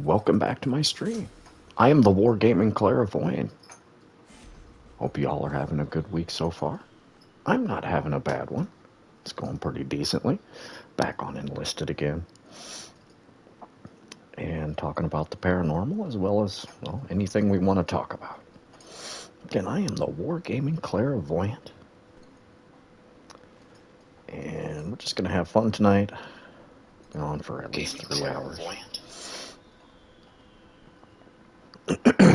welcome back to my stream. I am the Wargaming Clairvoyant. Hope you all are having a good week so far. I'm not having a bad one. It's going pretty decently. Back on Enlisted again. And talking about the paranormal as well as, well, anything we want to talk about. Again, I am the Wargaming Clairvoyant. And we're just going to have fun tonight. Been on for at least 3 hours.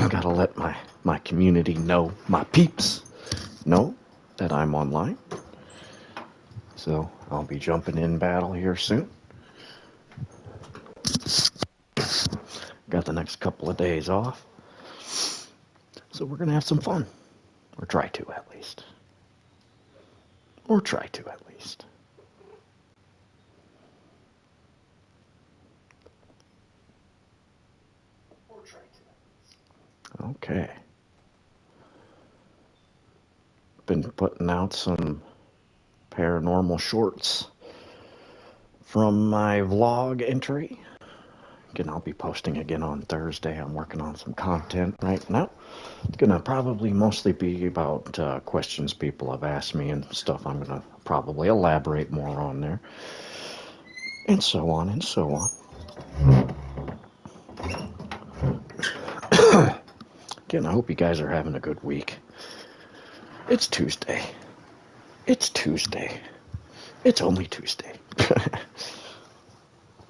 Gotta let my community know, my peeps know that I'm online. So I'll be jumping in battle here soon. Got the next couple of days off. So we're gonna have some fun. Or try to at least. Or try to at least. Okay. Been putting out some paranormal shorts from my vlog entry. Again, I'll be posting again on Thursday. I'm working on some content right now. It's gonna probably mostly be about questions people have asked me and stuff I'm gonna probably elaborate more on there. And so on and so on. Again, I hope you guys are having a good week. It's Tuesday. It's Tuesday. It's only Tuesday.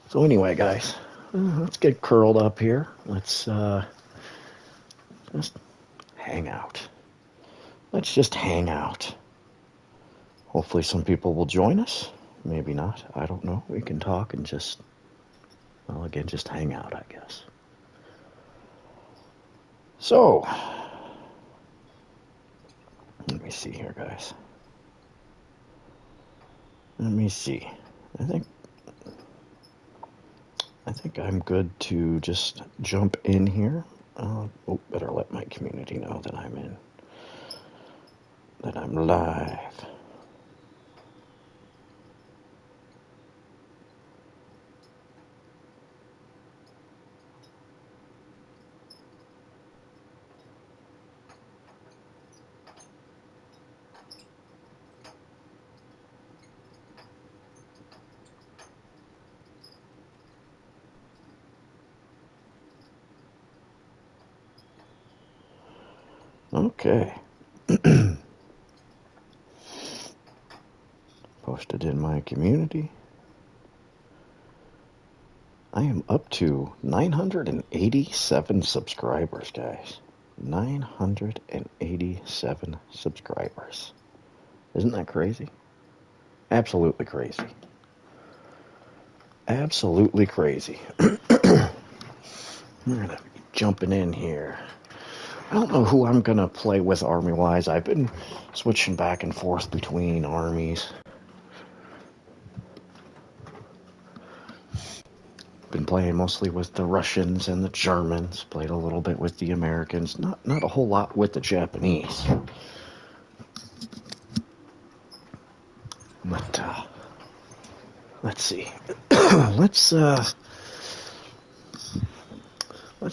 So anyway, guys, let's get curled up here. Let's just hang out. Let's just hang out. Hopefully some people will join us. Maybe not. I don't know. We can talk and just, well, again, just hang out, I guess. So, let me see here, guys. Let me see. I think I'm good to just jump in here. Better let my community know that I'm in. That I'm live. Okay. Posted in my community. I am up to 987 subscribers, guys. 987 subscribers. Isn't that crazy? Absolutely crazy. Absolutely crazy. We're gonna be jumping in here. I don't know who I'm gonna play with army-wise. I've been switching back and forth between armies. Been playing mostly with the Russians and the Germans. Played a little bit with the Americans. Not a whole lot with the Japanese. But let's see. let's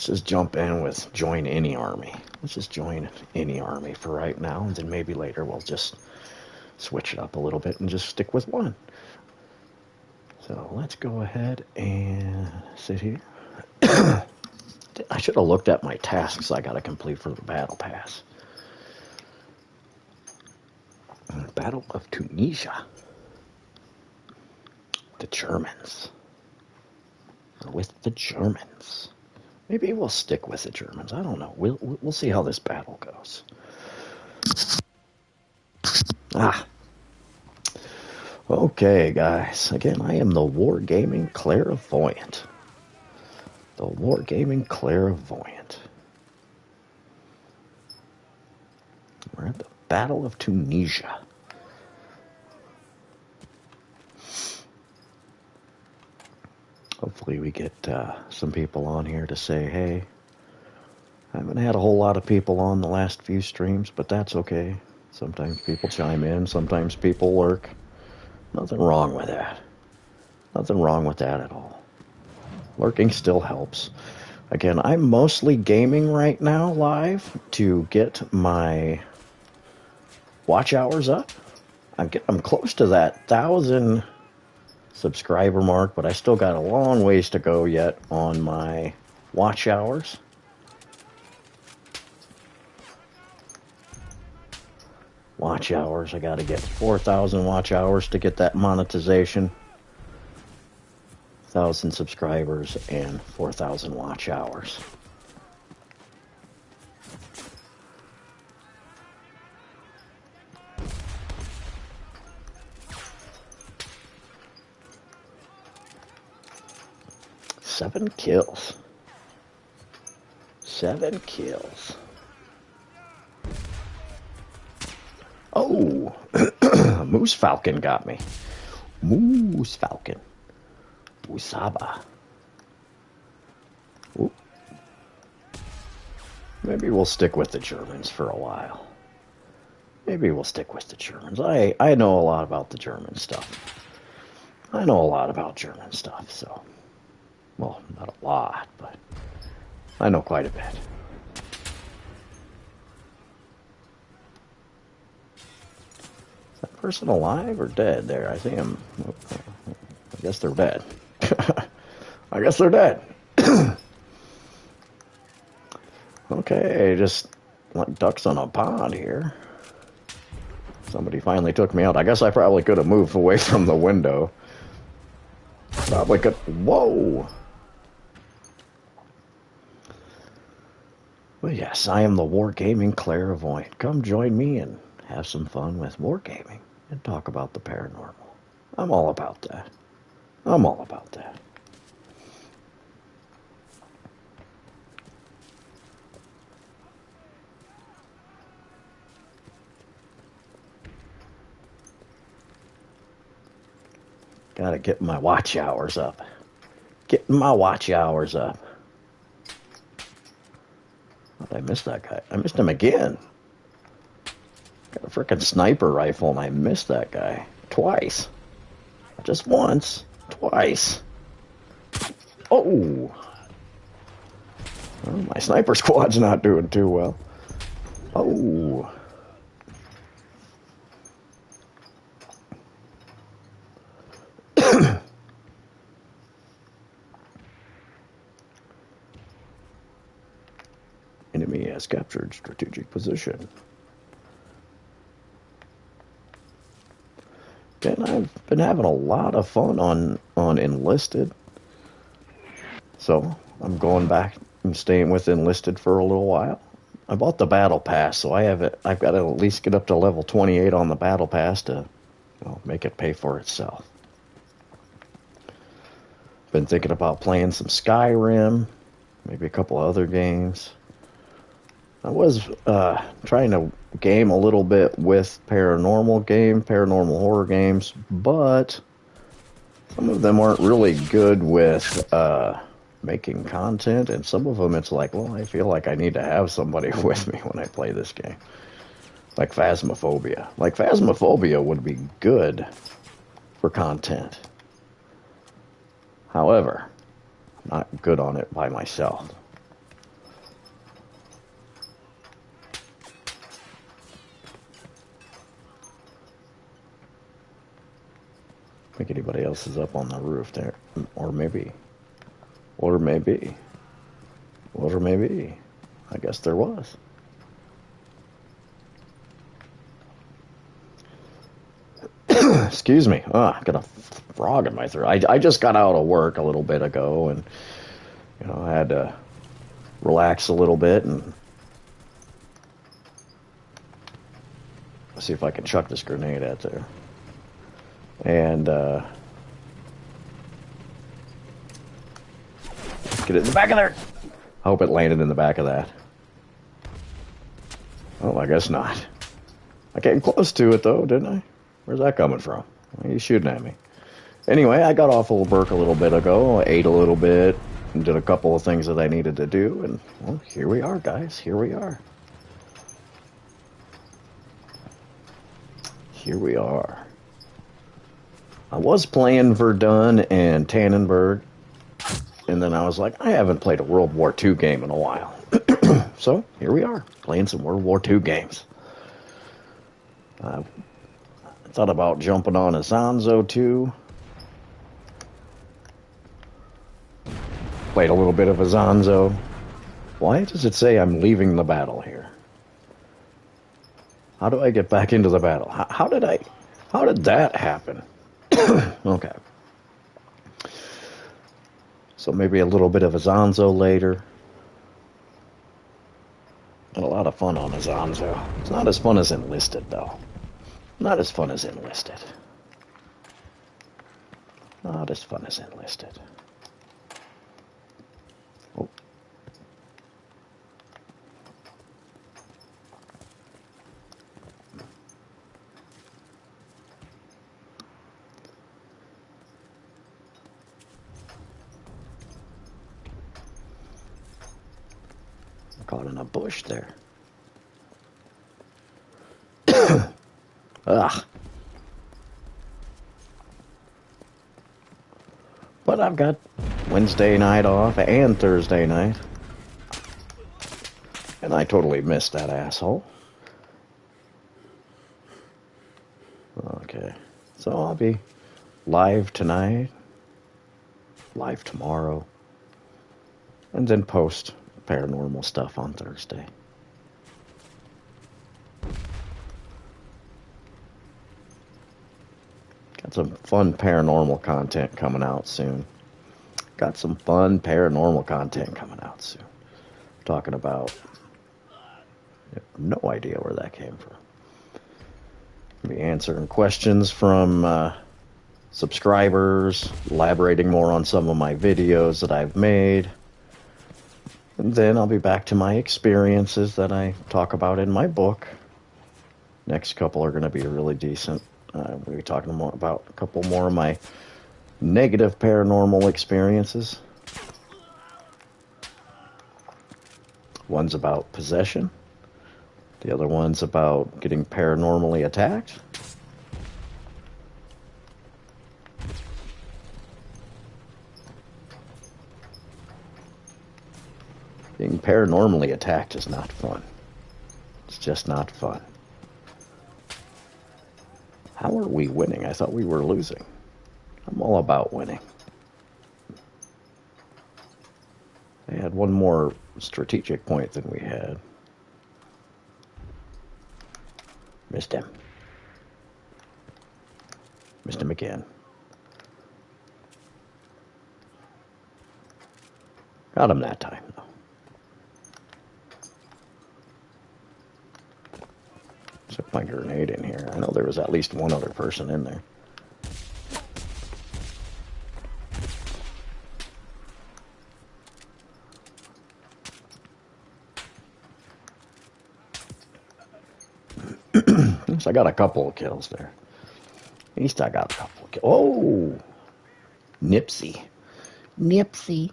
just jump in with join any army. Let's just join any army for right now, and then maybe later we'll just switch it up a little bit and just stick with one. So let's go ahead and sit here. I should have looked at my tasks I got to complete for the battle pass. Battle of Tunisia. The Germans. With the Germans. Maybe we'll stick with the Germans. I don't know. We'll see how this battle goes. Okay, guys. Again, I am the Wargaming Clairvoyant. The Wargaming Clairvoyant. We're at the Battle of Tunisia. Hopefully we get some people on here to say, hey, I haven't had a whole lot of people on the last few streams, but that's okay. Sometimes people chime in, sometimes people lurk. Nothing wrong with that. Nothing wrong with that at all. Lurking still helps. Again, I'm mostly gaming right now live to get my watch hours up. I'm close to that 1,000 subscriber mark, but I still got a long ways to go yet on my watch hours. Watch hours, I got to get 4,000 watch hours to get that monetization. 1,000 subscribers and 4,000 watch hours. Seven kills. 7 kills. Oh, Moose Falcon got me. Moose Falcon. Usaba. Ooh. Maybe we'll stick with the Germans for a while. Maybe we'll stick with the Germans. I know a lot about the German stuff. I know a lot about German stuff, so... Well, not a lot, but I know quite a bit. Is that person alive or dead there? I think I guess they're dead. I guess they're dead. Okay, just like ducks on a pond here. Somebody finally took me out. I guess I probably could have moved away from the window. Probably could. Whoa! Well, yes, I am the Wargaming Clairvoyant. Come join me and have some fun with Wargaming and talk about the paranormal. I'm all about that. I'm all about that. Gotta get my watch hours up. Getting my watch hours up. I missed that guy. I missed him again. Got a frickin' sniper rifle and I missed that guy. Twice. Just once. Twice. Oh! Well, my sniper squad's not doing too well. Oh! Enemy has captured strategic position. And I've been having a lot of fun on Enlisted. So I'm going back and staying with Enlisted for a little while. I bought the battle pass, so I've got to at least get up to level 28 on the battle pass to make it pay for itself. Been thinking about playing some Skyrim, maybe a couple other games. I was trying to game a little bit with paranormal horror games, but some of them aren't really good with making content, and some of them it's like, well, I feel like I need to have somebody with me when I play this game. Like Phasmophobia. Like Phasmophobia would be good for content. However, I'm not good on it by myself. I think anybody else is up on the roof there. Or maybe. I guess there was. Excuse me. I got a frog in my throat. I just got out of work a little bit ago, and I had to relax a little bit and see if I can chuck this grenade at there. And get it in the back of there. I hope it landed in the back of that. Oh, I guess not. I came close to it though, didn't I? Where's that coming from? Why are you shooting at me? Anyway, I got off of work a little bit ago. I ate a little bit and did a couple of things that I needed to do, and well, here we are, guys. Here we are. Here we are. I was playing Verdun and Tannenberg And then I was like, I haven't played a World War II game in a while. So here we are, playing some World War II games. I thought about jumping on a Zanzo too. Played a little bit of a Zanzo. Why does it say I'm leaving the battle here? How do I get back into the battle? How did that happen? Okay. So maybe a little bit of a Zanzo later. Had a lot of fun on a Zanzo. It's not as fun as Enlisted, though. Not as fun as Enlisted. Not as fun as Enlisted. Oh. Caught in a bush there. Ugh. But I've got Wednesday night off and Thursday night. And I totally missed that asshole. Okay. So I'll be live tonight, live tomorrow, and then post paranormal stuff on Thursday. Got some fun paranormal content coming out soon. Got some fun paranormal content coming out soon. Talking about... I have no idea where that came from. Be answering questions from subscribers, elaborating more on some of my videos that I've made. And then I'll be back to my experiences that I talk about in my book. Next couple are going to be really decent. We'll be talking more about a couple more of my negative paranormal experiences. One's about possession. The other one's about getting paranormally attacked. Being paranormally attacked is not fun. It's just not fun. How are we winning? I thought we were losing. I'm all about winning. They had one more strategic point than we had. Missed him. Missed him again. Got him that time, though. Took my grenade in here. I know there was at least one other person in there. At least I got a couple of kills there. At least I got a couple of kills. Oh! Nipsey. Nipsey.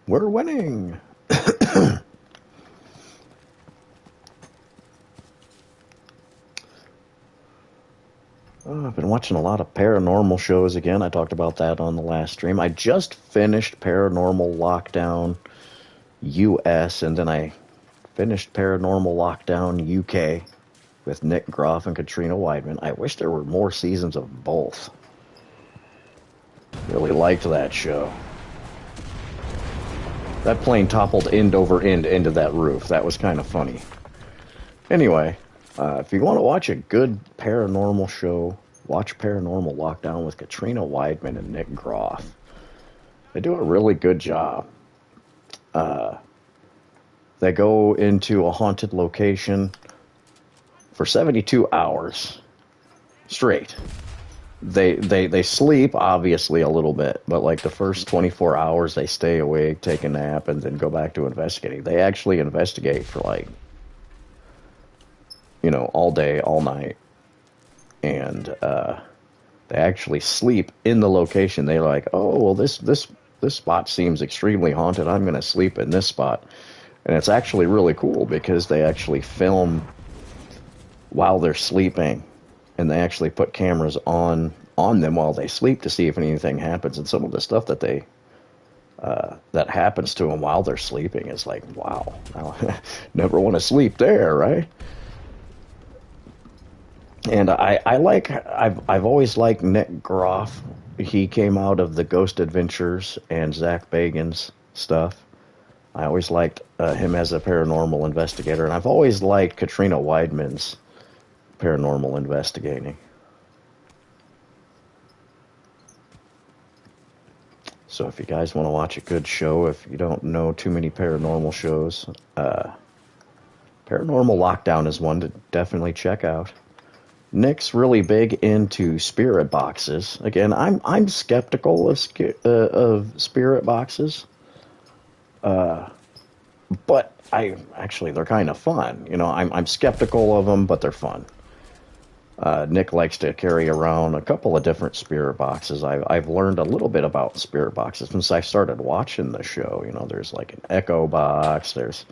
We're winning. I've been watching a lot of paranormal shows again. I talked about that on the last stream. I just finished Paranormal Lockdown US, and then I finished Paranormal Lockdown UK with Nick Groff and Katrina Weidman. I wish there were more seasons of both. Really liked that show. That plane toppled end over end into that roof. That was kind of funny. Anyway, if you want to watch a good paranormal show, watch Paranormal Lockdown with Katrina Weidman and Nick Groff. They do a really good job. They go into a haunted location for 72 hours straight. They sleep, obviously, a little bit, but like the first 24 hours, they stay awake, take a nap, and then go back to investigating. They actually investigate for like, all day, all night. And they actually sleep in the location. They're like, oh, well, this spot seems extremely haunted. I'm going to sleep in this spot. And it's actually really cool because they actually film while they're sleeping. and they actually put cameras on them while they sleep to see if anything happens. And some of the stuff that they that happens to them while they're sleeping is like, wow, I never want to sleep there, right? And I've always liked Nick Groff. He came out of the Ghost Adventures and Zach Bagans stuff. I always liked him as a paranormal investigator, and I've always liked Katrina Weidman's paranormal investigating. So if you guys want to watch a good show, if you don't know too many paranormal shows, Paranormal Lockdown is one to definitely check out. Nick's really big into spirit boxes. Again, I'm skeptical of spirit boxes, but they're kind of fun. You know, I'm skeptical of them, but they're fun. Nick likes to carry around a couple of different spirit boxes. I've learned a little bit about spirit boxes since I started watching the show. You know, there's like an Echo box. There's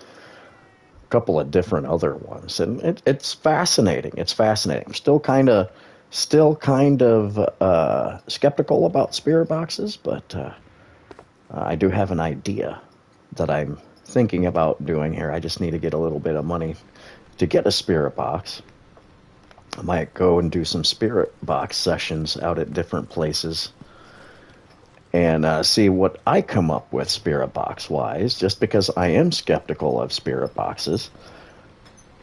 a couple of different other ones, and it's fascinating. It's fascinating. I'm still kind of skeptical about spirit boxes, but I do have an idea that I'm thinking about doing here. I just need to get a little bit of money to get a spirit box. I might go and do some spirit box sessions out at different places and see what I come up with spirit box wise, just because I am skeptical of spirit boxes.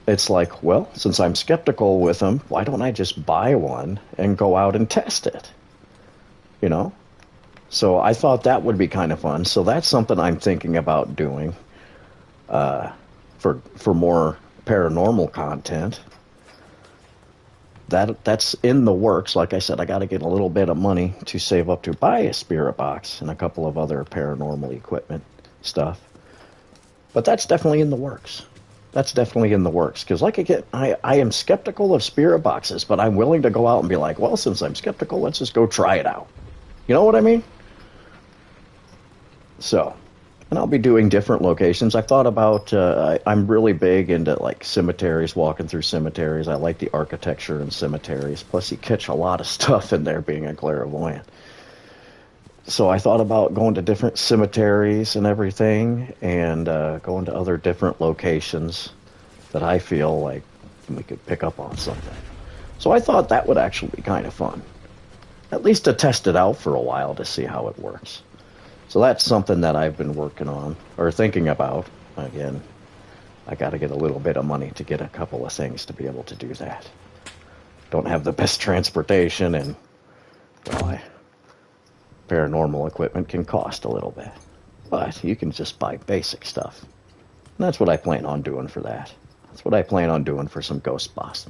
It's like, well, since I'm skeptical with them, why don't I just buy one and go out and test it? You know? So I thought that would be kind of fun. So that's something I'm thinking about doing for more paranormal content. That's in the works. Like I said, I got to get a little bit of money to save up to buy a spirit box and a couple of other paranormal equipment stuff. But that's definitely in the works. That's definitely in the works. Because I am skeptical of spirit boxes, but I'm willing to go out and be like, well, since I'm skeptical, let's just go try it out. You know what I mean? So, and I'll be doing different locations. I thought about, I'm really big into like cemeteries, walking through cemeteries. I like the architecture in cemeteries. Plus, you catch a lot of stuff in there being a clairvoyant. So I thought about going to different cemeteries and everything, and going to other different locations that I feel like we could pick up on something. So I thought that would actually be kind of fun. At least to test it out for a while to see how it works. So that's something that I've been working on, or thinking about. Again, I got to get a little bit of money to get a couple of things to be able to do that. Don't have the best transportation, and, well, paranormal equipment can cost a little bit. But you can just buy basic stuff. And that's what I plan on doing for that. That's what I plan on doing for some ghost box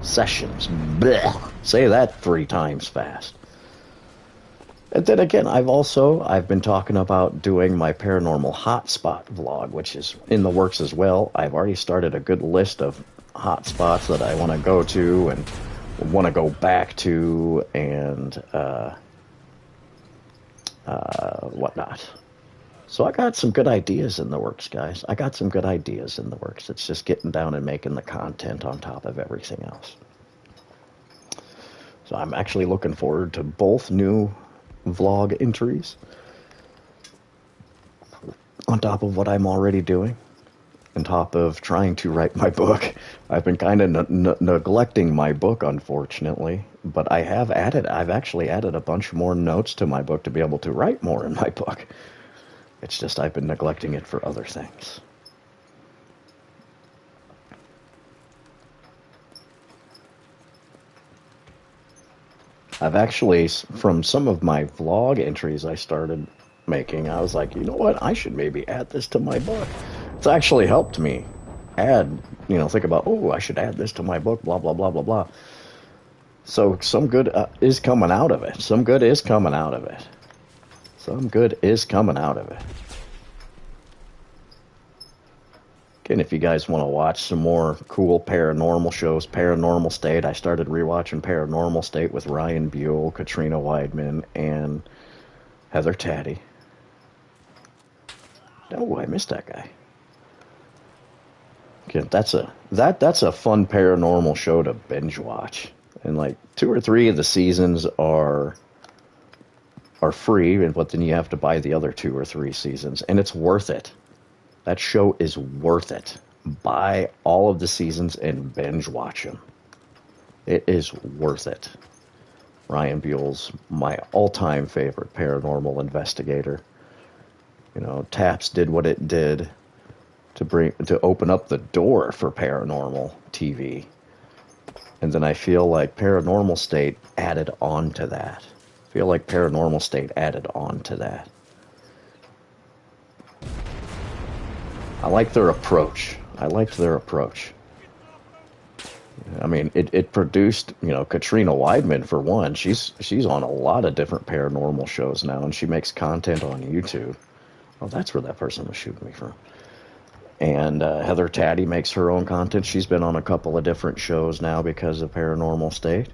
sessions. Blech. Say that 3 times fast. And then again, I've been talking about doing my paranormal hotspot vlog, which is in the works as well. I've already started a good list of hotspots that I want to go to and want to go back to and whatnot. So I got some good ideas in the works, guys. I got some good ideas in the works. It's just getting down and making the content on top of everything else. So I'm actually looking forward to both new vlog entries on top of what I'm already doing, on top of trying to write my book. I've been kind of neglecting my book, unfortunately, but I've actually added a bunch more notes to my book to be able to write more in my book. It's just I've been neglecting it for other things. I've actually, from some of my vlog entries I started making, I was like, you know what, I should maybe add this to my book. It's actually helped me think about, I should add this to my book, blah, blah, blah, blah, blah. So some good is coming out of it. Some good is coming out of it. Some good is coming out of it. Again, if you guys want to watch some more cool paranormal shows, Paranormal State, I started rewatching Paranormal State with Ryan Buell, Katrina Weidman, and Heather Taddy. Oh, I missed that guy. Again, that's a fun paranormal show to binge watch. And like 2 or 3 of the seasons are free, but then you have to buy the other 2 or 3 seasons, and it's worth it. That show is worth it. Buy all of the seasons and binge watch them. It is worth it. Ryan Buell's my all-time favorite paranormal investigator. You know, Taps did what it did to open up the door for paranormal TV. And then I feel like Paranormal State added on to that. I feel like Paranormal State added on to that. I like their approach. I liked their approach. I mean, it produced, you know, Katrina Weidman, for one. She's on a lot of different paranormal shows now, and she makes content on YouTube. Oh, that's where that person was shooting me from. And Heather Taddy makes her own content. She's been on a couple of different shows now because of Paranormal State.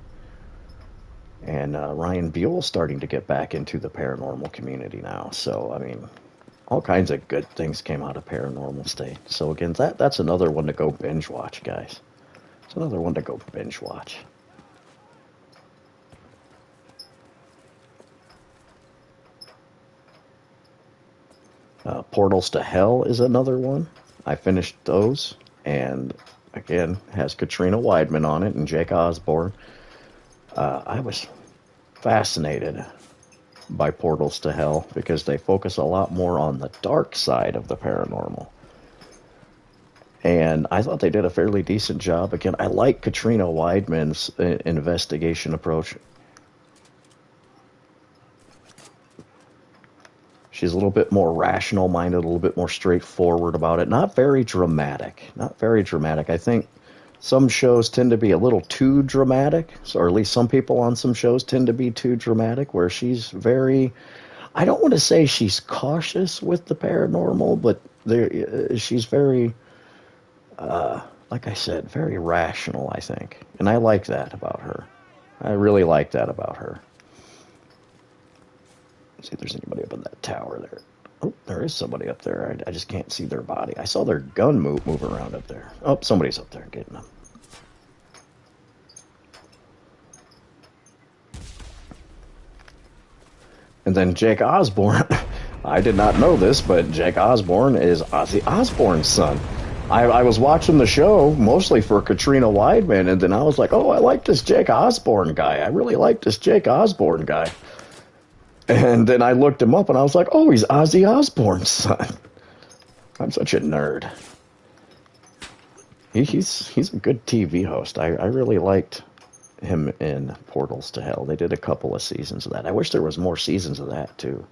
And Ryan Buell's starting to get back into the paranormal community now. So, I mean, all kinds of good things came out of Paranormal State. So, again, that's another one to go binge watch, guys. It's another one to go binge watch. Portals to Hell is another one. I finished those, and again, has Katrina Weidman on it and Jake Osborne. I was fascinated by Portals to Hell because they focus a lot more on the dark side of the paranormal. And I thought they did a fairly decent job. Again, I like Katrina Weidman's investigation approach. She's a little bit more rational-minded, a little bit more straightforward about it. Not very dramatic. Not very dramatic. I think some shows tend to be a little too dramatic, or at least some people on some shows tend to be too dramatic, where she's very... I don't want to say she's cautious with the paranormal, but she's very... like I said, very rational, I think. And I like that about her. I really like that about her. Let's see if there's anybody up in that tower there. Oh, there is somebody up there. I just can't see their body. I saw their gun move around up there. Oh, somebody's up there getting them. And then Jake Osborne. I did not know this, but Jake Osborne is Ozzy Osbourne's son. I was watching the show mostly for Katrina Weidman, and then I was like, oh, I like this Jake Osborne guy. I really like this Jake Osborne guy. And then I looked him up, and I was like, oh, he's Ozzy Osbourne's son. I'm such a nerd. He's a good TV host. I really liked him in Portals to Hell. They did a couple of seasons of that. I wish there was more seasons of that, too.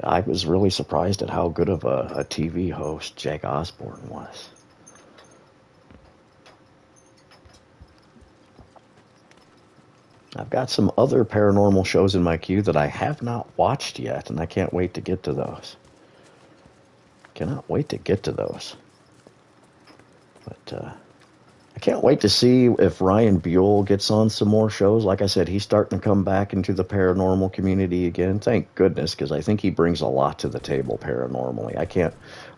I was really surprised at how good of a TV host Jake Osborne was. I've got some other paranormal shows in my queue that I have not watched yet, and I can't wait to get to those. Cannot wait to get to those. But I can't wait to see if Ryan Buell gets on some more shows. Like I said, he's starting to come back into the paranormal community again. Thank goodness, because I think he brings a lot to the table paranormally. I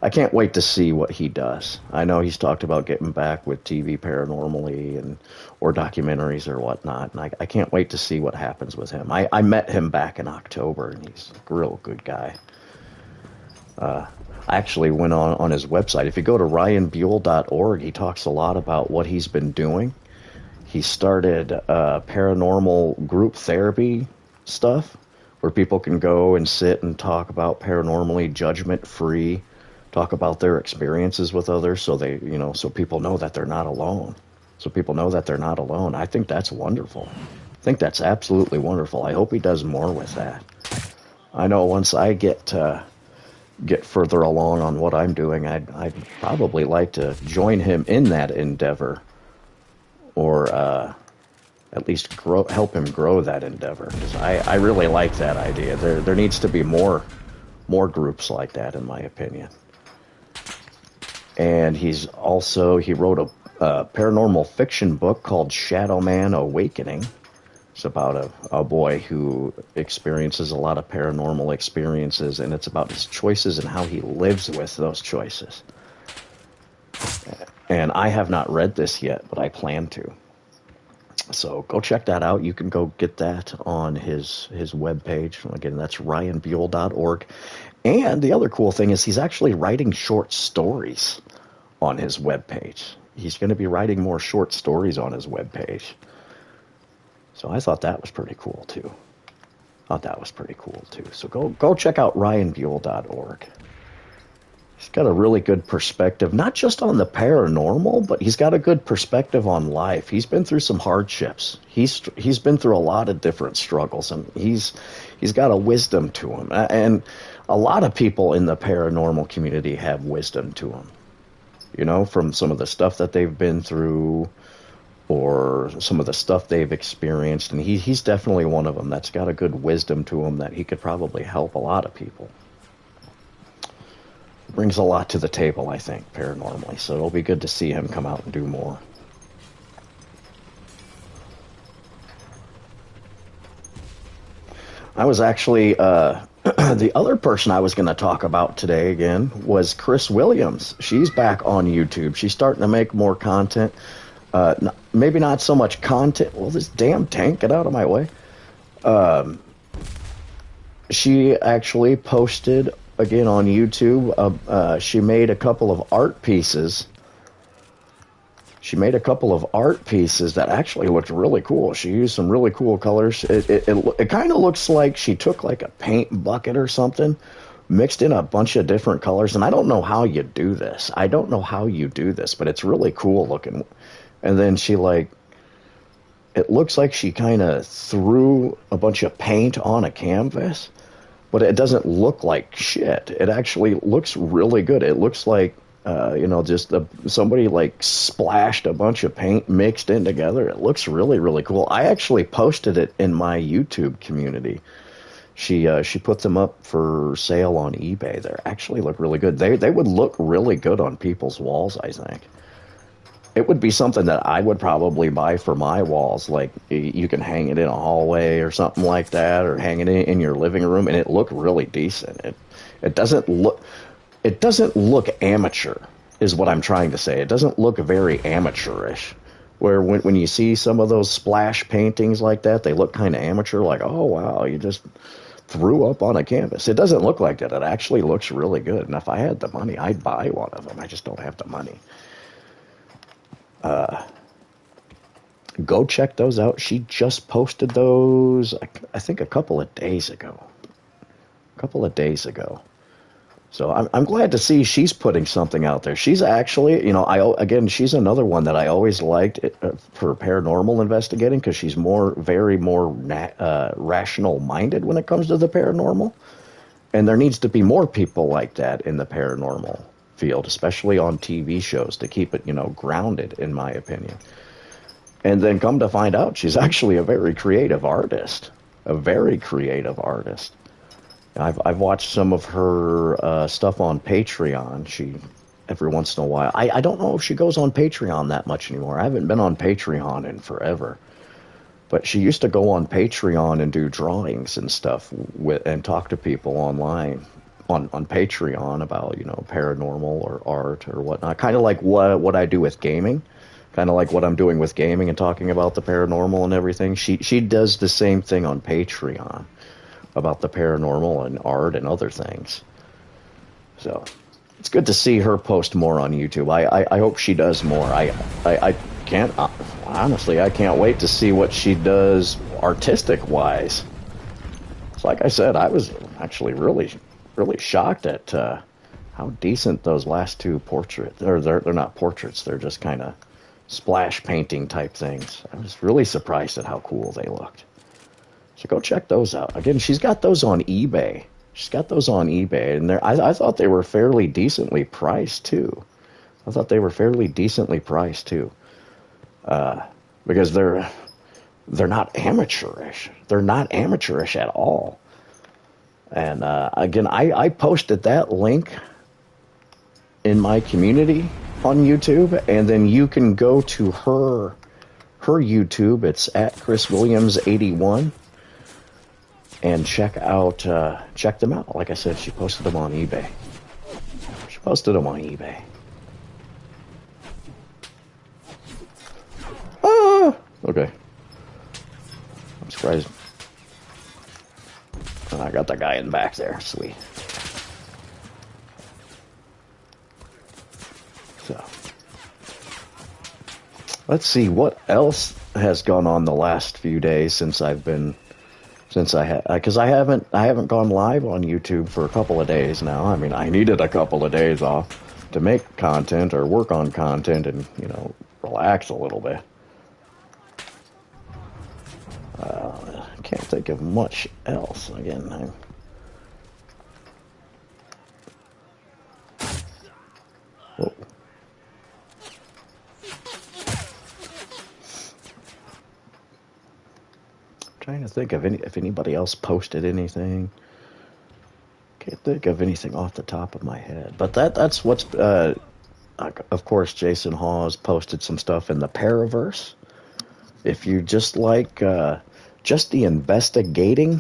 can't wait to see what he does. I know he's talked about getting back with TV paranormally or documentaries or whatnot, and I can't wait to see what happens with him. I met him back in October, and he's a real good guy. I actually went on his website. If you go to ryanbuell.org, he talks a lot about what he's been doing. He started paranormal group therapy stuff where people can go and sit and talk about paranormally judgment-free, talk about their experiences with others so people know that they're not alone. So people know that they're not alone. I think that's wonderful. I think that's absolutely wonderful. I hope he does more with that. I know once I get further along on what I'm doing, I'd probably like to join him in that endeavor, or at least help him grow that endeavor, because I really like that idea. There needs to be more groups like that, in my opinion. And he wrote a paranormal fiction book called Shadow Man Awakening. It's about a boy who experiences a lot of paranormal experiences, and it's about his choices and how he lives with those choices. And I have not read this yet, but I plan to. So go check that out. You can go get that on his webpage. Again, that's ryanbuell.org. And the other cool thing is he's actually writing short stories on his webpage. He's going to be writing more short stories on his webpage. So I thought that was pretty cool too. So go check out ryanbuell.org. He's got a really good perspective, not just on the paranormal, but he's got a good perspective on life. He's been through some hardships. He's been through a lot of different struggles, and he's got a wisdom to him. And a lot of people in the paranormal community have wisdom to them, you know, from some of the stuff that they've been through or some of the stuff they've experienced. And he's definitely one of them that's got a good wisdom to him that he could probably help a lot of people. Brings a lot to the table, I think, paranormally. So it'll be good to see him come out and do more. I was actually, the other person I was going to talk about today again was Chris Williams. She's back on YouTube. She's starting to make more content. Maybe not so much content. Well, this damn tank, get out of my way. She actually posted again on YouTube. She made a couple of art pieces. That actually looked really cool. She used some really cool colors. It kind of looks like she took like a paint bucket or something, mixed in a bunch of different colors. And I don't know how you do this. But it's really cool looking. And then it looks like she kind of threw a bunch of paint on a canvas. But it doesn't look like shit. It actually looks really good. It looks like, somebody like splashed a bunch of paint mixed in together. It looks really, really cool. I actually posted it in my YouTube community. She put them up for sale on eBay. They actually look really good. They would look really good on people's walls, I think. It would be something that I would probably buy for my walls. Like you can hang it in a hallway or something like that, or hang it in your living room, and it looked really decent. It doesn't look amateur, is what I'm trying to say. It doesn't look very amateurish. Where when you see some of those splash paintings like that, they look kind of amateur, like, oh wow, you just threw up on a canvas. It doesn't look like that. It actually looks really good. And if I had the money, I'd buy one of them. I just don't have the money. Go check those out. She just posted those, I think, a couple of days ago. So I'm glad to see she's putting something out there. She's actually, she's another one that I always liked for paranormal investigating, because she's very more rational-minded when it comes to the paranormal. And there needs to be more people like that in the paranormal field, especially on TV shows, to keep it, grounded, in my opinion. And then come to find out, she's actually a very creative artist. I've watched some of her stuff on Patreon. She, every once in a while, I don't know if she goes on Patreon that much anymore. I haven't been on Patreon in forever. But she used to go on Patreon and do drawings and stuff and talk to people online on Patreon about, paranormal or art or whatnot. Kind of like what I do with gaming. Kind of like what I'm doing with gaming and talking about the paranormal and everything. She does the same thing on Patreon about the paranormal and art and other things. So it's good to see her post more on YouTube. I hope she does more. I can't, honestly, I can't wait to see what she does artistic wise. So like I said, I was actually really, really shocked at how decent those last two portraits, or they're not portraits, they're just kind of splash painting type things. I was really surprised at how cool they looked. So go check those out. Again, she's got those on eBay. And I thought they were fairly decently priced too. Because they're not amateurish. They're not amateurish at all. And again, I posted that link in my community on YouTube, and then you can go to her YouTube. It's at Chris Williams 81. And check them out. Like I said, she posted them on eBay. Okay. I'm surprised. Oh, I got the guy in the back there. Sweet. So, let's see what else has gone on the last few days since I've been, because I haven't gone live on YouTube for a couple of days now. I mean, I needed a couple of days off to make content or work on content and, relax a little bit. I can't think of much else. Again, I'm trying to think of if anybody else posted anything. Can't think of anything off the top of my head. But that's what's of course Jason Hawes posted some stuff in the Paraverse. If you just like just the investigating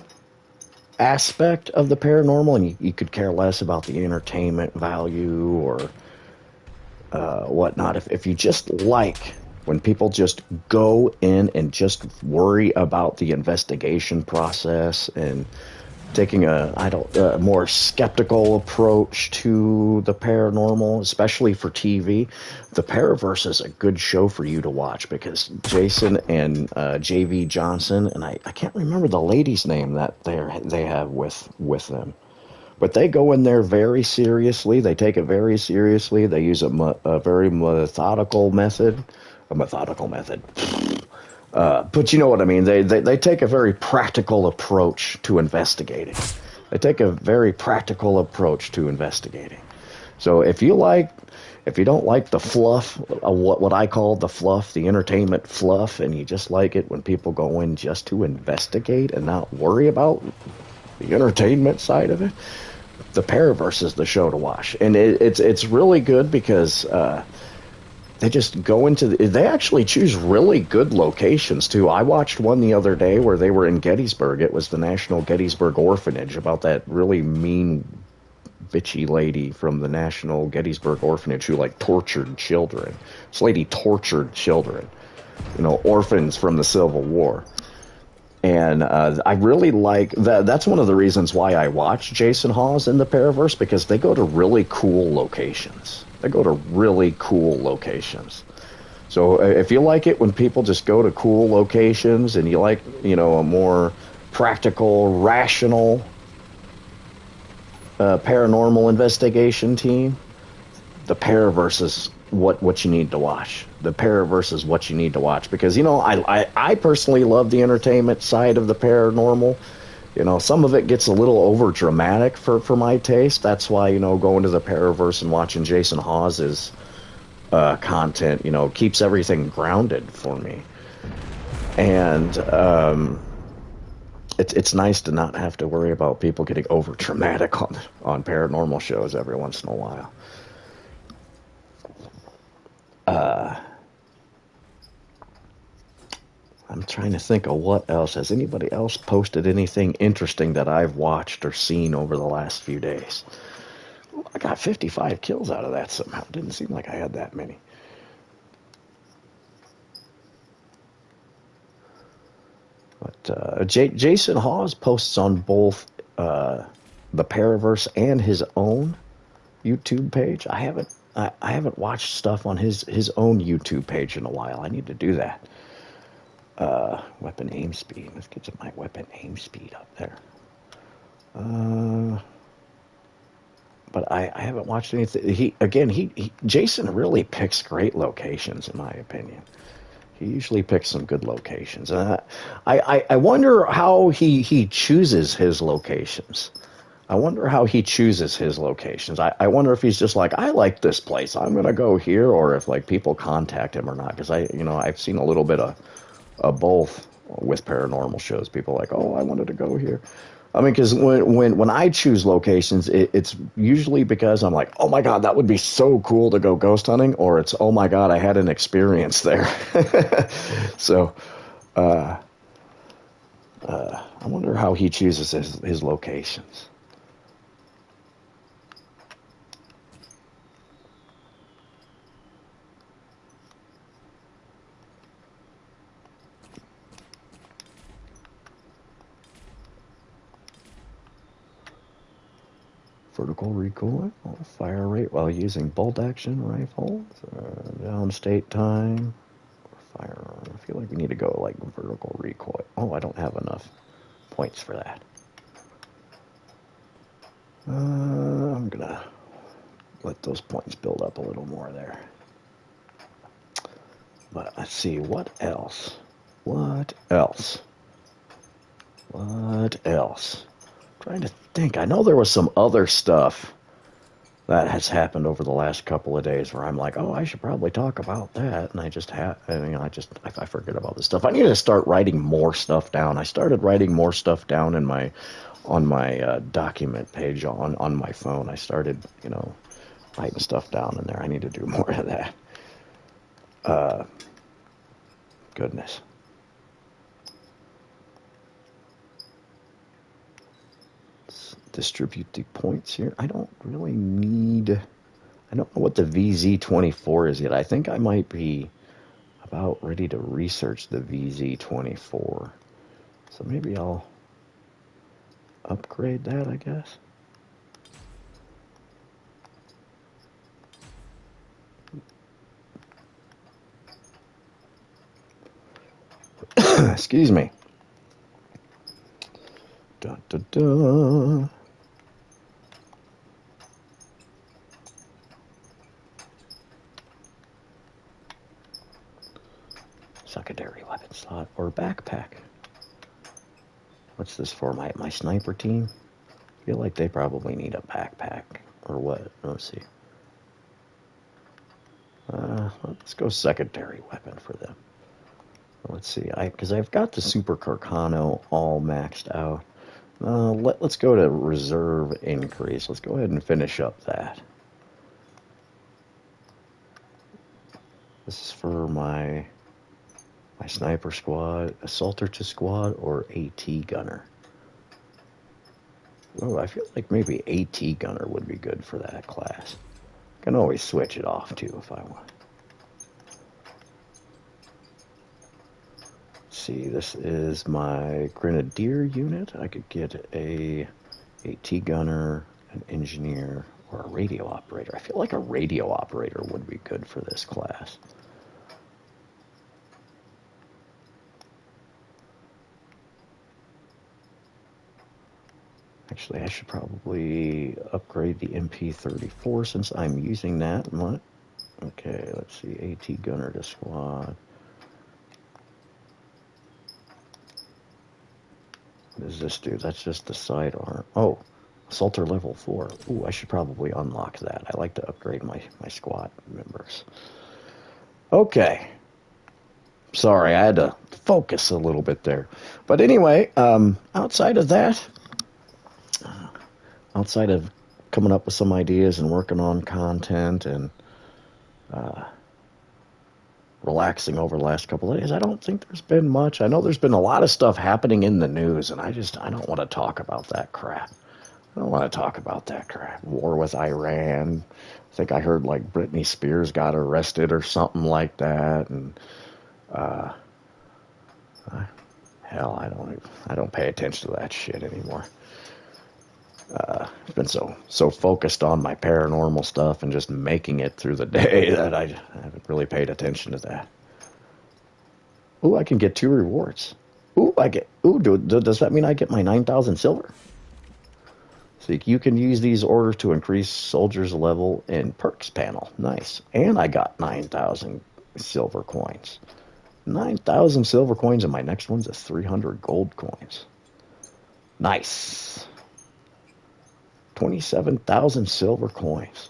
aspect of the paranormal, and you could care less about the entertainment value or whatnot. If you just like when people just go in and just worry about the investigation process and taking a more skeptical approach to the paranormal, especially for TV, the Paraverse is a good show for you to watch because Jason and J.V. Johnson, and I can't remember the lady's name that they have with them, but they go in there very seriously. They take it very seriously. They use a very methodical method. But you know what I mean. They take a very practical approach to investigating. So if you don't like the fluff, what I call the fluff, the entertainment fluff, and you just like it when people go in just to investigate and not worry about the entertainment side of it, the Paraverse is the show to watch. And it's really good because they just go into they actually choose really good locations too. I watched one the other day where they were in Gettysburg. It was the National Gettysburg Orphanage, about that really mean bitchy lady from the National Gettysburg Orphanage who tortured children. This lady tortured children, orphans from the Civil War. And I really like that. That's one of the reasons why I watch Jason Hawes in the Paraverse, because they go to really cool locations. So if you like it when people just go to cool locations and you like, a more practical, rational paranormal investigation team, the Paraverse is what you need to watch. The Paraverse is what you need to watch because, I personally love the entertainment side of the paranormal. Some of it gets a little over dramatic for my taste. That's why, going to the Paraverse and watching Jason Hawes's content, keeps everything grounded for me. And it's nice to not have to worry about people getting over dramatic on paranormal shows every once in a while. I'm trying to think of what else. Has anybody else posted anything interesting that I've watched or seen over the last few days? Well, I got 55 kills out of that somehow. Didn't seem like I had that many. But Jason Hawes posts on both the Paraverse and his own YouTube page. I haven't watched stuff on his own YouTube page in a while. I need to do that. Weapon aim speed. Let's get to my weapon aim speed up there. But I haven't watched anything. Jason really picks great locations, in my opinion. He usually picks some good locations. I wonder how he chooses his locations. I wonder if he's just like, I like this place, I'm going to go here, or if people contact him or not. Because I've seen a little bit of both with paranormal shows. People like, oh, I wanted to go here. I mean, because when I choose locations, it's usually because I'm like, oh my God, that would be so cool to go ghost hunting, or it's, oh my God, I had an experience there. So, I wonder how he chooses his locations. Vertical recoil, fire rate while using bolt action rifles, downstate time, firearm. I feel like we need to go like vertical recoil. Oh, I don't have enough points for that. I'm gonna let those points build up a little more there. But let's see, what else? What else? What else? I'm trying to think. I know there was some other stuff that has happened over the last couple of days where I'm like, oh, I should probably talk about that, and I just I forget about this stuff. I need to start writing more stuff down. I started writing more stuff down in my document page on my phone. I started, writing stuff down in there. I need to do more of that. Goodness. Let's distribute the points here. I don't really need. I don't know what the VZ24 is yet. I think I might be about ready to research the VZ24. So maybe I'll upgrade that, I guess. Excuse me. Dun, dun, dun. Secondary weapon slot or backpack. What's this for? My sniper team? I feel like they probably need a backpack or what? Let's see. Let's go secondary weapon for them. Let's see. Because I've got the Super Carcano all maxed out. Let's go to reserve increase. Let's go ahead and finish up that. This is for my sniper squad, assaulter to squad, or AT gunner. Oh, I feel like maybe AT gunner would be good for that class. I can always switch it off too if I want. Let's see, this is my grenadier unit. I could get a AT gunner, an engineer, or a radio operator. I feel like a radio operator would be good for this class. Actually, I should probably upgrade the MP34 since I'm using that. What? Okay, let's see. AT gunner to squad. What does this do? That's just the sidearm. Oh, assaulter level 4. Ooh, I should probably unlock that. I like to upgrade my squad members. Okay. Sorry, I had to focus a little bit there. But anyway, outside of that, outside of coming up with some ideas and working on content and relaxing over the last couple of days, I don't think there's been much. I know there's been a lot of stuff happening in the news, and I don't want to talk about that crap. I don't want to talk about that crap. War with Iran. I think I heard like Britney Spears got arrested or something like that, and hell, I don't pay attention to that shit anymore. I've been so focused on my paranormal stuff and just making it through the day that I haven't really paid attention to that. Ooh, I can get 2 rewards. Ooh, does that mean I get my 9,000 silver? So you can use these orders to increase soldiers' level in perks panel. Nice. And I got 9,000 silver coins. 9,000 silver coins, and my next one's is 300 gold coins. Nice. 27,000 silver coins.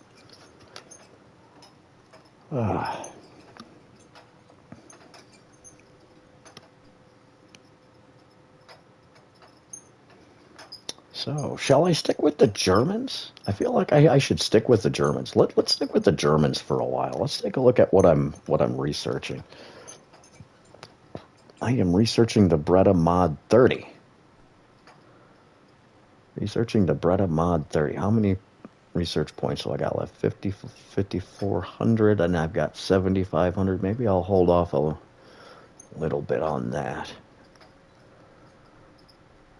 So, shall I stick with the Germans? I feel like I should stick with the Germans. Let's stick with the Germans for a while. Let's take a look at what I'm researching. I am researching the Breda Mod 30. Researching the Breda Mod 30. How many research points do I got left? 5,400, and I've got 7,500. Maybe I'll hold off a little bit on that.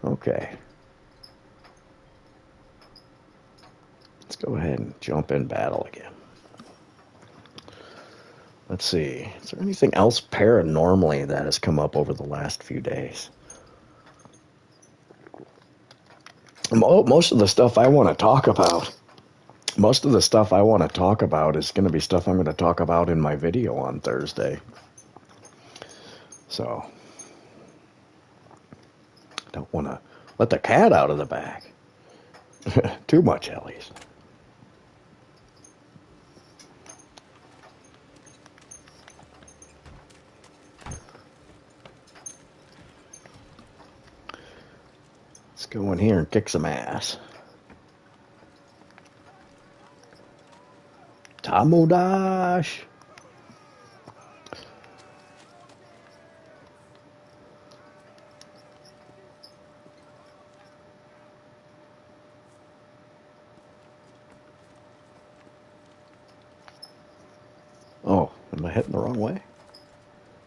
Okay. Let's go ahead and jump in battle again. Let's see. Is there anything else paranormally that has come up over the last few days? Most of the stuff I want to talk about, is going to be stuff I'm going to talk about in my video on Thursday. So, I don't want to let the cat out of the bag. Too much, at least. Let's go in here and kick some ass. Tamudash. Oh, am I heading the wrong way?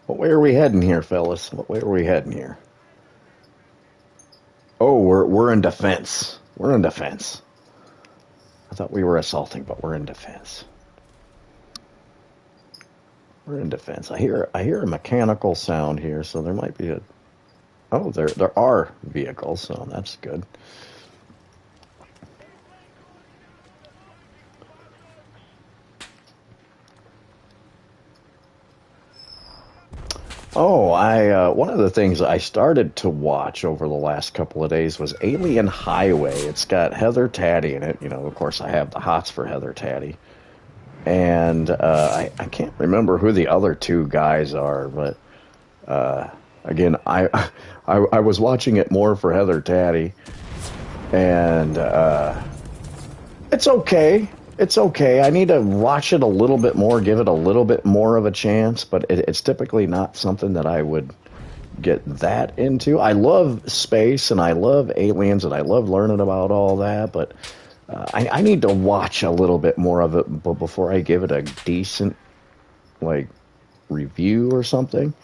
What way are we heading here, fellas? What way are we heading here? Oh, we're in defense. We're in defense. I thought we were assaulting, but we're in defense. We're in defense. I hear a mechanical sound here, so there might be a... Oh, there are vehicles, so that's good. Oh, one of the things I started to watch over the last couple of days was Alien Highway. It's got Heather Taddy in it. You know, of course, I have the hots for Heather Taddy. And I can't remember who the other two guys are, but again, I was watching it more for Heather Taddy, and it's okay. It's okay. I need to watch it a little bit more, give it a little bit more of a chance, but it's typically not something that I would get that into. I love space, and I love aliens, and I love learning about all that, but I need to watch a little bit more of it before I give it a decent, like, review or something.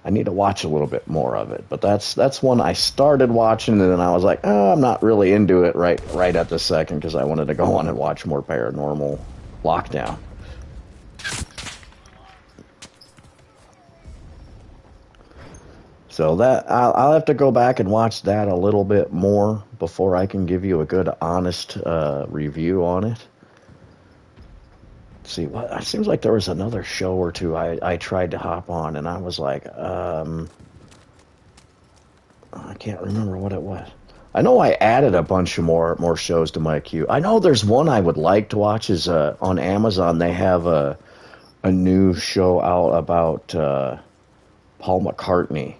I need to watch a little bit more of it, but that's one I started watching, and then I was like, oh, I'm not really into it right at the second, because I wanted to go on and watch more Paranormal Lockdown. So that I'll have to go back and watch that a little bit more before I can give you a good, honest review on it. Let's see, it seems like there was another show or two I tried to hop on, and I was like, I can't remember what it was. I know I added a bunch of more shows to my queue. I know there's one I would like to watch is on Amazon. They have a new show out about Paul McCartney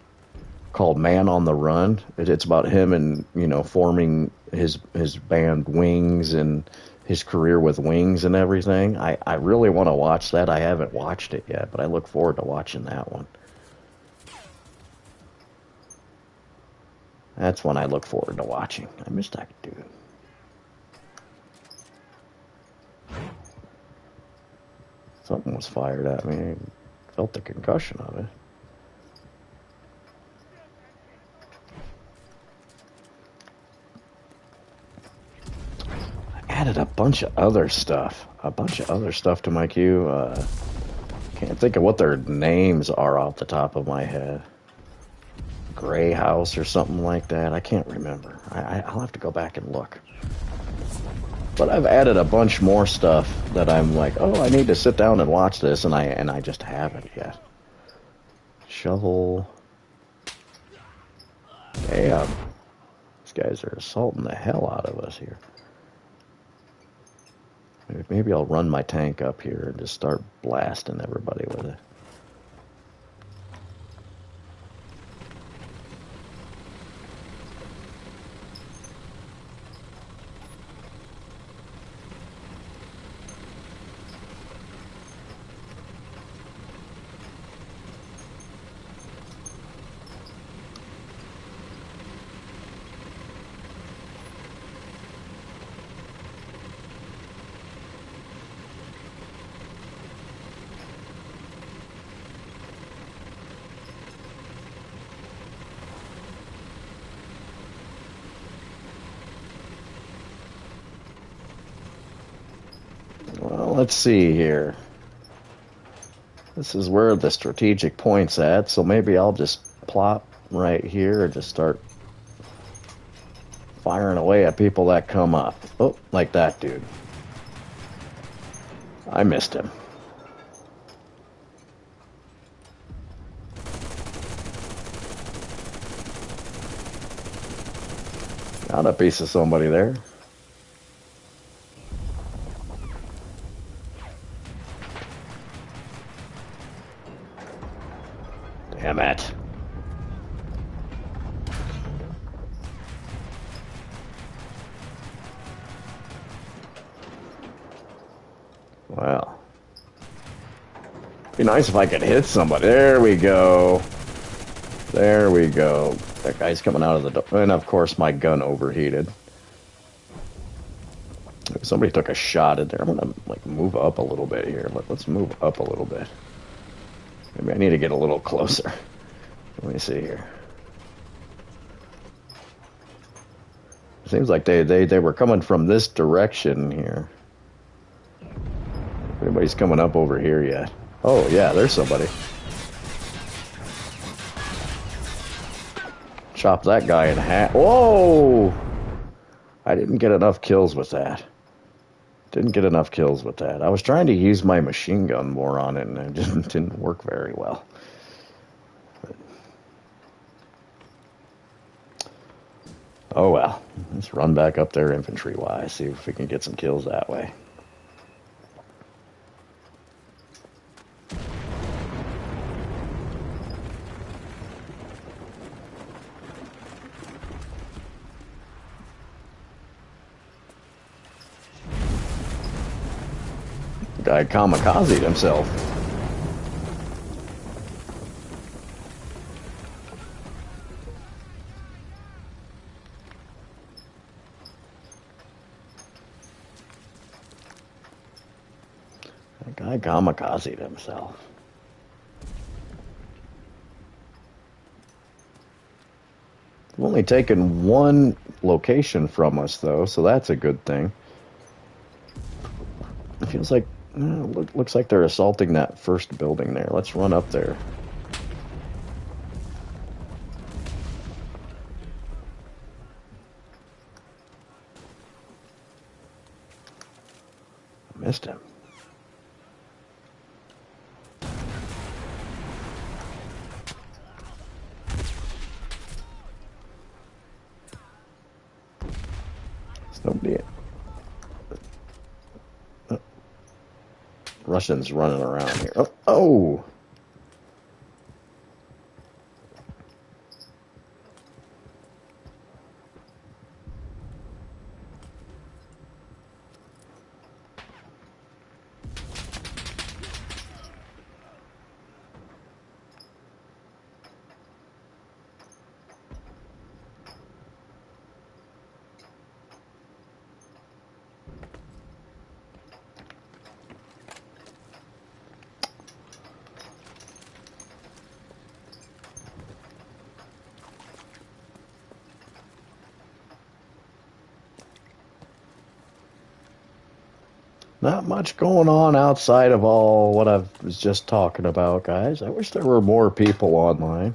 called Man on the Run. It's about him and, you know, forming his band Wings and his career with Wings and everything. I really want to watch that. I haven't watched it yet, but I look forward to watching that one. That's one I look forward to watching. I miss that dude. Something was fired at me. I felt the concussion of it. Added a bunch of other stuff to my queue. Can't think of what their names are off the top of my head. Gray House or something like that. I can't remember. I'll have to go back and look. But I've added a bunch more stuff that I'm like, oh, I need to sit down and watch this, and I just haven't yet. Shovel. Damn. These guys are assaulting the hell out of us here. Maybe I'll run my tank up here and just start blasting everybody with it. let's see here. This is where the strategic point's at, so maybe I'll just plop right here and just start firing away at people that come up. Oh, like that dude. I missed him. Got a piece of somebody there. Damn it. Well. Be nice if I could hit somebody. There we go. There we go. That guy's coming out of the door. And of course my gun overheated. Somebody took a shot in there. I'm gonna like move up a little bit here. Let's move up a little bit. Maybe I need to get a little closer. Let me see here. Seems like they were coming from this direction here. If anybody's coming up over here yet. Oh yeah, there's somebody. Chop that guy in half. Whoa! I didn't get enough kills with that. Didn't get enough kills with that. I was trying to use my machine gun more on it, and it just didn't work very well. But, oh well. Let's run back up there infantry-wise, see if we can get some kills that way. Guy kamikazed himself. That guy kamikazed himself. They've only taken one location from us, though, so that's a good thing. It feels like looks like they're assaulting that first building there. Let's run up there. I missed him. There's nobody. Russians running around here. Oh, oh! Not much going on outside of all what I was just talking about, guys. I wish there were more people online.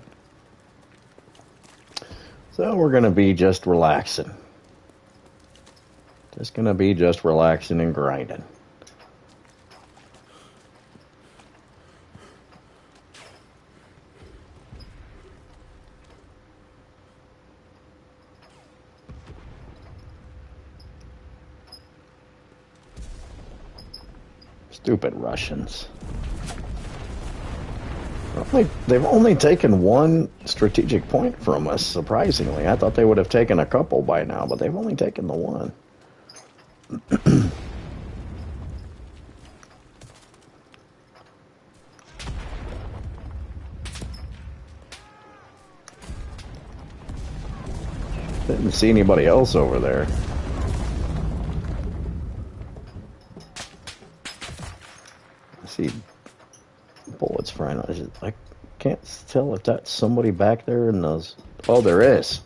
So we're going to be just relaxing. Just going to be just relaxing and grinding. Stupid Russians. They've only taken one strategic point from us, surprisingly. I thought they would have taken a couple by now, but they've only taken the one. Didn't see anybody else over there. See bullets flying. I can't tell if that's somebody back there in those. Oh, there is.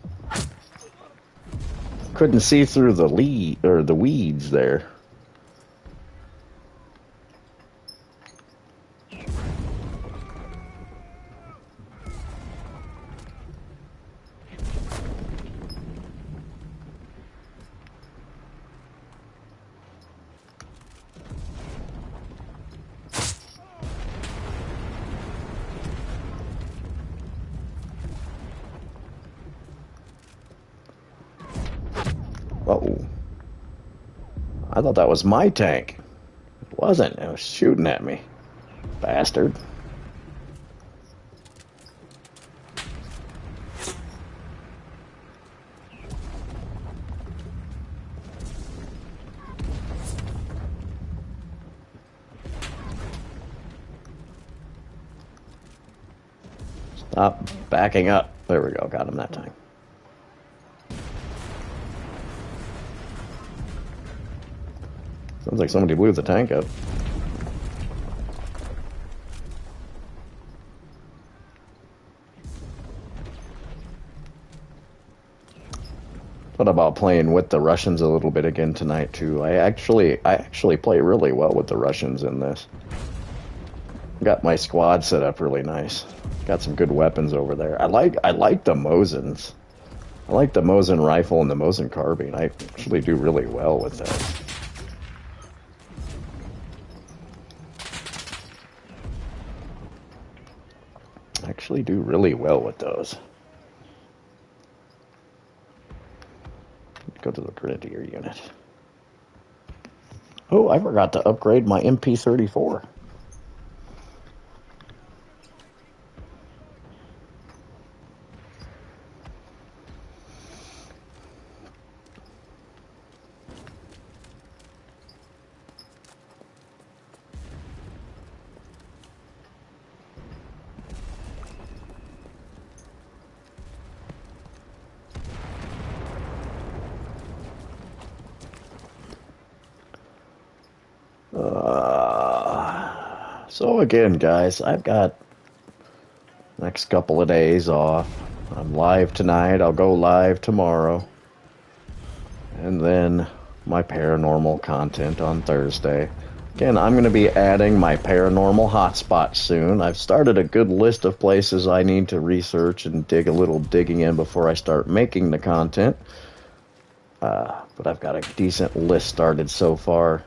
Couldn't see through the the weeds there. Uh-oh. I thought that was my tank. It wasn't. It was shooting at me. Bastard. Stop backing up. There we go. Got him that time. Sounds like somebody blew the tank up. What about playing with the Russians a little bit again tonight too? I actually play really well with the Russians in this. Got my squad set up really nice. Got some good weapons over there. I like the Mosins. I like the Mosin rifle and the Mosin carbine. I actually do really well with that. Actually do really well with those. Go to the Grenadier unit. Oh, I forgot to upgrade my MP34. So again, guys, I've got next couple of days off. I'm live tonight. I'll go live tomorrow. And then my paranormal content on Thursday. Again, I'm going to be adding my paranormal hotspot soon. I've started a good list of places I need to research and dig a little digging in before I start making the content. But I've got a decent list started so far.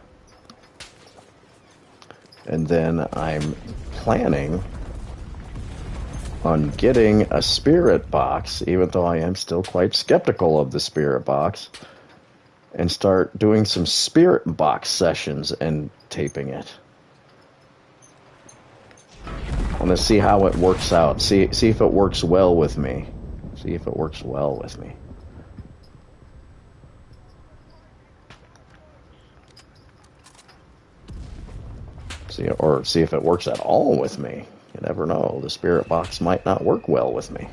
And then I'm planning on getting a spirit box, even though I am still quite skeptical of the spirit box, and start doing some spirit box sessions and taping it. I want to see how it works out. See if it works well with me. See if it works well with me. See if it works at all with me. You never know. The spirit box might not work well with me.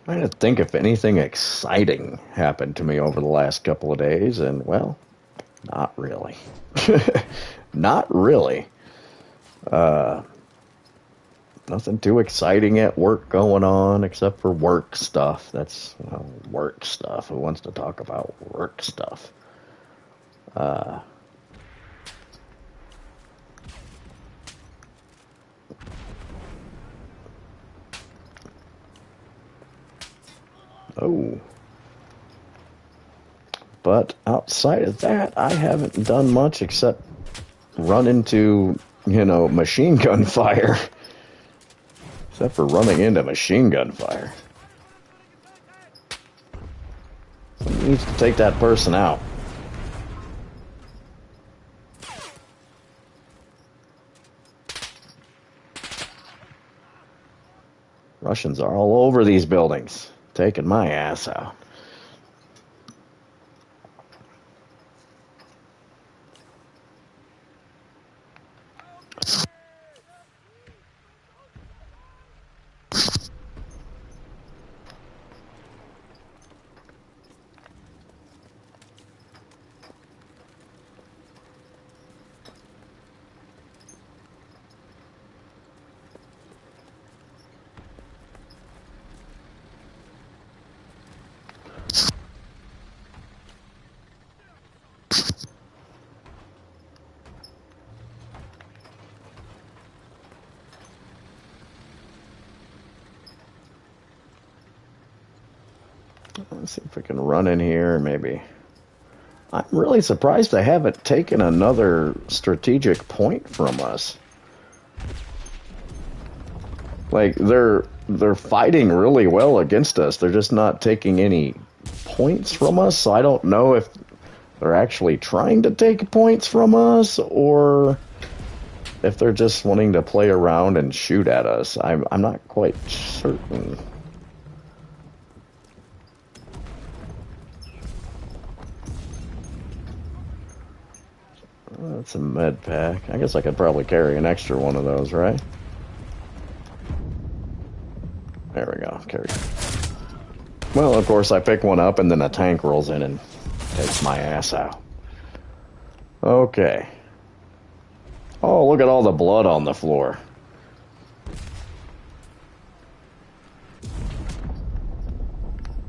I'm trying to think if anything exciting happened to me over the last couple of days, and, well, not really. Not really. Nothing too exciting at work going on, except for work stuff. That's, well, work stuff. Who wants to talk about work stuff? Oh. But outside of that, I haven't done much except run into, machine gun fire. Except for running into machine gun fire. Someone needs to take that person out. Russians are all over these buildings, taking my ass out. Let's see if we can run in here, maybe. I'm really surprised they haven't taken another strategic point from us. Like, they're fighting really well against us. They're just not taking any points from us, so I don't know if they're actually trying to take points from us, or if they're just wanting to play around and shoot at us. I'm not quite certain. That's a med pack. I guess I could probably carry an extra one of those, right? There we go. Carry. Well, of course, I pick one up and then a tank rolls in and takes my ass out. Okay. Oh, look at all the blood on the floor.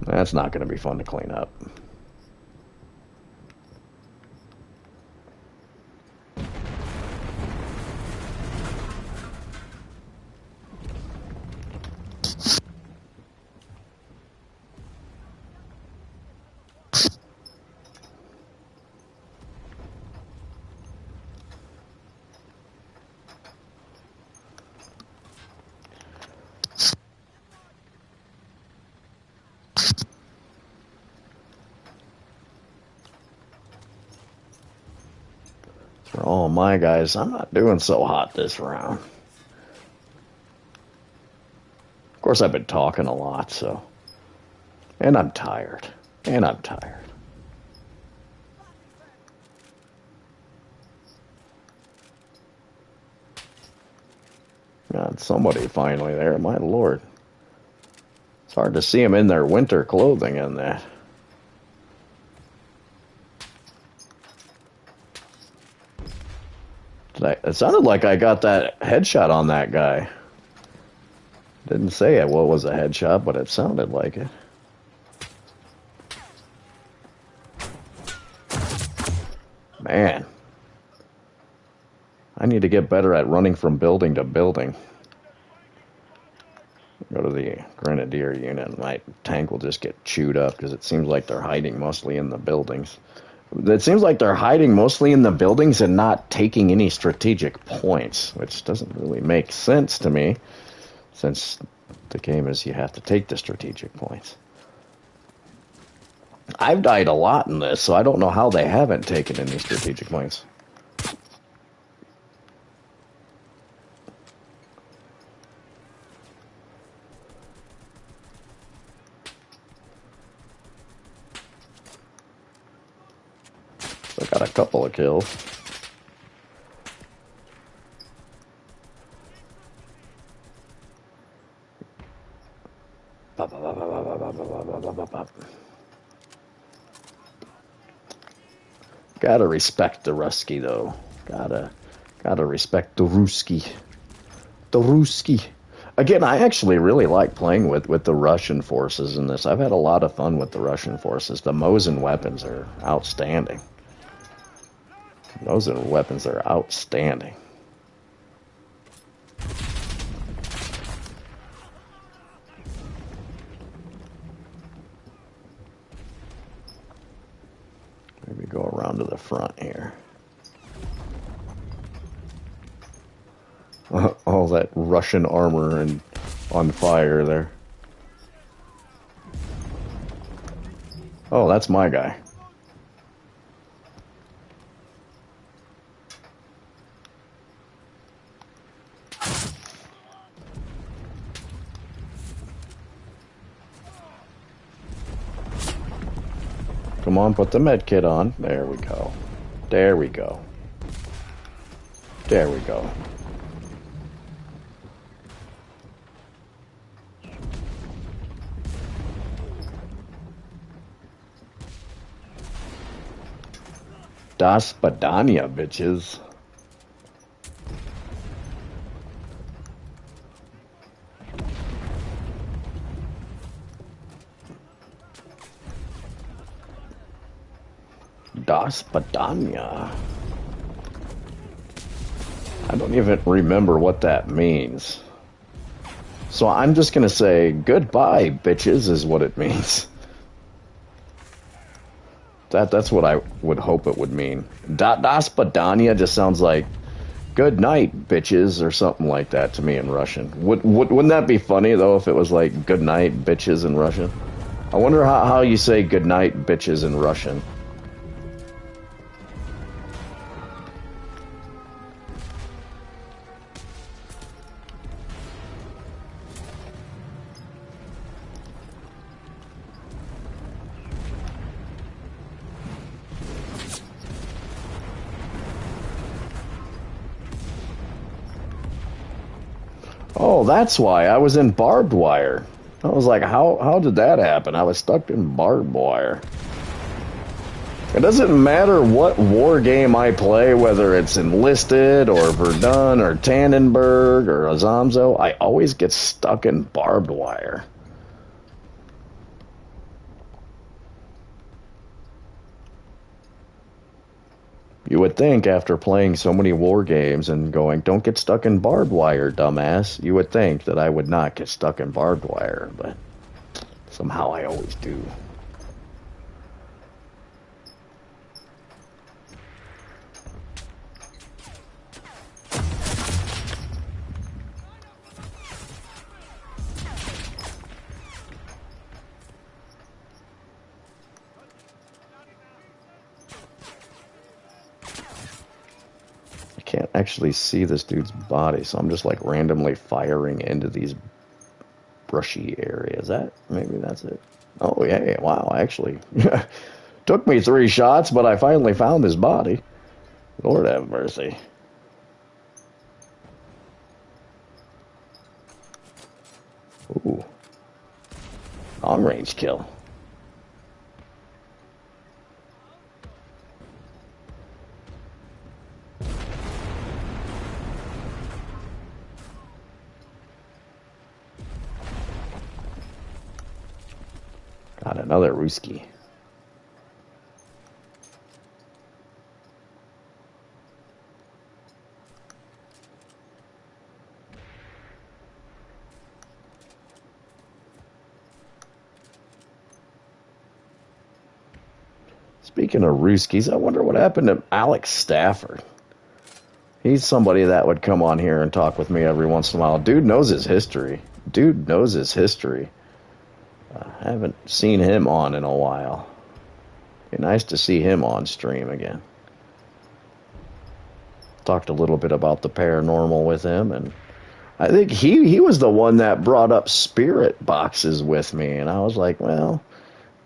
That's not going to be fun to clean up. For all my guys, I'm not doing so hot this round. Of course, I've been talking a lot, so. And I'm tired. God, somebody finally there, my lord. It's hard to see them in their winter clothing in that. It sounded like I got that headshot on that guy. Didn't say it what was a headshot, but it sounded like it. Man. I need to get better at running from building to building. Go to the Grenadier unit and my tank will just get chewed up because it seems like they're hiding mostly in the buildings. It seems like they're hiding mostly in the buildings and not taking any strategic points, which doesn't really make sense to me, since the game is you have to take the strategic points. I've died a lot in this, so I don't know how they haven't taken any strategic points. I got a couple of kills. Gotta respect the Rusky, though. Gotta respect the Ruski. The Ruski. Again, I actually really like playing with the Russian forces in this. I've had a lot of fun with the Russian forces. The Mosin weapons are outstanding. Those weapons are outstanding. Maybe go around to the front here. All that Russian armor and on fire there. Oh, that's my guy. Come on, put the med kit on. There we go. There we go. There we go. Das Badania, bitches. Das Badania. I don't even remember what that means. So I'm just gonna say, goodbye, bitches, is what it means. That's what I would hope it would mean. Das Badania just sounds like good night, bitches, or something like that to me in Russian. Wouldn't that be funny, though, if it was like good night, bitches in Russian? I wonder how you say good night, bitches in Russian. Oh, that's why I was in barbed wire. I was like, how did that happen? I was stuck in barbed wire. It doesn't matter what war game I play, whether it's Enlisted or Verdun or Tannenberg or Azamzo, I always get stuck in barbed wire. You would think after playing so many war games and going, don't get stuck in barbed wire, dumbass, you would think that I would not get stuck in barbed wire, but somehow I always do. Can't actually see this dude's body, so I'm just like randomly firing into these brushy areas. Maybe that's it. Oh yeah, wow, actually took me 3 shots, but I finally found his body. Lord have mercy. Ooh, long range kill. Got another Ruski. Speaking of Ruskies, I wonder what happened to Alex Stafford. He's somebody that would come on here and talk with me every once in a while. Dude knows his history. Dude knows his history. I haven't seen him on in a while. Be nice to see him on stream again. Talked a little bit about the paranormal with him, and I think he was the one that brought up spirit boxes with me, and I was like, well,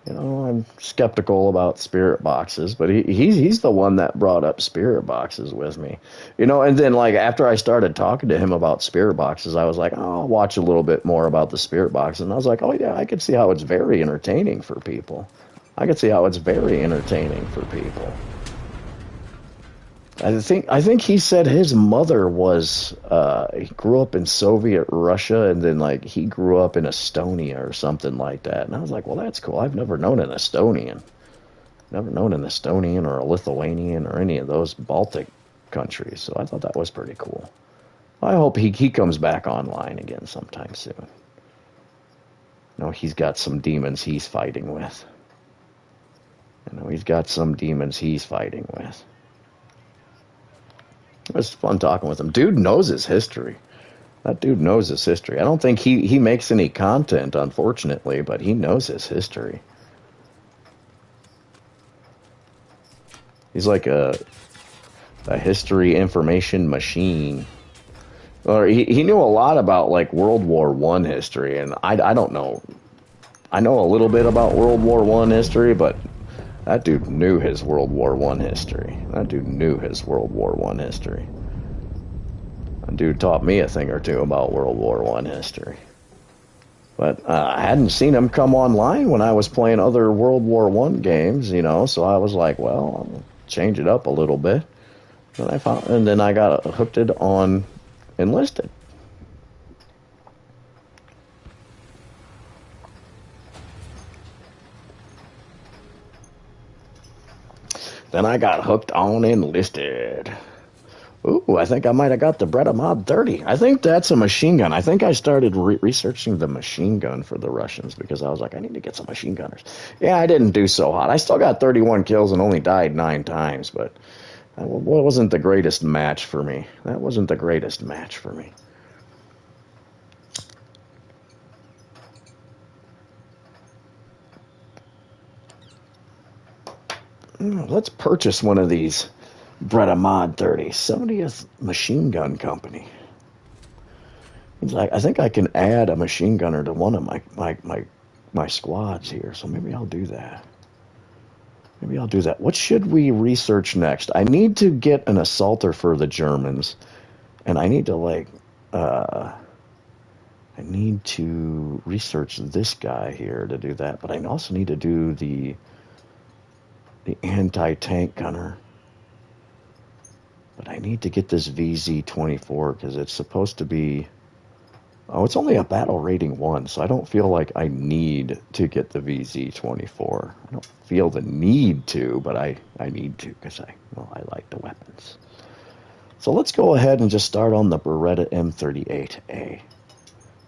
you know, I'm skeptical about spirit boxes, but he's the one that brought up spirit boxes with me. You know, and then like after I started talking to him about spirit boxes, I was like, oh, I'll watch a little bit more about the spirit boxes. And I was like, oh yeah, I could see how it's very entertaining for people. I could see how it's very entertaining for people. I think he said his mother was he grew up in Soviet Russia, and then like he grew up in Estonia or something like that. And I was like, well, that's cool. I've never known an Estonian. Never known an Estonian or a Lithuanian or any of those Baltic countries. So I thought that was pretty cool. I hope he comes back online again sometime soon. No, he's got some demons he's fighting with. You know, he's got some demons he's fighting with. It was fun talking with him. Dude knows his history. That dude knows his history. I don't think he makes any content, unfortunately, but he knows his history. He's like a history information machine. Or he knew a lot about like World War I history, and I don't know. I know a little bit about World War I history, but that dude knew his World War I history. That dude knew his World War I history. That dude taught me a thing or two about World War I history. But I hadn't seen him come online when I was playing other World War I games, you know, so I was like, well, I'll change it up a little bit. And then I got hooked on Enlisted. Then I got hooked on Enlisted. Ooh, I think I might have got the Breda Mod 30. I think that's a machine gun. I think I started researching the machine gun for the Russians because I was like, I need to get some machine gunners. Yeah, I didn't do so hot. I still got 31 kills and only died 9 times, but that wasn't the greatest match for me. That wasn't the greatest match for me. Let's purchase one of these Breda Mod 30. 70th Machine Gun Company. He's like, I think I can add a machine gunner to one of my squads here, so maybe I'll do that. Maybe I'll do that. What should we research next? I need to get an assaulter for the Germans, and I need to I need to research this guy here to do that, but I also need to do the anti-tank gunner. But I need to get this VZ-24 because it's supposed to be... Oh, it's only a battle rating 1, so I don't feel like I need to get the VZ-24. I don't feel the need to, but I need to because I like the weapons. So let's go ahead and just start on the Beretta M38A.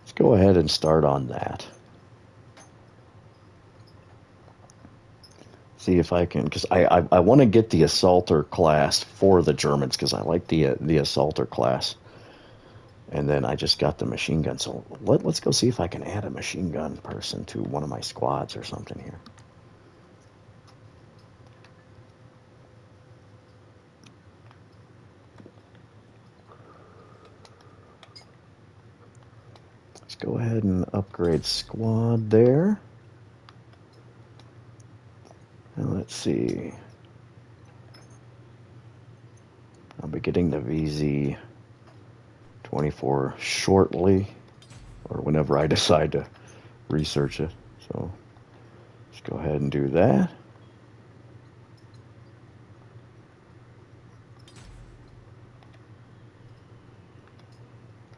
Let's go ahead and start on that. See if I can, because I want to get the assaulter class for the Germans because I like the assaulter class. And then I just got the machine gun. So let's go see if I can add a machine gun person to one of my squads or something here. Let's go ahead and upgrade squad there. And let's see. I'll be getting the VZ-24 shortly, or whenever I decide to research it. So let's go ahead and do that.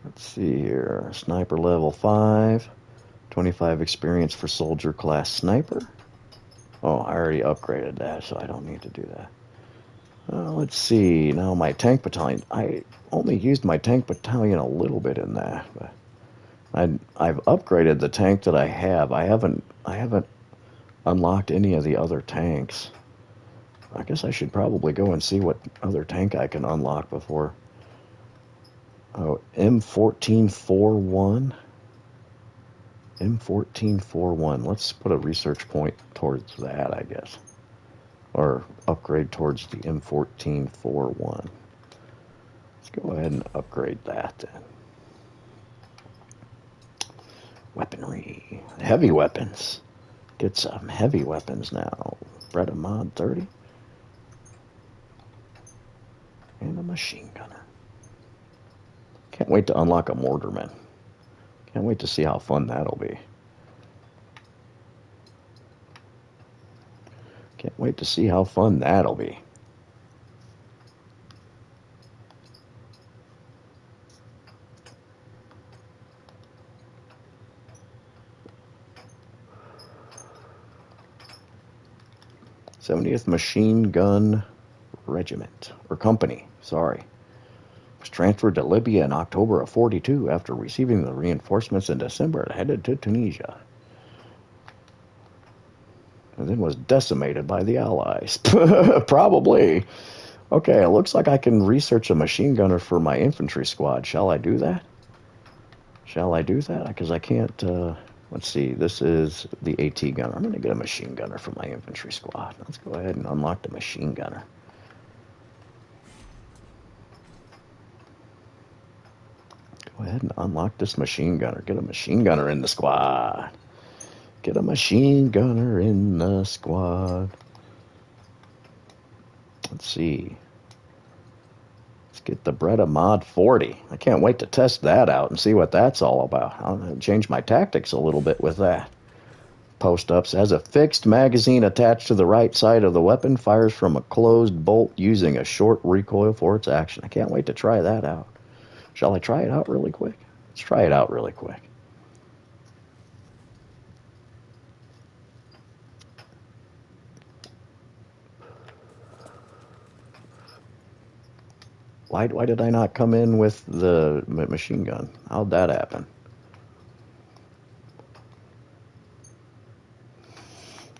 Let's see here. Sniper level 5. 25 experience for soldier class sniper. Oh, I already upgraded that, so I don't need to do that. Let's see. Now my tank battalion. I only used my tank battalion a little bit in that, but I've upgraded the tank that I have. I haven't unlocked any of the other tanks. I guess I should probably go and see what other tank I can unlock before. Oh, M1441. M1441. Let's put a research point towards that, I guess. Or upgrade towards the M1441. Let's go ahead and upgrade that then. Weaponry. Heavy weapons. Get some heavy weapons now. Breda Mod 30. And a machine gunner. Can't wait to unlock a mortarman. Can't wait to see how fun that'll be. Can't wait to see how fun that'll be. '70th Machine Gun Regiment, or Company, sorry. Was transferred to Libya in October of '42 after receiving the reinforcements in December and headed to Tunisia. And then was decimated by the Allies. Probably. Okay, it looks like I can research a machine gunner for my infantry squad. Shall I do that? Shall I do that? Because I can't... let's see, this is the AT gunner. I'm going to get a machine gunner for my infantry squad. Let's go ahead and unlock the machine gunner. Go ahead and unlock this machine gunner. Get a machine gunner in the squad. Get a machine gunner in the squad. Let's see. Let's get the Breda Mod 40. I can't wait to test that out and see what that's all about. I'll change my tactics a little bit with that. Post-ups has a fixed magazine attached to the right side of the weapon, fires from a closed bolt using a short recoil for its action. I can't wait to try that out. Shall I try it out really quick? Let's try it out really quick. Why did I not come in with the machine gun? How'd that happen?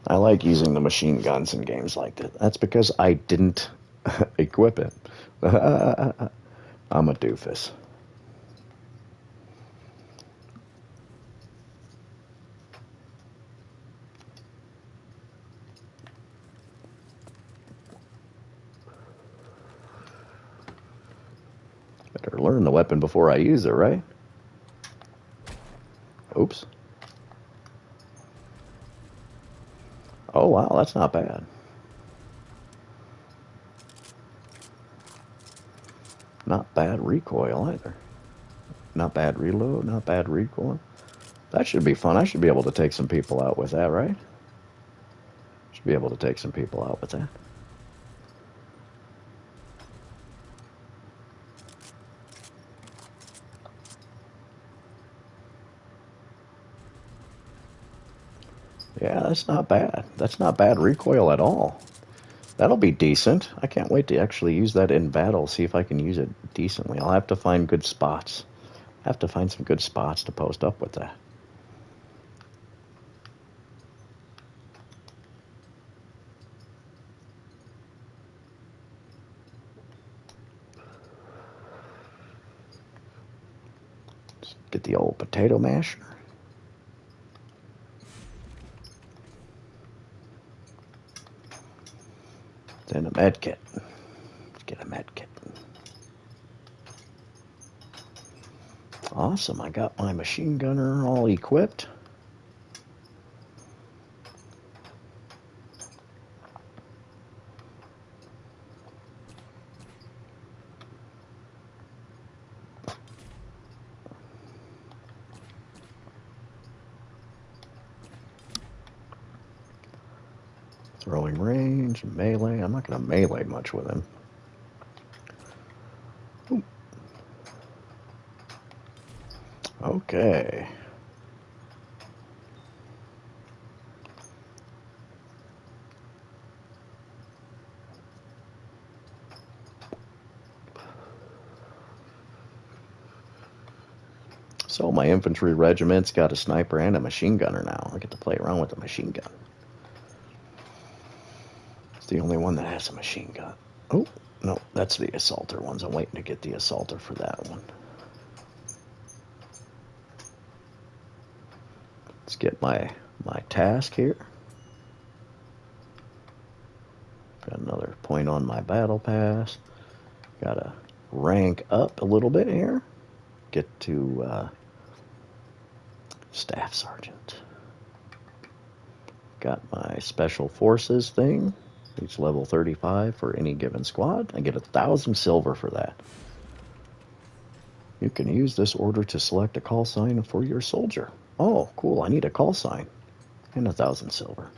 I like using the machine guns in games like that. That's because I didn't equip it. I'm a doofus. Better learn the weapon before I use it, right? Oops. Oh, wow, that's not bad. Not bad recoil either. Not bad reload, not bad recoil. That should be fun. I should be able to take some people out with that, right? Should be able to take some people out with that. Yeah, that's not bad. That's not bad recoil at all. That'll be decent. I can't wait to actually use that in battle, see if I can use it decently. I'll have to find good spots. I have to find some good spots to post up with that. Let's get the old potato masher. Then a med kit. Let's get a med kit. Awesome, I got my machine gunner all equipped. Throwing range, melee. I'm not going to melee much with him. Ooh. Okay. So my infantry regiment's got a sniper and a machine gunner now. I get to play around with the machine gun. It's the only one that has a machine gun. Oh, no, that's the assaulter ones. I'm waiting to get the assaulter for that one. Let's get my task here. Got another point on my battle pass. Got to rank up a little bit here. Get to staff sergeant. Got my special forces thing. Each level 35 for any given squad. I get 1,000 silver for that. You can use this order to select a call sign for your soldier. Oh, cool. I need a call sign. And 1,000 silver.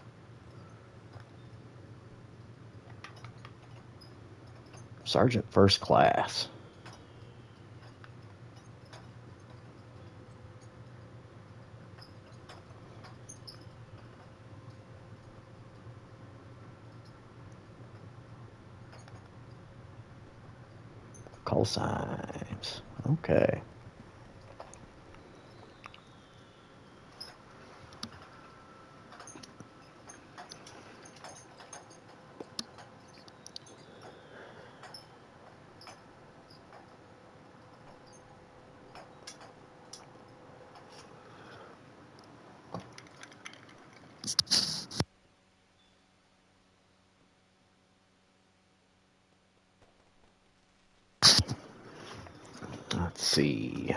Sergeant First Class. Call signs. Okay. Let's see.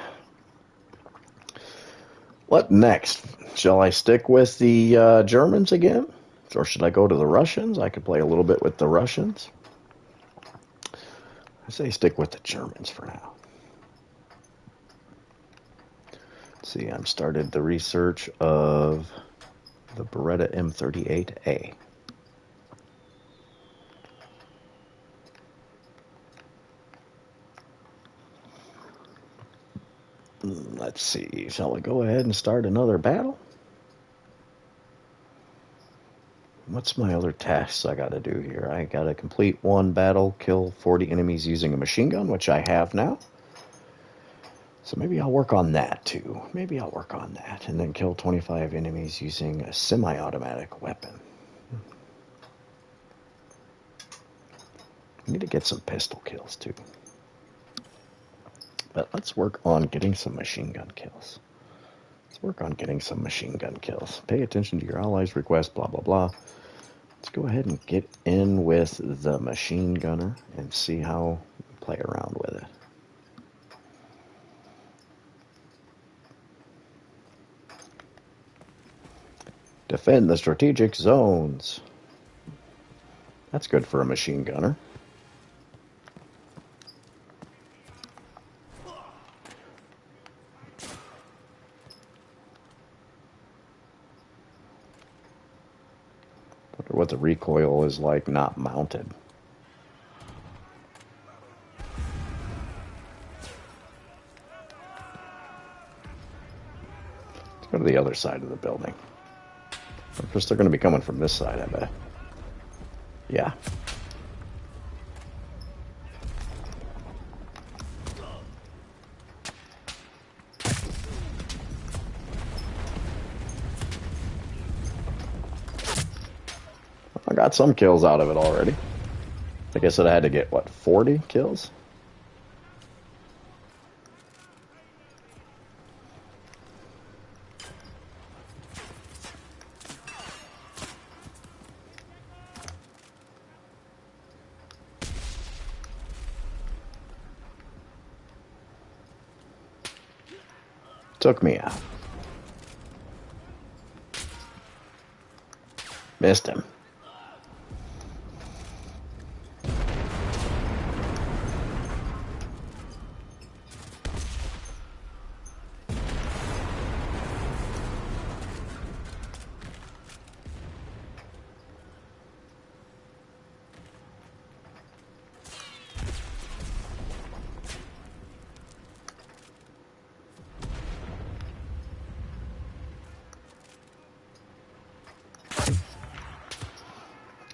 What next? Shall I stick with the Germans again? Or should I go to the Russians? I could play a little bit with the Russians. I say stick with the Germans for now. Let's see, I've started the research of the Beretta M38A. Let's see, shall we go ahead and start another battle? What's my other tasks I gotta do here? I gotta complete one battle, kill 40 enemies using a machine gun, which I have now. So maybe I'll work on that too. Maybe I'll work on that. And then kill 25 enemies using a semi-automatic weapon. I need to get some pistol kills too. But let's work on getting some machine gun kills. Let's work on getting some machine gun kills. Pay attention to your allies' request, blah, blah, blah. Let's go ahead and get in with the machine gunner and see how we play around with it. Defend the strategic zones. That's good for a machine gunner. Wonder what the recoil is like not mounted. Let's go to the other side of the building. Of course, they're going to be coming from this side, I bet. Yeah. I got some kills out of it already. I guess I had to get, what, 40 kills? Took me out. Missed him.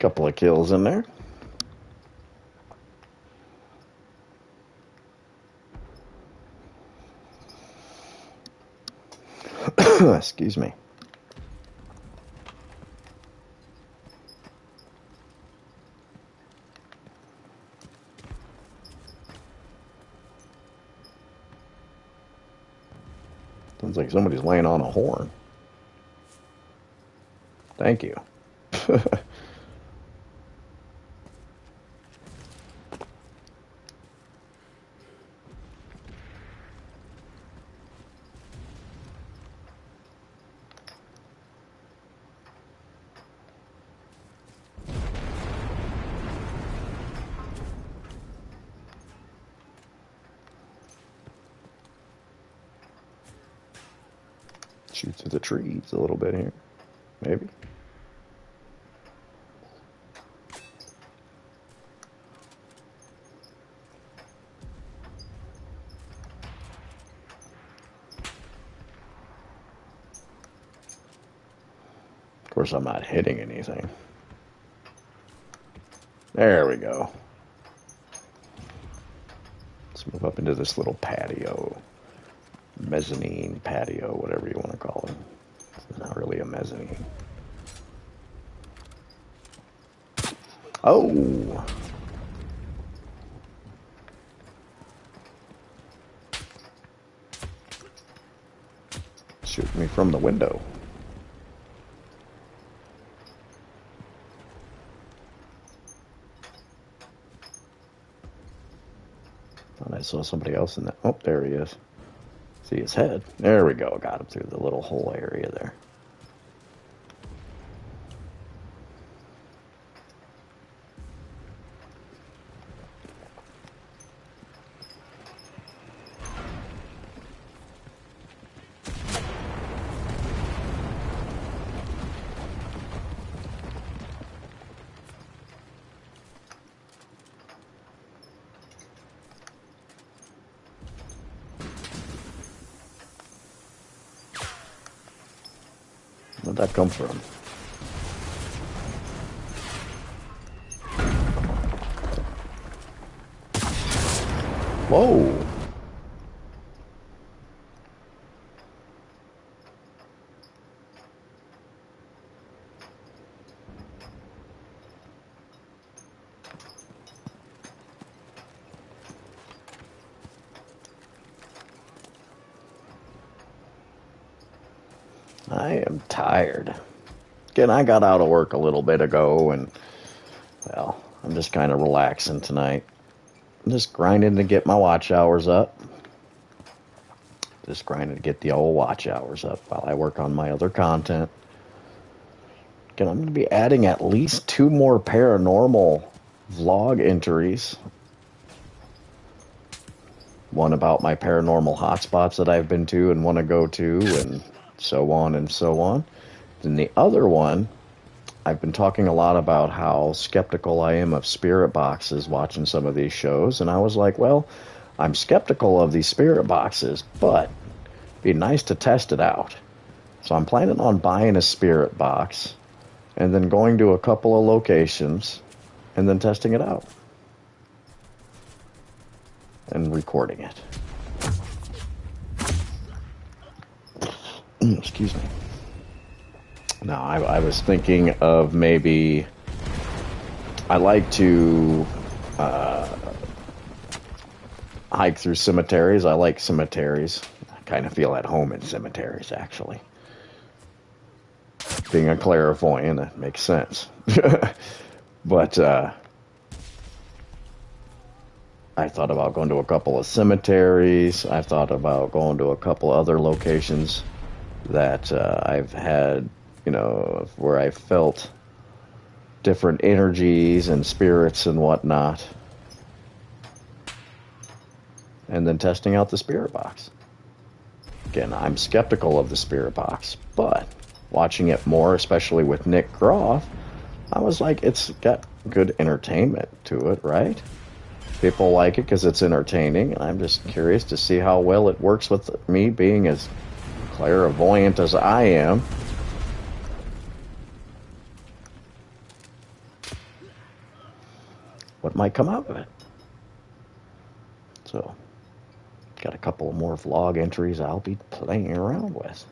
Couple of kills in there. Excuse me. Sounds like somebody's laying on a horn. Thank you. Shoot through the trees a little bit here. Maybe. Of course, I'm not hitting anything. There we go. Let's move up into this little patio. Mezzanine patio, whatever you want to call it. It's not really a mezzanine. Oh! Shooting me from the window. Thought I saw somebody else in that. Oh, there he is. See his head. There we go. Got him through the little hole area there. Where'd that come from? Whoa. I am tired. Again, I got out of work a little bit ago, and, well, I'm just kind of relaxing tonight. I'm just grinding to get my watch hours up. Just grinding to get the old watch hours up while I work on my other content. Again, I'm going to be adding at least 2 more paranormal vlog entries. One about my paranormal hotspots that I've been to and want to go to, and so on and so on. Then the other one, I've been talking a lot about how skeptical I am of spirit boxes watching some of these shows, and I was like, well, I'm skeptical of these spirit boxes, but it'd be nice to test it out. So I'm planning on buying a spirit box and then going to a couple of locations and then testing it out and recording it. Excuse me. Now, I was thinking of maybe I like to hike through cemeteries. I like cemeteries. I kind of feel at home in cemeteries, actually. Being a clairvoyant, that makes sense. But I thought about going to a couple of cemeteries. I thought about going to a couple other locations that I've had, you know, where I felt different energies and spirits and whatnot. And then testing out the spirit box. Again, I'm skeptical of the spirit box, but watching it more, especially with Nick Groff, I was like, it's got good entertainment to it, right? People like it because it's entertaining. I'm just curious to see how well it works with me being as clairvoyant as I am. What might come out of it? So, got a couple more vlog entries I'll be playing around with.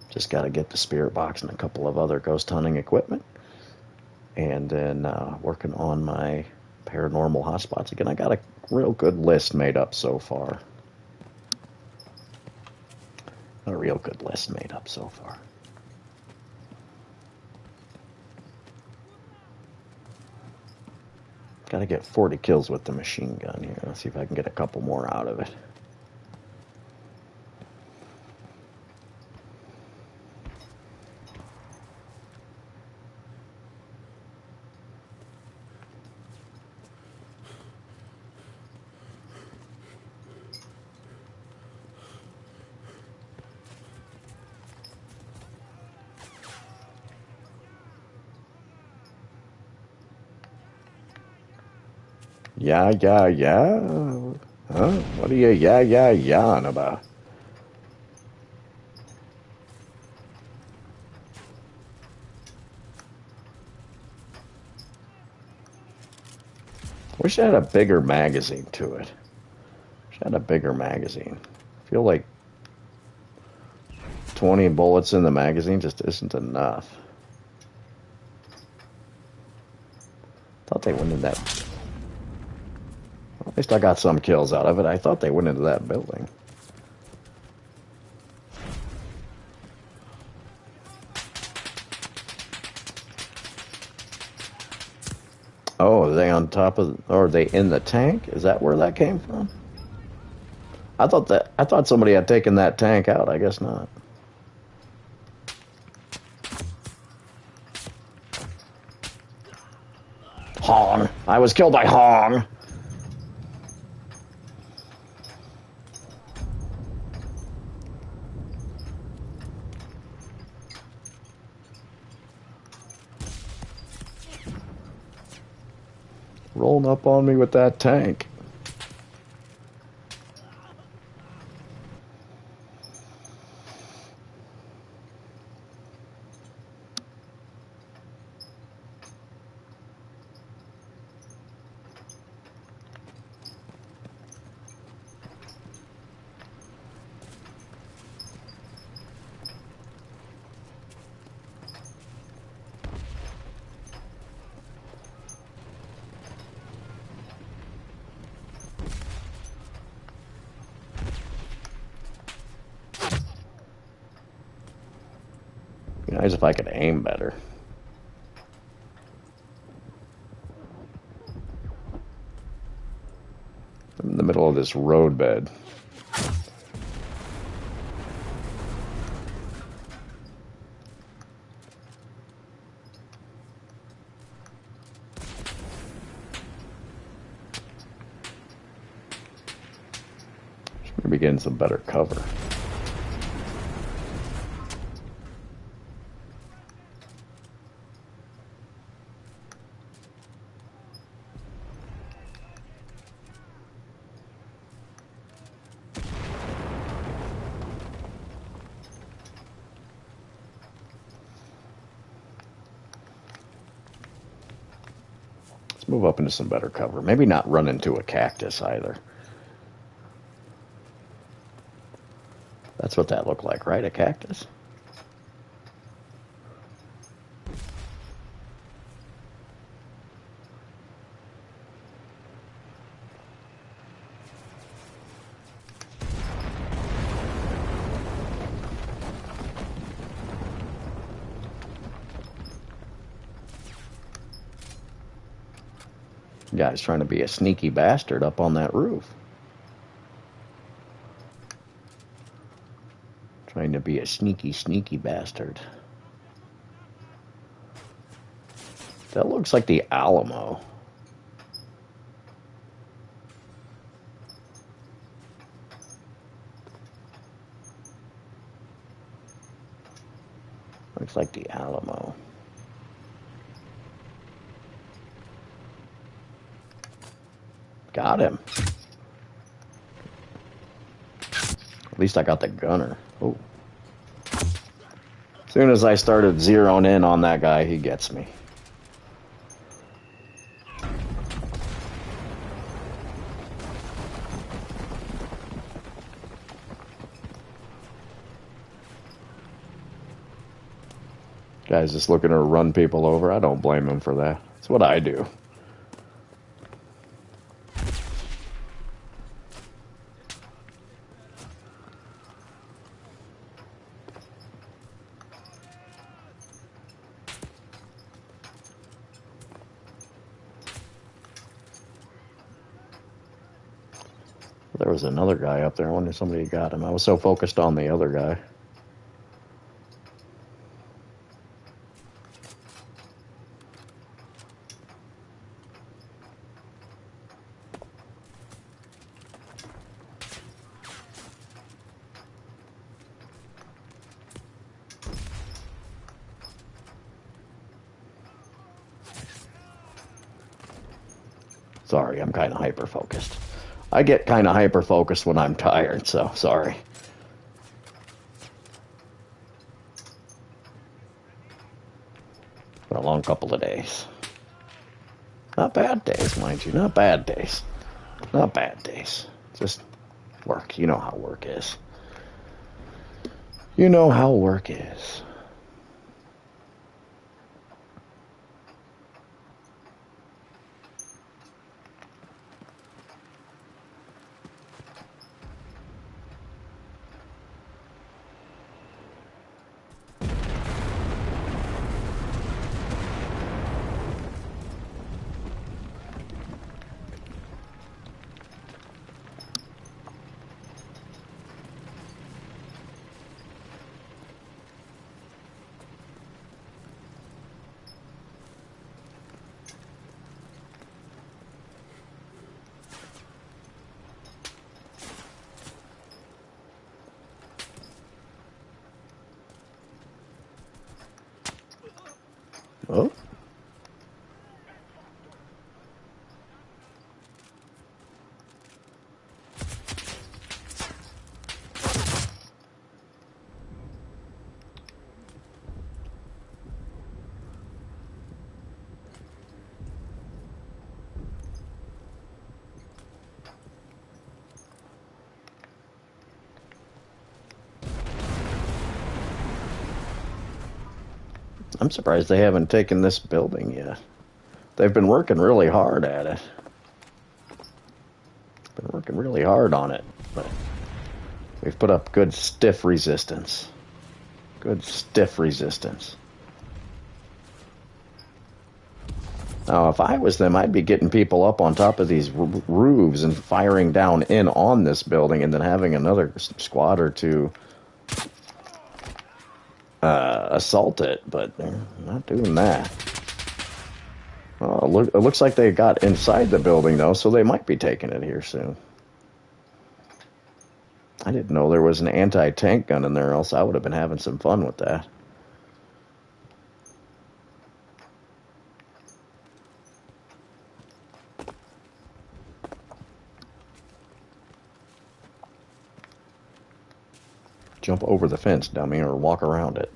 Just got to get the spirit box and a couple of other ghost hunting equipment. And then working on my paranormal hotspots. Again, I got a real good list made up so far. A real good list made up so far. Got to get 40 kills with the machine gun here. Let's see if I can get a couple more out of it. Yeah. Huh? What are you yawing about? Wish I had a bigger magazine to it. Wish I had a bigger magazine. I feel like 20 bullets in the magazine just isn't enough. Thought they went in that. Well, at least I got some kills out of it. I thought they went into that building. Oh, are they on top of, or are they in the tank? Is that where that came from? I thought somebody had taken that tank out. I guess not. Hong. I was killed by Hong. Rolling up on me with that tank. Nice if I could aim better. I'm in the middle of this road bed. Should be getting some better cover. Move up into some better cover. Maybe not run into a cactus either. That's what that looked like, right? A cactus? Guy's trying to be a sneaky bastard up on that roof. Trying to be a sneaky bastard. That looks like the Alamo. Looks like the Alamo. Got him. At least I got the gunner. Oh. As soon as I started zeroing in on that guy, he gets me. Guy's just looking to run people over. I don't blame him for that. It's what I do. There was another guy up there. I wonder if somebody got him. I was so focused on the other guy. Sorry, I'm kind of hyper-focused. I get kind of hyper-focused when I'm tired, so sorry. Been a long couple of days. Not bad days, mind you. Not bad days. Not bad days. Just work. You know how work is. You know how work is. Oh. I'm surprised they haven't taken this building yet. They've been working really hard at it. Been working really hard on it, but we've put up good stiff resistance. Good stiff resistance. Now, if I was them, I'd be getting people up on top of these roofs and firing down in on this building and then having another squad or two assault it, but they're not doing that. It looks like they got inside the building, though, so they might be taking it here soon. I didn't know there was an anti-tank gun in there, else I would have been having some fun with that. Jump over the fence, dummy, or walk around it.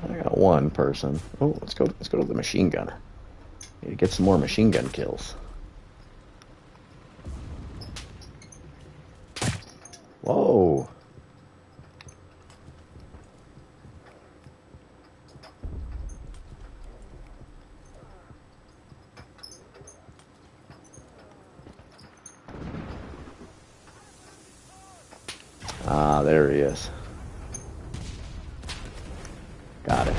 I got one person. Oh, let's go to the machine gunner. Need to get some more machine gun kills. Whoa. Ah, there he is. Got it.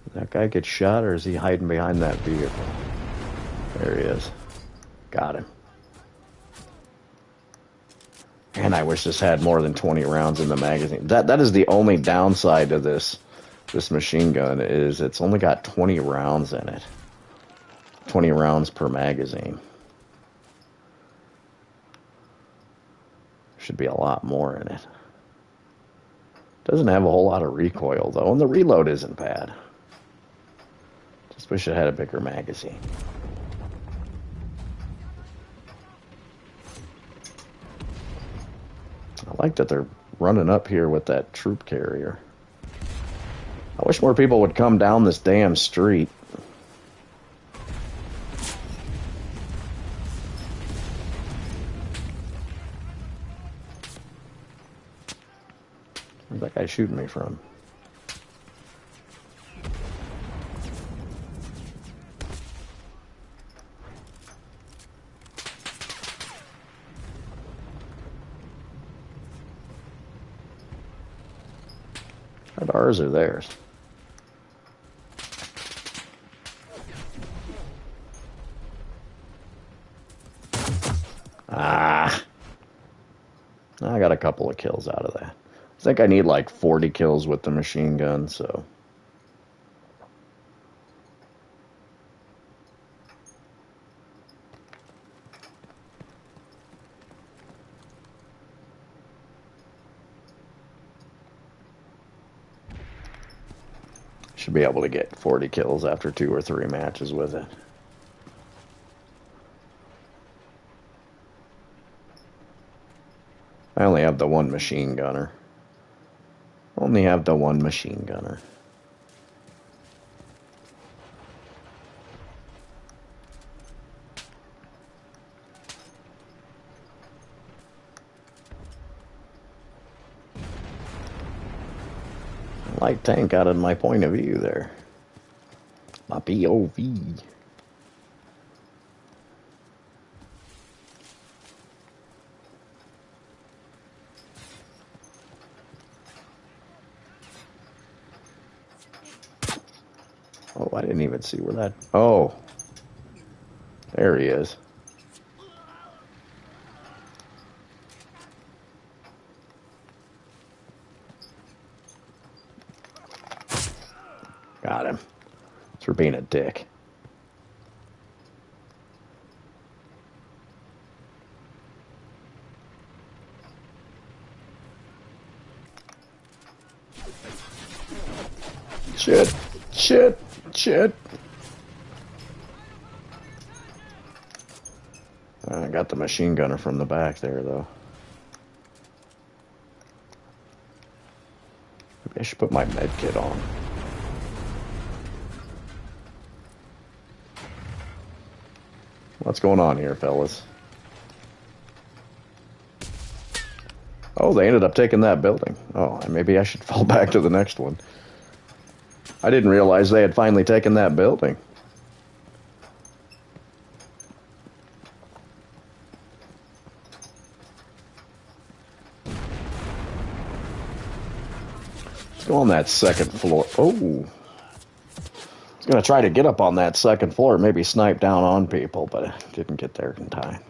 Did that guy get shot, or is he hiding behind that vehicle? There he is. Got him. And I wish this had more than 20 rounds in the magazine. That is the only downside to this machine gun, is it's only got 20 rounds in it. 20 rounds per magazine. Should be a lot more in it. Doesn't have a whole lot of recoil, though, and the reload isn't bad. Just wish it had a bigger magazine. I like that they're running up here with that troop carrier. I wish more people would come down this damn street. Where's that guy shooting me from? What ours are theirs? Ah. I got a couple of kills out of that. I think I need like 40 kills with the machine gun, so. Should be able to get 40 kills after 2 or 3 matches with it. I only have the one machine gunner. Only have the one machine gunner. Light tank out of my point of view there. My POV. Oh, I didn't even see where that... Oh. There he is. Got him. It's for being a dick. Shit. Shit. Shit. I got the machine gunner from the back there, though. I should put my med kit on. What's going on here, fellas? Oh, they ended up taking that building. Oh, maybe I should fall back to the next one. I didn't realize they had finally taken that building. Let's go on that second floor. Oh. I was going to try to get up on that second floor, maybe snipe down on people, but I didn't get there in time.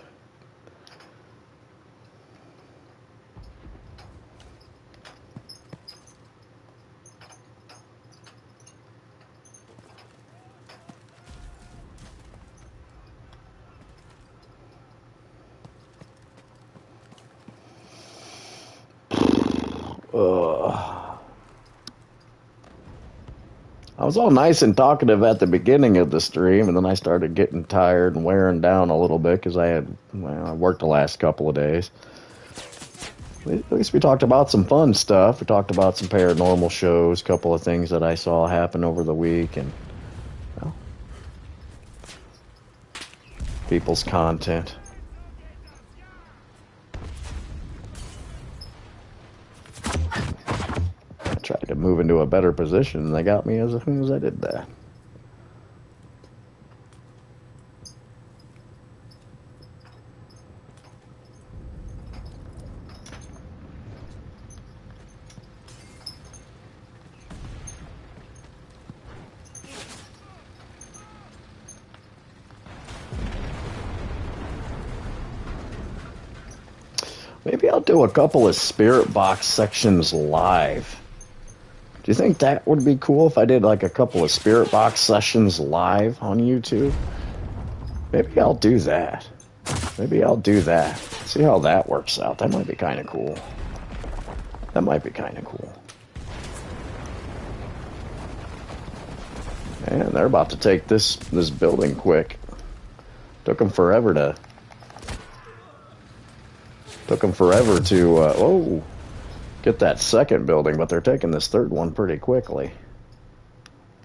I was all nice and talkative at the beginning of the stream, and then I started getting tired and wearing down a little bit because I worked the last couple of days. At least we talked about some fun stuff. We talked about some paranormal shows, a couple of things that I saw happen over the week, and well, people's content. I tried to move into a better position, and they got me as soon as I did that. Maybe I'll do a couple of Spirit Box sections live. Do you think that would be cool if I did like a couple of Spirit Box sessions live on YouTube? Maybe I'll do that. Maybe I'll do that. See how that works out. That might be kind of cool. That might be kind of cool. Man, they're about to take this building quick. Took them forever to get that second building, but they're taking this third one pretty quickly.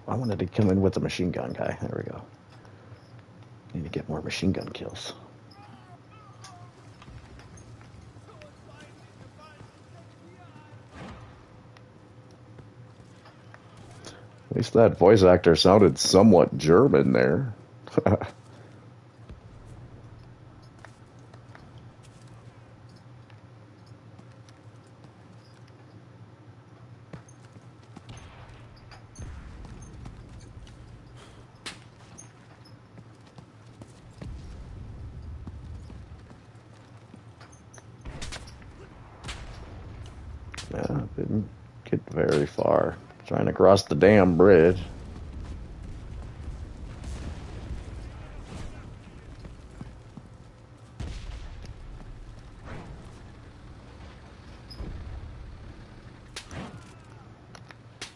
I wanted to come in with the machine gun guy. There we go. Need to get more machine gun kills. At least that voice actor sounded somewhat German there. Yeah, didn't get very far. Trying to cross the damn bridge.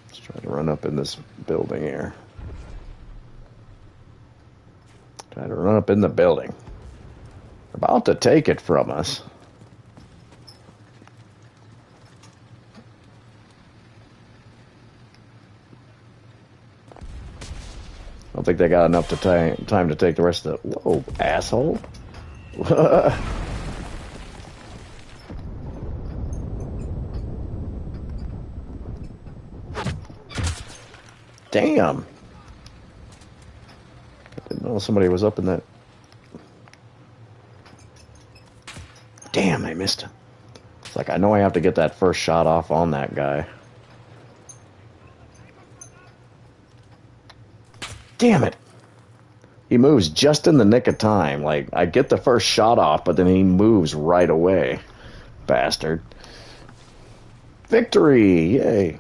Let's try to run up in this building here. Try to run up in the building. They're about to take it from us. I don't think they got enough time to take the rest of the... Whoa, asshole. Damn. I didn't know somebody was up in that... Damn, I missed him. It's like I know I have to get that first shot off on that guy. Damn it. He moves just in the nick of time. Like, I get the first shot off, but then he moves right away. Bastard. Victory! Yay.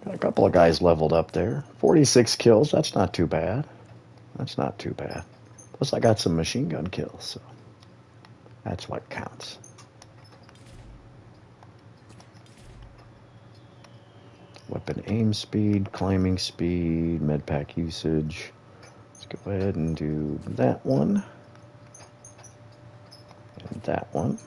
Got a couple of guys leveled up there. 46 kills, that's not too bad. That's not too bad. Plus I got some machine gun kills, so that's what counts. weapon aim speed, climbing speed, med pack usage. Let's go ahead and do that one. And that one.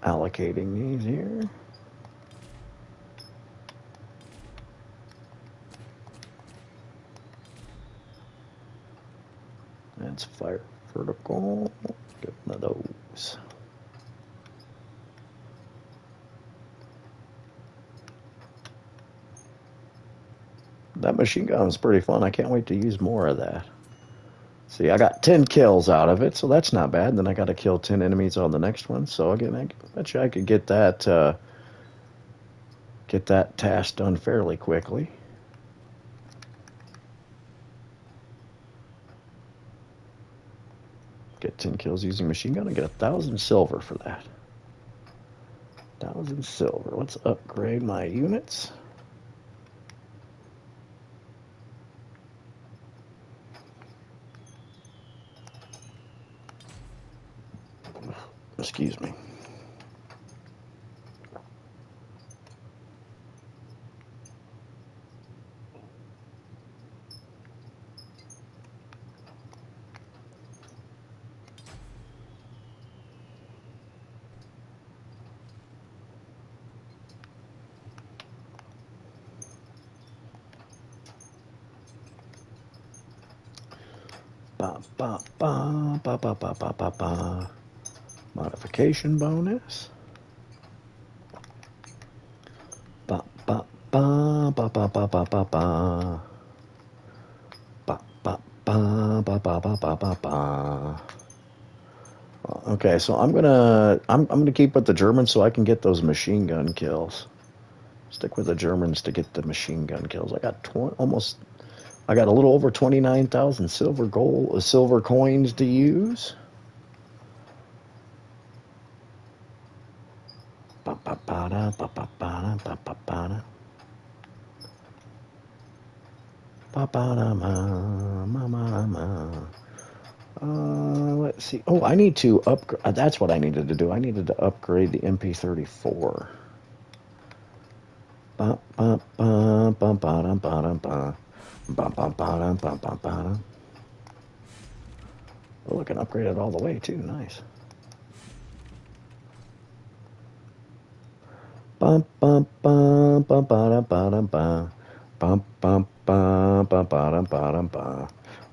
Allocating these here. That's fire vertical. Get one of those. That machine gun is pretty fun. I can't wait to use more of that. See, I got 10 kills out of it, so that's not bad. Then I got to kill 10 enemies on the next one. So again, I bet you I could get that task done fairly quickly. Get 10 kills using machine gun and get 1,000 silver for that. 1,000 silver. Let's upgrade my units. Excuse me. Ba, ba, ba, ba, ba, ba, ba, ba, ba. Modification bonus. Ba, ba, ba, ba, ba, ba, ba, ba, ba. Ba, ba, ba, ba, ba, ba, ba, ba, ba. Okay, so I'm gonna keep with the Germans so I can get those machine gun kills. Stick with the Germans to get the machine gun kills. I got I got a little over 29,000 silver coins to use. Ba ba ba da ba ba ba da ba ba ba da. Ba ba da ma ma ma ma. Let's see. Oh, I need to upgrade. That's what I needed to do. I needed to upgrade the MP34. Ba ba ba ba ba da ba da ba. Ba ba ba da ba ba ba da. Oh, I can upgrade it all the way too. Nice. Bum bum bum bum ba da ba da ba. Bum bum bum bum ba da ba da ba.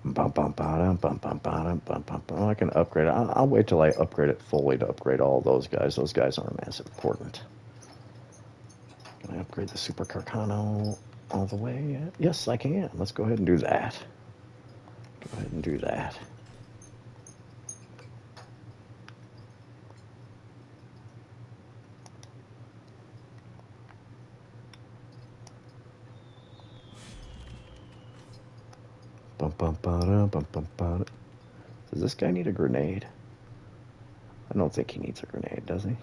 Bum bum ba da bum bum ba da bum bum bum. I can upgrade it. I'll wait till I upgrade it fully to upgrade all those guys. Those guys aren't as important. Can I upgrade the Super Carcano all the way? Yes, I can. Let's go ahead and do that. Go ahead and do that. Bum bum ba da bum bum ba da. Does this guy need a grenade? I don't think he needs a grenade, does he?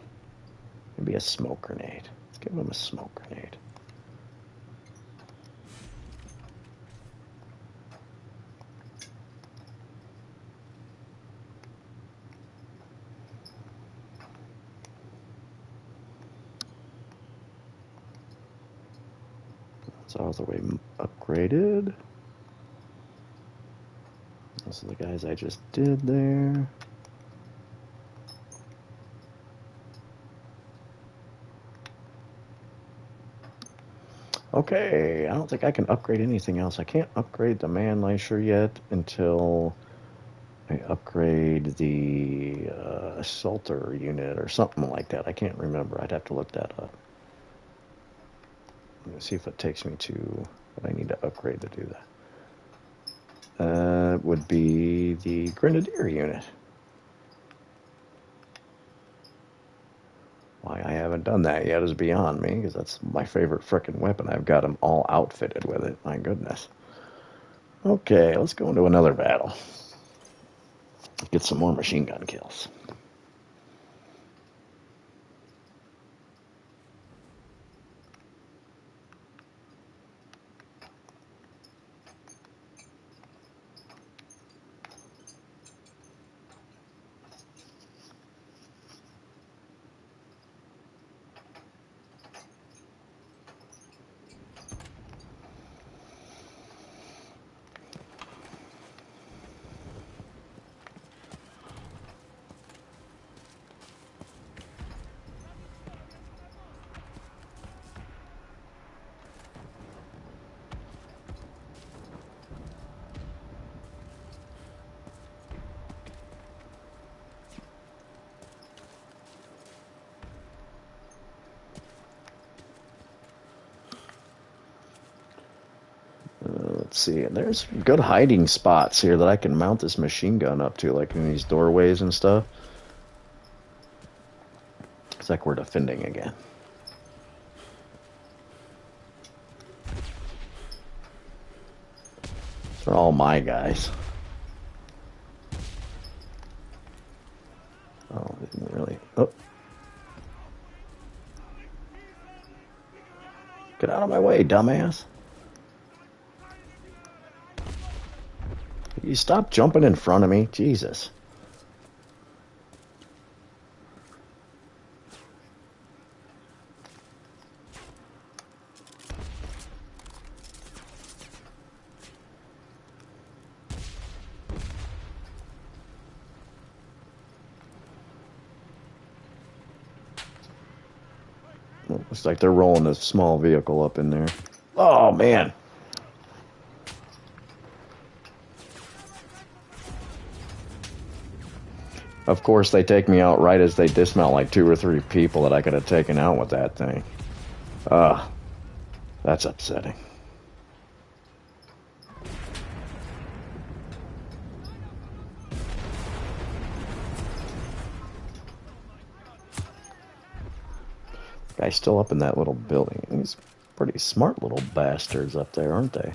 Maybe a smoke grenade. Let's give him a smoke grenade. It's all the way upgraded. Those are the guys I just did there. Okay, I don't think I can upgrade anything else. I can't upgrade the Man Lacer yet until I upgrade the Assaulter unit or something like that. I can't remember. I'd have to look that up. Let me see if it takes me to what I need to upgrade to do that. Would be the Grenadier unit. Why I haven't done that yet is beyond me, because that's my favorite frickin' weapon. I've got them all outfitted with it. My goodness. Okay, let's go into another battle. Get some more machine gun kills. Let's see. There's good hiding spots here that I can mount this machine gun up to, like in these doorways and stuff. It's like we're defending again. They're all my guys. Oh, didn't really. Oh. Get out of my way, dumbass. You stop jumping in front of me. Jesus. Looks like they're rolling a small vehicle up in there. Oh, man. Of course, they take me out right as they dismount like 2 or 3 people that I could have taken out with that thing. That's upsetting. Guy's still up in that little building. These pretty smart little bastards up there, aren't they?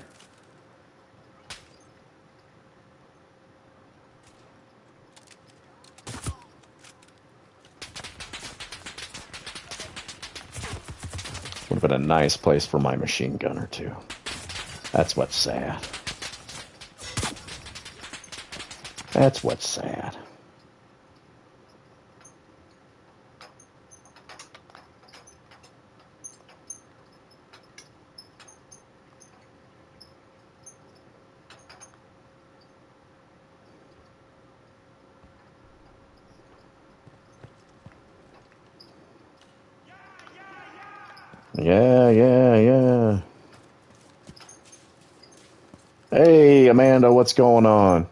Would have been a nice place for my machine gunner too. That's what's sad. That's what's sad. Yeah. Hey, Amanda, what's going on?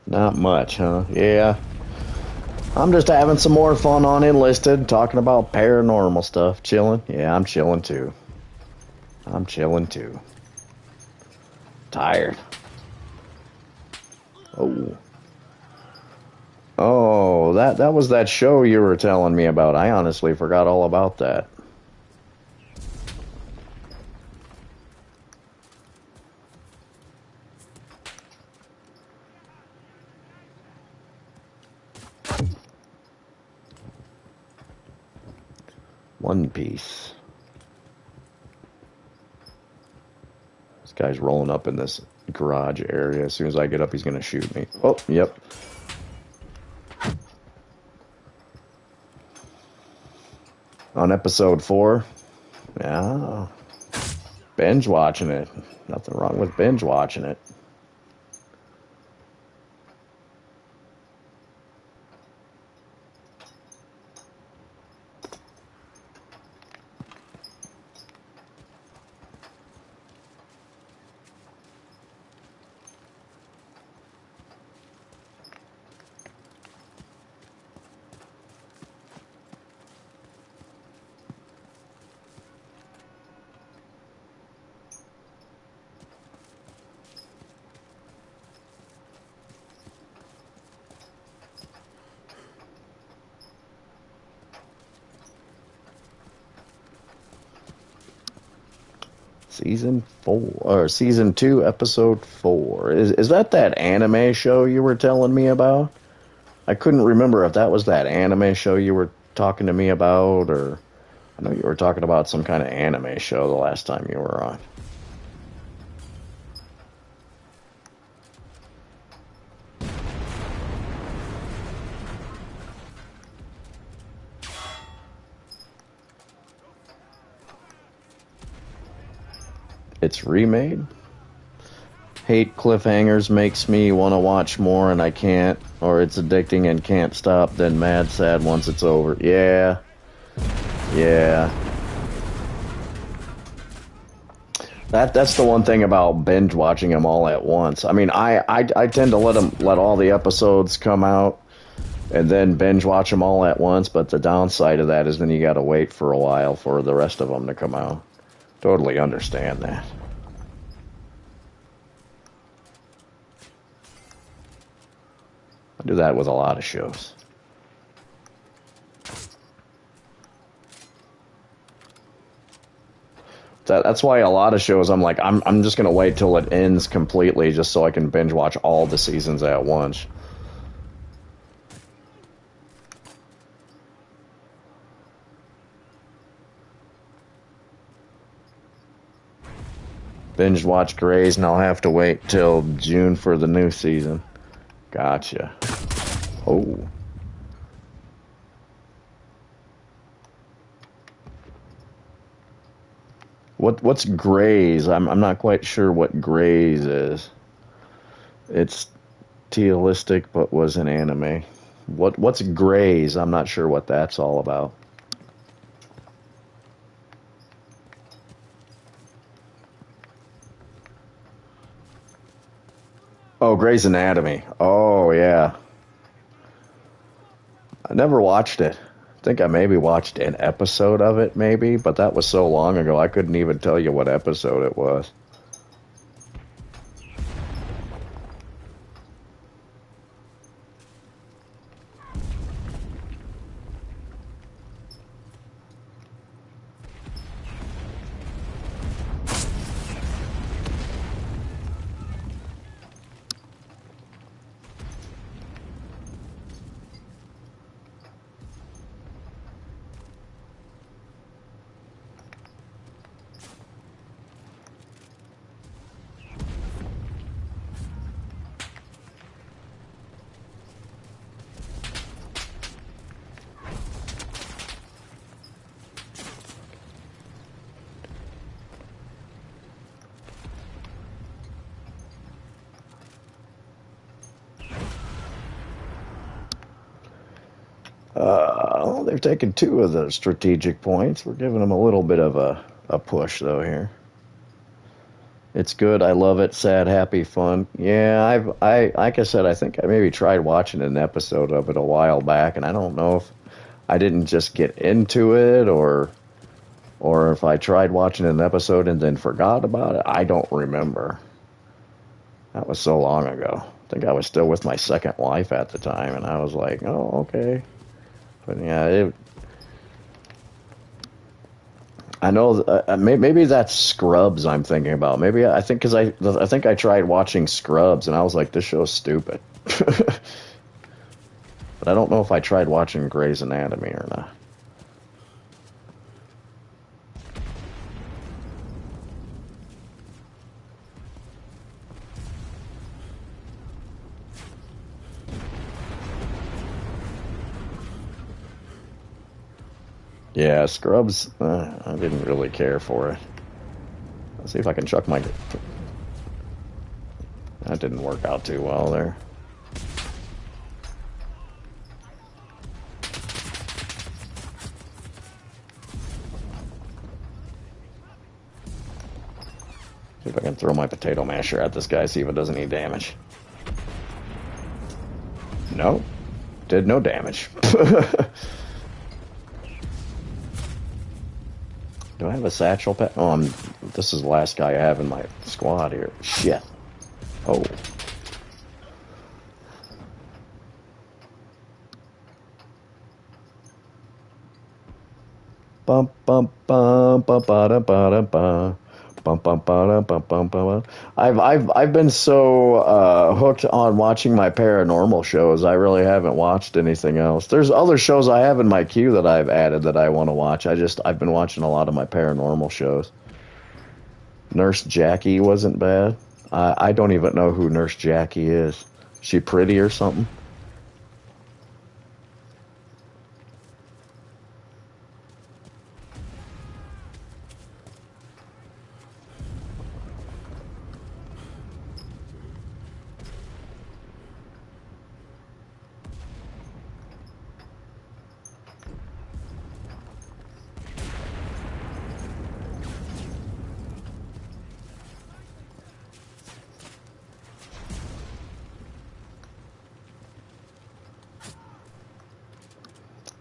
Not much, huh? Yeah. I'm just having some more fun on Enlisted, talking about paranormal stuff. Chilling? Yeah, I'm chilling too. I'm chilling too. Tired. Oh, that was that show you were telling me about. I honestly forgot all about that. One Piece. This guy's rolling up in this garage area. As soon as I get up, he's going to shoot me. Oh, yep. On episode 4. Yeah. Binge watching it. Nothing wrong with binge watching it. Season 4, or Season 2, Episode 4. Is that anime show you were telling me about? I couldn't remember if that was that anime show you were talking to me about, or I know you were talking about some kind of anime show the last time you were on. It's remade? Hate cliffhangers makes me want to watch more and I can't, or it's addicting and can't stop, then mad sad once it's over. Yeah. That's the one thing about binge watching them all at once. I mean, I tend to let all the episodes come out and then binge watch them all at once. But the downside of that is then you got to wait for a while for the rest of them to come out. Totally understand that. I do that with a lot of shows. That's why a lot of shows I'm like, I'm just gonna wait till it ends completely just so I can binge watch all the seasons at once. Binge watch Grey's and I'll have to wait till June for the new season. Gotcha. Oh. What's Grey's? I'm not quite sure what Grey's is. It's tealistic but was an anime. What's Grey's? I'm not sure what that's all about. Oh, Grey's Anatomy. Oh yeah. I never watched it. I think I maybe watched an episode of it, maybe, but that was so long ago I couldn't even tell you what episode it was. They've taken two of the strategic points. We're giving them a little bit of a push, though, here. It's good. I love it. Sad, happy, fun. Yeah, like I said, I think I maybe tried watching an episode of it a while back, and I don't know if I didn't just get into it or if I tried watching an episode and then forgot about it. I don't remember. That was so long ago. I think I was still with my second wife at the time, and I was like, oh, okay. But yeah, I know maybe that's Scrubs I'm thinking about. Maybe I think because I think I tried watching Scrubs and I was like, this show's stupid. But I don't know if I tried watching Grey's Anatomy or not. Yeah, Scrubs, I didn't really care for it. Let's see if I can chuck my... That didn't work out too well there. See if I can throw my potato masher at this guy, see if it does any damage. No, did no damage. Do I have a satchel pack? Oh, this is the last guy I have in my squad here. Shit. Oh. Bum bum bum bum ba da ba da ba. Bum bum ba da bum bum bum. I've been so hooked on watching my paranormal shows. I really haven't watched anything else. There's other shows I have in my queue that I've added that I want to watch. I've been watching a lot of my paranormal shows. Nurse Jackie wasn't bad. I don't even know who Nurse Jackie is. She pretty or something?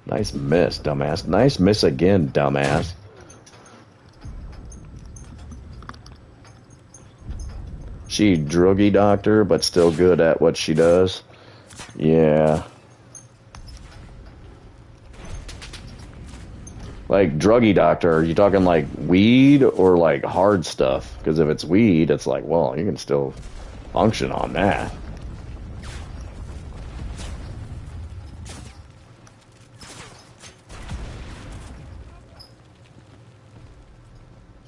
Nice miss, dumbass. Nice miss again, dumbass. She druggy doctor, but still good at what she does. Yeah. Like, druggy doctor, are you talking like weed or like hard stuff? Because if it's weed, it's like, well, you can still function on that.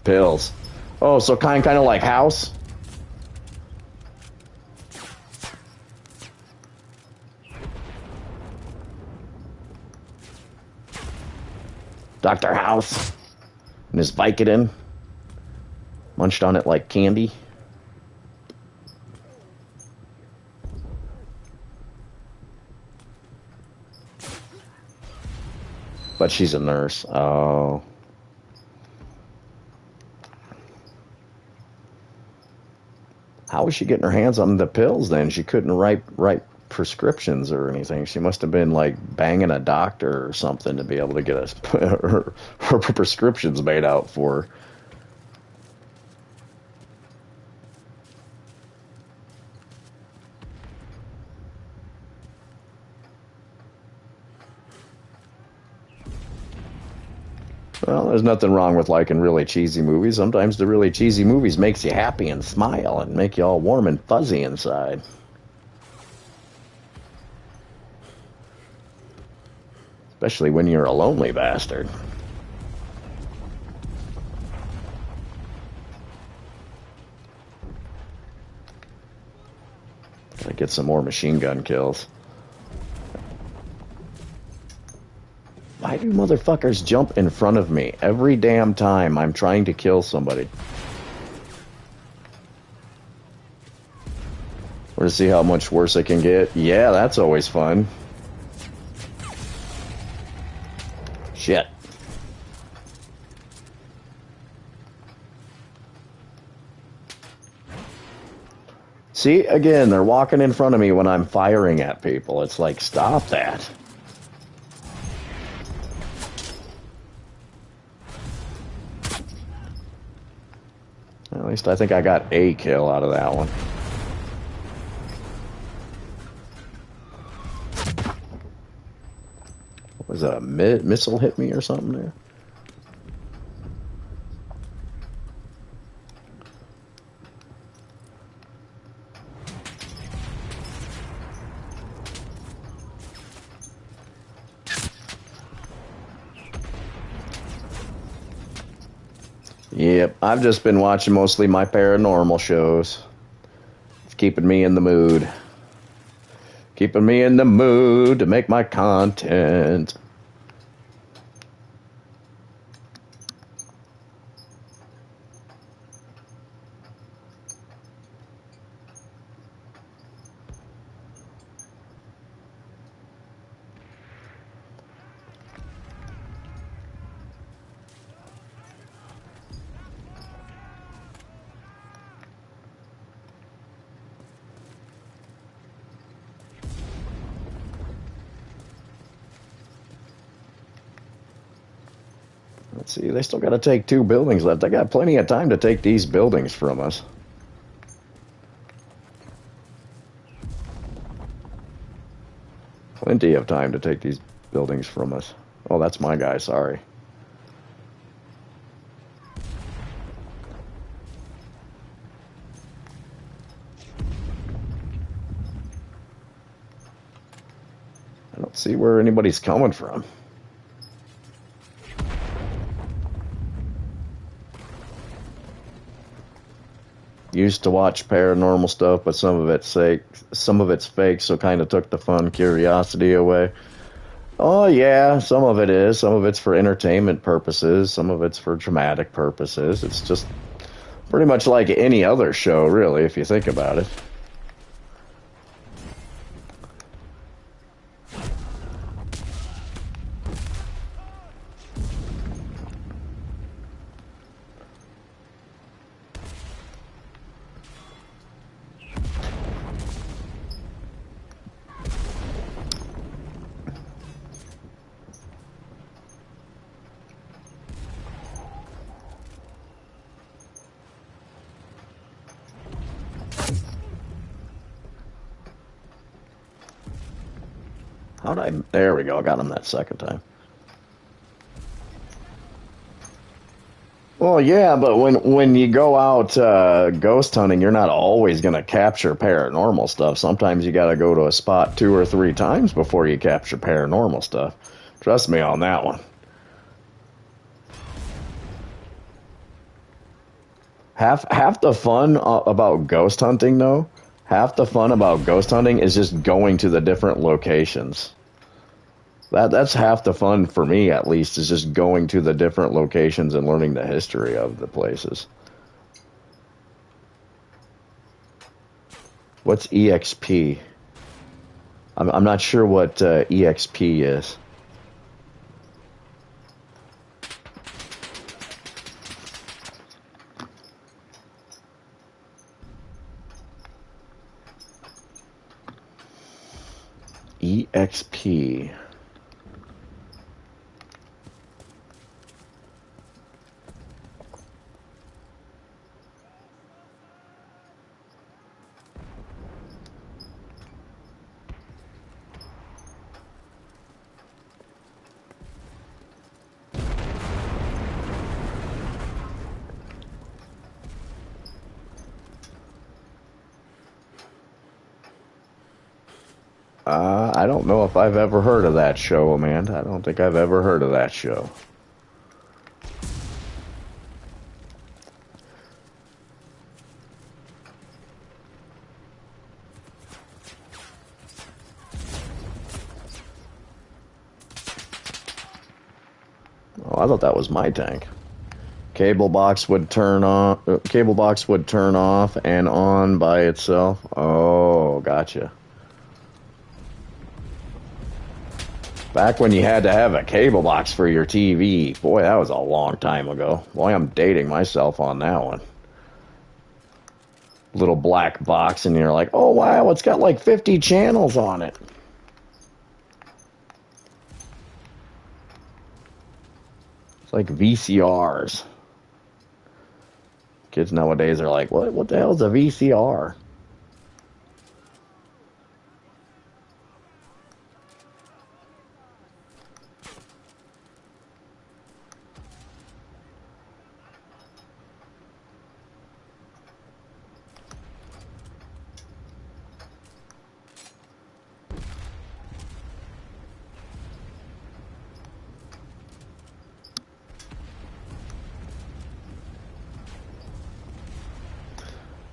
Pills. Oh, so kind of like House? Dr. House and his Vicodin. Munched on it like candy. But she's a nurse. Oh. How was she getting her hands on the pills then? She couldn't write prescriptions or anything. She must have been like banging a doctor or something to be able to get her prescriptions made out for her. Well, there's nothing wrong with liking really cheesy movies. Sometimes the really cheesy movies makes you happy and smile and make you all warm and fuzzy inside. Especially when you're a lonely bastard. Gotta get some more machine gun kills. Why do motherfuckers jump in front of me every damn time I'm trying to kill somebody? Or to see how much worse it can get? Yeah, that's always fun. Shit. See, again, they're walking in front of me when I'm firing at people. It's like, stop that. At least I think I got a kill out of that one. What was that, a missile hit me or something there? Yep, I've just been watching mostly my paranormal shows. It's keeping me in the mood. Keeping me in the mood to make my content. Let's see, they still got to take 2 buildings left. They got plenty of time to take these buildings from us. Plenty of time to take these buildings from us. Oh, that's my guy, sorry. I don't see where anybody's coming from. Used to watch paranormal stuff, but some of it's fake, so kind of took the fun curiosity away. Oh yeah, some of it is. Some of it's for entertainment purposes. Some of it's for dramatic purposes. It's just pretty much like any other show, really, if you think about it. How'd I... There we go. I got him that second time. Well, yeah, but when you go out ghost hunting, you're not always going to capture paranormal stuff. Sometimes you got to go to a spot 2 or 3 times before you capture paranormal stuff. Trust me on that one. Half the fun about ghost hunting, though, half the fun about ghost hunting is just going to the different locations. That's half the fun for me, at least, is just going to the different locations and learning the history of the places. What's EXP? I'm not sure what EXP is. EXP. I don't know if I've ever heard of that show, Amanda. I don't think I've ever heard of that show. Oh, I thought that was my tank. Cable box would turn on. Cable box would turn off and on by itself. Oh, gotcha. Back when you had to have a cable box for your TV. Boy, that was a long time ago. Boy, I'm dating myself on that one. Little black box, and you're like, oh, wow, it's got like 50 channels on it. It's like VCRs. Kids nowadays are like, what the hell is a VCR?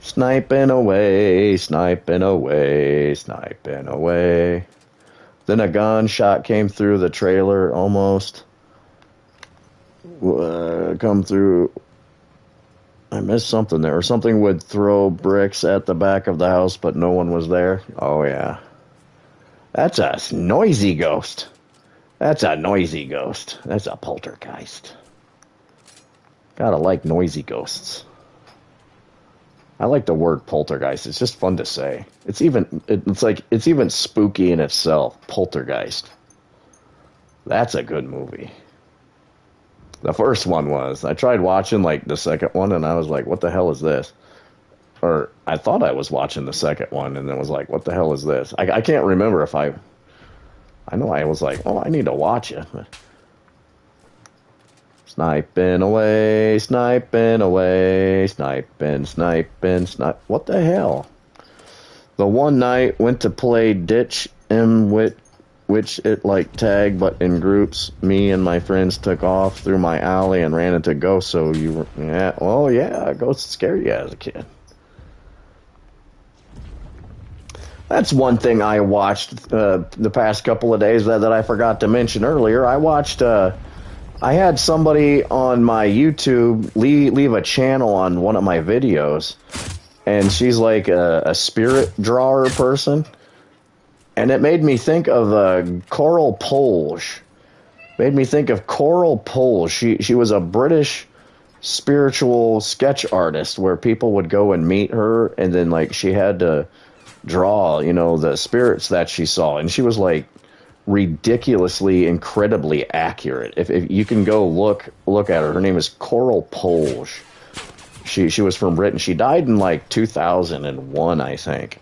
Sniping away, sniping away, sniping away. Then a gunshot came through the trailer almost. Come through. I missed something there. Or something would throw bricks at the back of the house, but no one was there. Oh, yeah. That's a noisy ghost. That's a noisy ghost. That's a poltergeist. Gotta like noisy ghosts. I like the word poltergeist. It's just fun to say. It's even spooky in itself. Poltergeist. That's a good movie. The first one was. I tried watching like the second one, and I was like, "What the hell is this?" Or I thought I was watching the second one, and then was like, "What the hell is this?" I can't remember if I know I was like, "Oh, I need to watch it." Sniping away, sniping away, sniping, sniping, snipe. What the hell? The one night went to play ditch which it like tag, but in groups. Me and my friends took off through my alley and ran into ghosts. So you were, yeah, well, yeah, ghosts scare you as a kid. That's one thing I watched the past couple of days that I forgot to mention earlier. I watched. I had somebody on my YouTube leave a channel on one of my videos, and she's like a spirit drawer person, and it made me think of Coral Polge. Made me think of Coral Polge. She was a British spiritual sketch artist where people would go and meet her, and then like she had to draw, the spirits that she saw, and she was like ridiculously, incredibly accurate. If you can go look at her name is Coral Polge. She was from Britain. She died in like 2001, I think.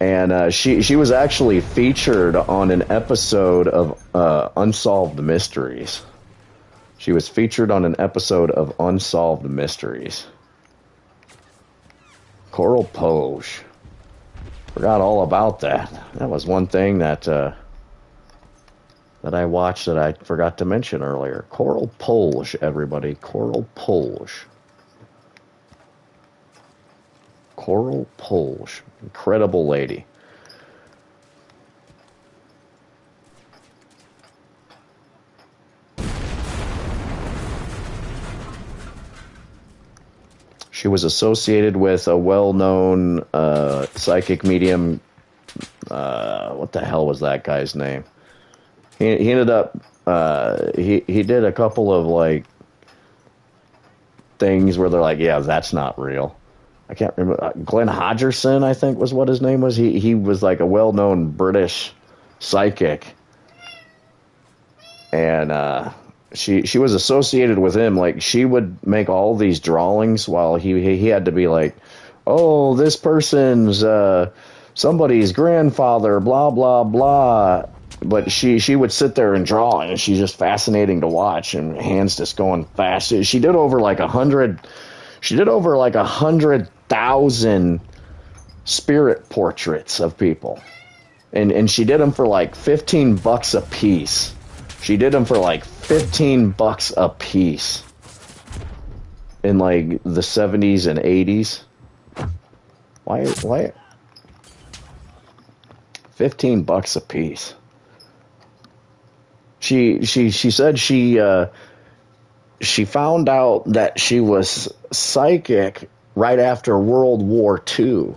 And she was actually featured on an episode of Unsolved Mysteries. She was featured on an episode of Unsolved Mysteries. Coral Poge. Forgot all about that. That was one thing that that I watched that I forgot to mention earlier. Coral Poge, everybody. Coral Poge. Coral Poge. Incredible lady. She was associated with a well-known psychic medium. What the hell was that guy's name? He ended up he did a couple of like things where they're like, yeah, that's not real. I can't remember. Glenn Hodgerson, I think, was what his name was. He was like a well-known British psychic, and she was associated with him. Like, she would make all these drawings while he had to be like, oh, this person's somebody's grandfather, blah blah blah. But she would sit there and draw, and she's just fascinating to watch, and hands just going fast. She did over like 100. She did over like 100,000 spirit portraits of people, and she did them for like $15 a piece. She did them for like $15 a piece in like the 70s and 80s. Why? $15 a piece. She said she found out that she was psychic right after World War II.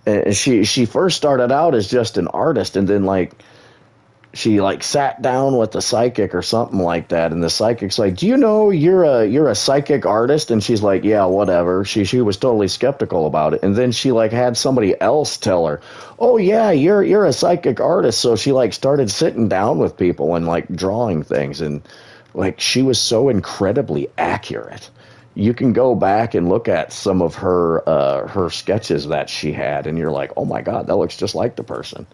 And she first started out as just an artist, and then like she like sat down with the psychic or something like that, and the psychic's like, do you know you're a psychic artist? And she's like, yeah, whatever. She was totally skeptical about it, and then she like had somebody else tell her, oh yeah, you're a psychic artist. So she like started sitting down with people and like drawing things, and like she was so incredibly accurate. You can go back and look at some of her sketches that she had, and you're like, oh my god, that looks just like the person.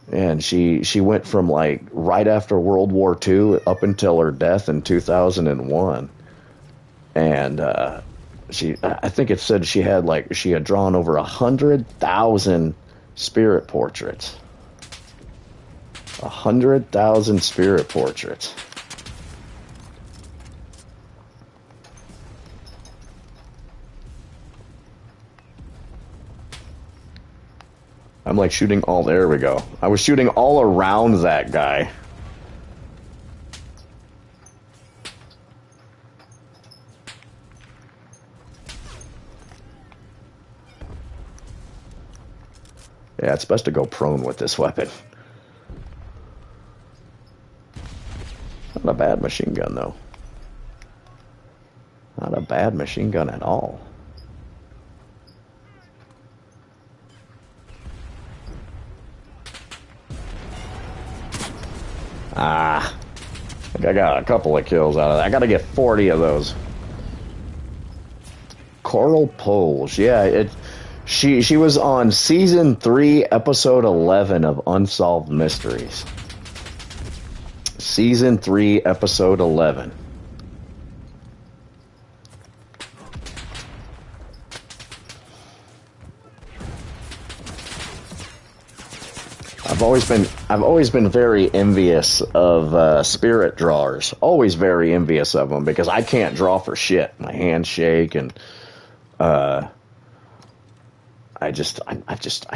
And she went from like right after World War II up until her death in 2001. And I think it said she had drawn over 100,000 spirit portraits. 100,000 spirit portraits. I'm like shooting all, there we go. I was shooting all around that guy. Yeah, it's best to go prone with this weapon. Not a bad machine gun, though. Not a bad machine gun at all. I think I got a couple of kills out of that. I got to get 40 of those. Coral Poles. Yeah, she was on season 3, episode 11 of Unsolved Mysteries. Season 3, episode 11. I've always been very envious of spirit drawers. Always very envious of them because I can't draw for shit. My hands shake, and I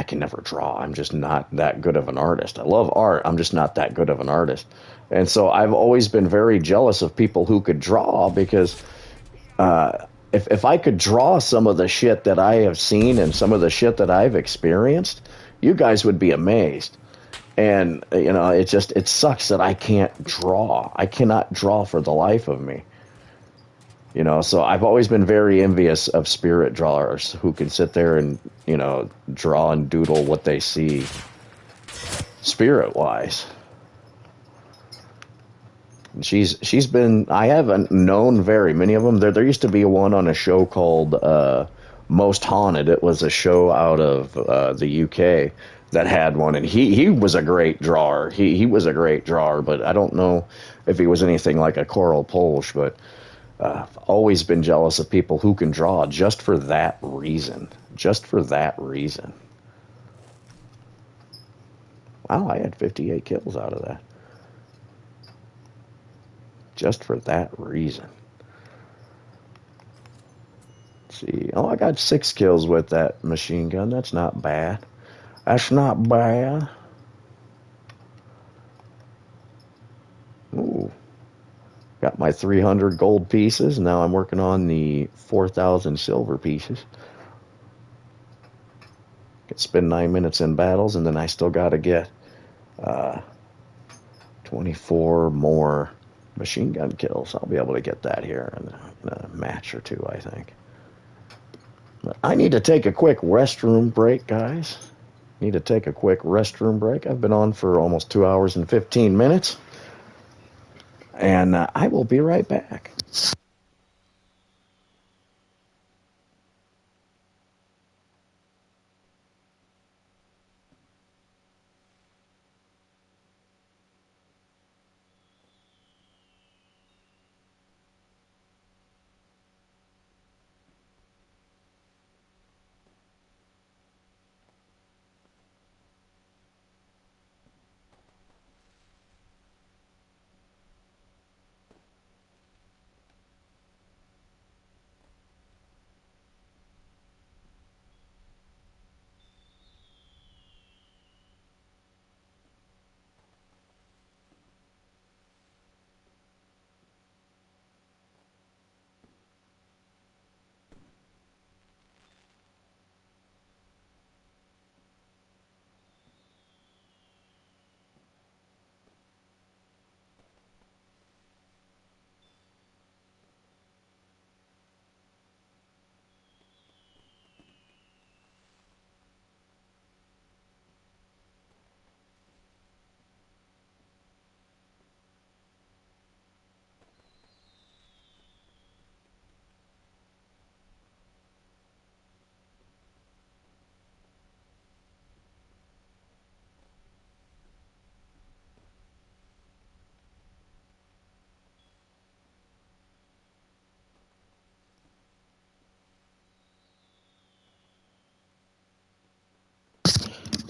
can never draw. I'm just not that good of an artist. I love art. I'm just not that good of an artist. And so I've always been very jealous of people who could draw, because if I could draw some of the shit that I have seen and some of the shit that I've experienced, you guys would be amazed. And, you know, it sucks that I can't draw. I cannot draw for the life of me. You know, so I've always been very envious of spirit drawers who can sit there and, you know, draw and doodle what they see spirit-wise. She's been, I haven't known very many of them. There used to be one on a show called Most Haunted. It was a show out of the UK that had one, and he was a great drawer. He was a great drawer, but I don't know if he was anything like a Coral Polsch. But I've always been jealous of people who can draw just for that reason. Just for that reason. Wow, I had 58 kills out of that. Just for that reason. Let's see. Oh, I got 6 kills with that machine gun. That's not bad. That's not bad. Ooh. Got my 300 gold pieces. Now I'm working on the 4,000 silver pieces. Could spend 9 minutes in battles, and then I still got to get 24 more machine gun kills. I'll be able to get that here in a match or two, I think. But I need to take a quick restroom break, guys. Need to take a quick restroom break. I've been on for almost 2 hours and 15 minutes. And I will be right back.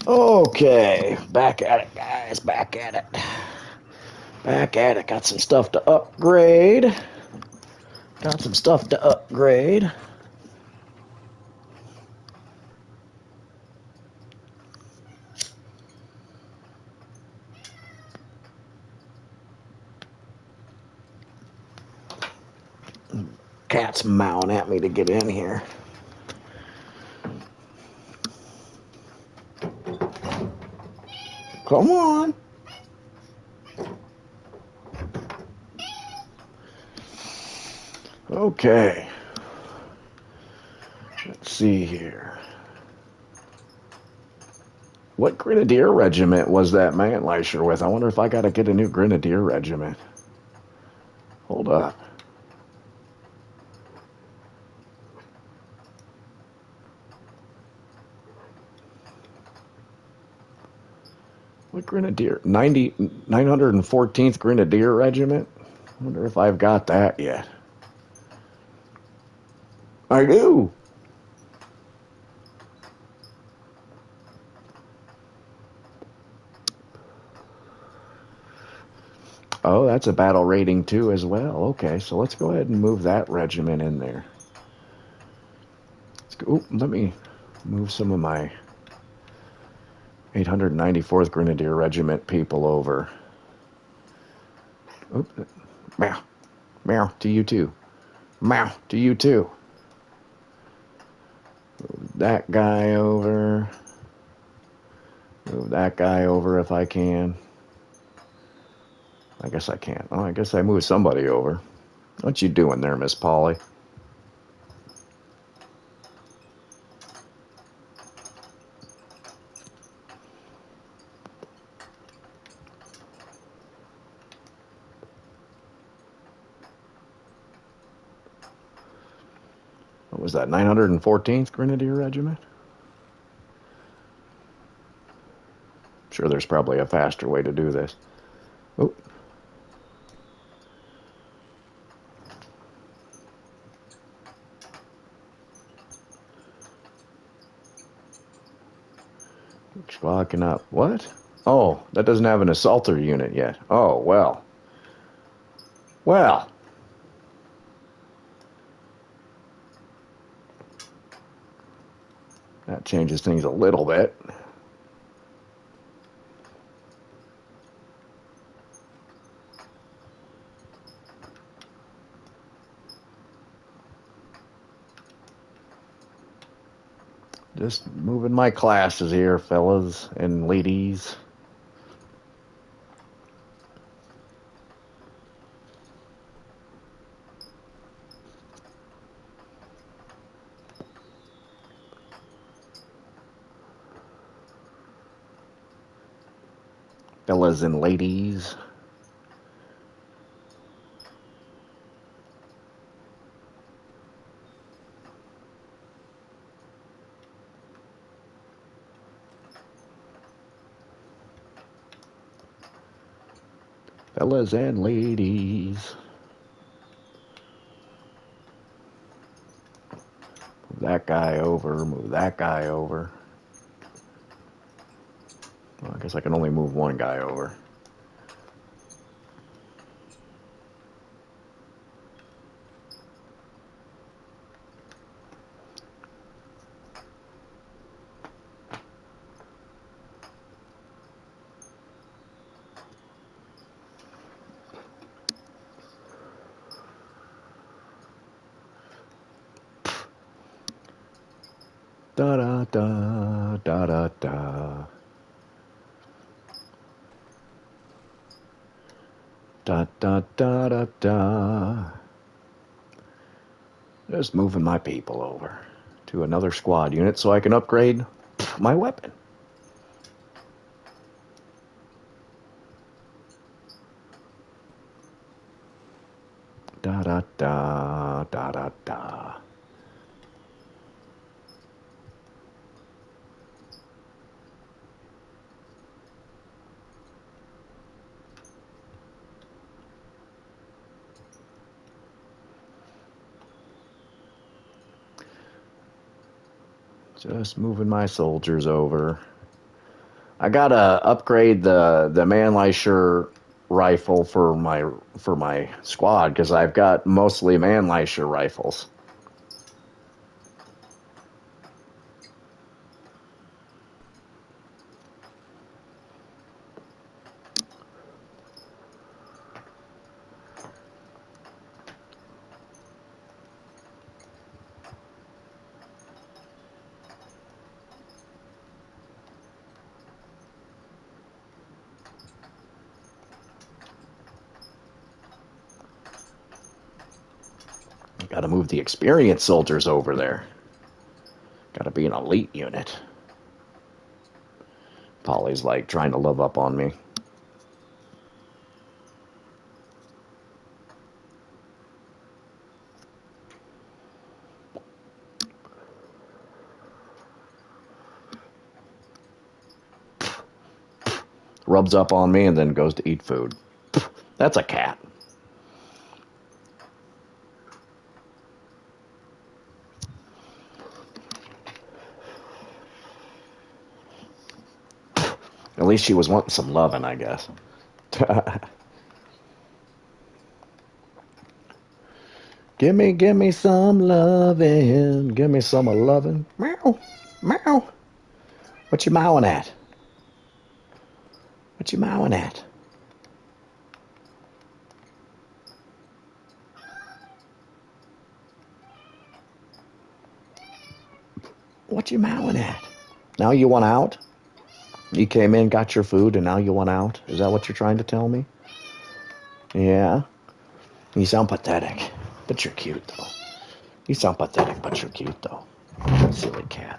Okay, back at it, guys. Back at it. Back at it. Got some stuff to upgrade. Got some stuff to upgrade. Cat's mowing at me to get in here. Come on. Okay. Let's see here. What Grenadier Regiment was that Mantleischer with? I wonder if I got to get a new Grenadier Regiment. Hold up. What Grenadier? 914th Grenadier Regiment? I wonder if I've got that yet. I do. Oh, that's a battle rating too as well. Okay, so let's go ahead and move that regiment in there. Let's go. Ooh, let me move some of my 894th Grenadier Regiment people over. Oop. Meow. Meow to you too. Meow to you too. Move that guy over. Move that guy over if I can. I guess I can't. Oh, I guess I moved somebody over. What you doing there, Miss Polly? What was that, 914th Grenadier Regiment? Sure, there's probably a faster way to do this. Oh. Squawking up. What? Oh, that doesn't have an assaulter unit yet. Oh, well. Well. That changes things a little bit. Just moving my classes here, fellas and ladies. Fellas and ladies. Fellas and ladies. Move that guy over, move that guy over. Well, I guess I can only move one guy over. Da da da da da da. Da da da da da. Just moving my people over to another squad unit so I can upgrade my weapon. Da da da da da da. Just moving my soldiers over. I gotta upgrade the Mannlicher rifle for my squad because I've got mostly Mannlicher rifles. Gotta move the experienced soldiers over there. Gotta be an elite unit. Polly's like trying to love up on me. Rubs up on me and then goes to eat food. That's a cat. At least she was wanting some loving, I guess. Give me some loving. Give me some loving. Meow, meow. What you mowing at? What you mowing at? What you mowing at? Now you want out? You came in, got your food, and now you want out? Is that what you're trying to tell me? Yeah? You sound pathetic, but you're cute, though. You sound pathetic, but you're cute, though. Silly cat.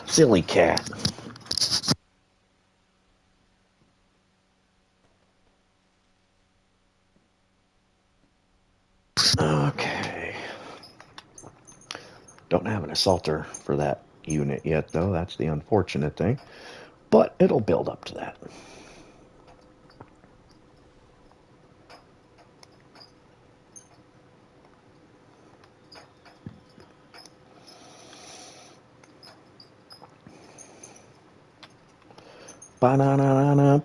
Silly cat. Okay. Don't have an assaulter for that unit yet, though. That's the unfortunate thing. But it'll build up to that. Ba-na-na-na-na,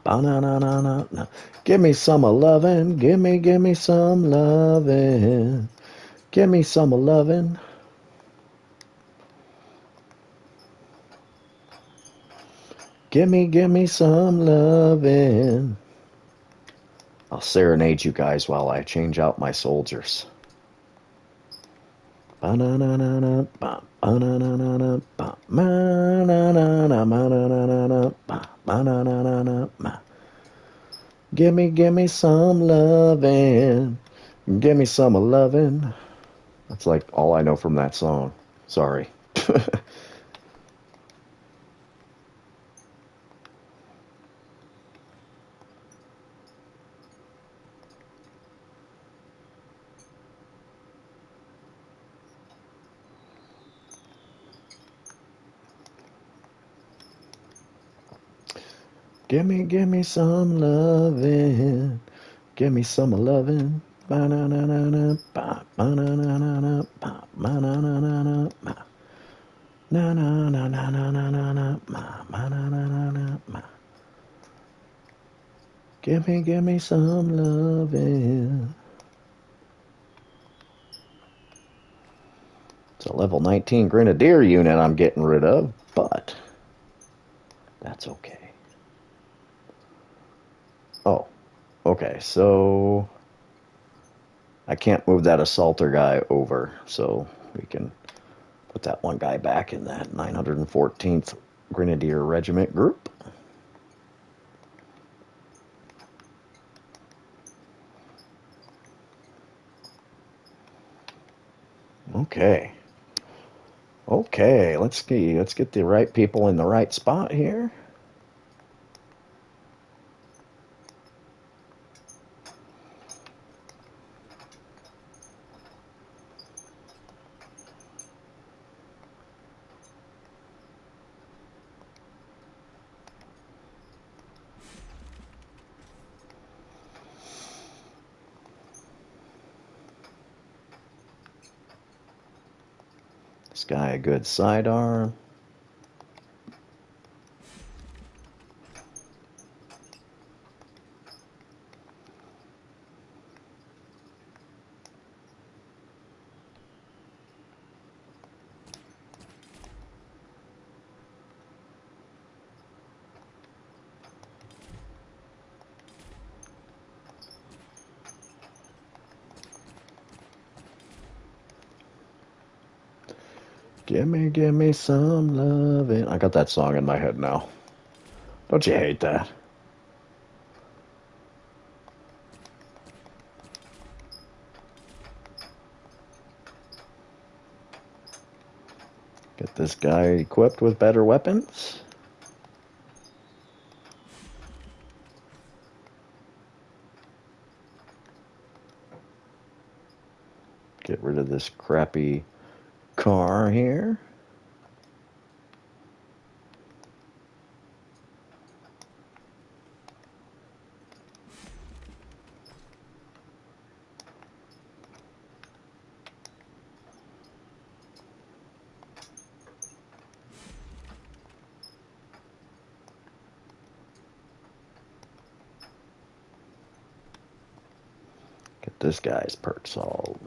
ba-na-na-na-na. Give me some of lovin', give me some lovin'. Give me some of lovin'. Give me some lovin'. I'll serenade you guys while I change out my soldiers. Ba-na-na-na-na, ba, ba-na-na-na-na, ba, ma-na-na-na, ma-na-na-na-na, ba, ba-na-na-na-na, ma. Give me some lovin'. Give me some of lovin'. That's like all I know from that song. Sorry. Give me some lovin'. Give me some of lovin'. Ba-na-na-na-na, ba, ba-na-na-na-na, ba, ba-na-na-na-na, ba. Na-na-na-na-na-na-na, ma, ma-na-na-na-na, ma. Give me some lovin'. It's a level 19 Grenadier unit I'm getting rid of, but that's okay. Oh, okay, so I can't move that assaulter guy over, so we can put that one guy back in that 914th Grenadier Regiment group. Okay. Okay, let's see. Let's get the right people in the right spot here. This guy a good sidearm. Give me some lovin'. I got that song in my head now. Don't you hate that? Get this guy equipped with better weapons. Get rid of this crappy car here. Get this guy's perks all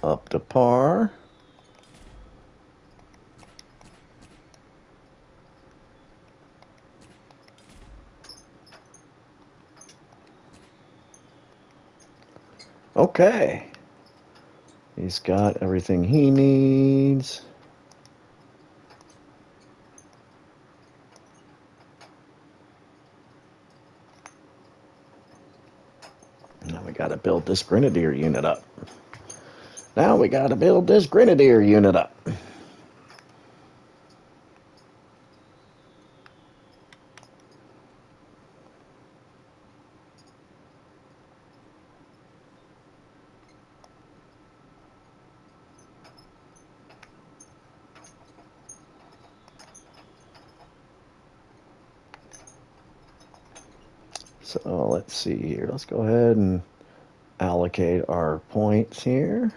up to par. Okay. He's got everything he needs. Now we got to build this Grenadier unit up. Now we got to build this Grenadier unit up. So let's see here. Let's go ahead and allocate our points here.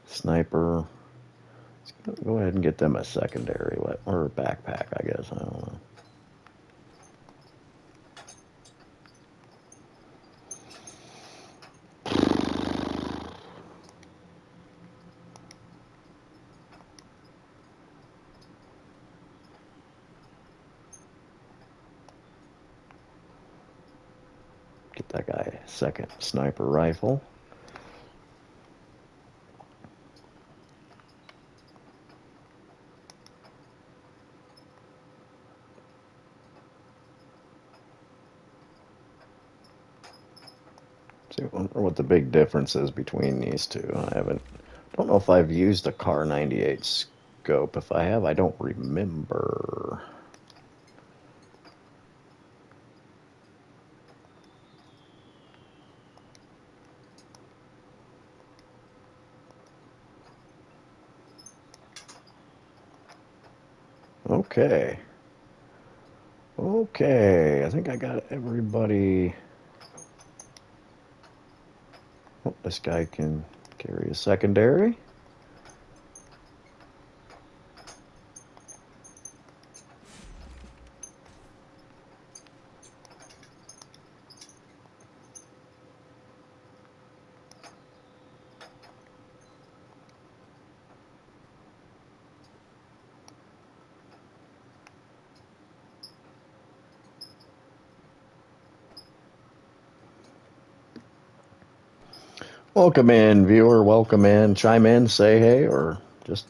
Sniper. Let's go ahead and get them a secondary or a backpack, I guess. I don't know. Get that guy a second sniper rifle. See, I wonder what the big difference is between these two. Don't know if I've used a Car 98 scope. If I have, I don't remember. Okay. Okay, I think I got everybody. Oh, this guy can carry a secondary. Welcome in, viewer. Welcome in. Chime in, say hey, or just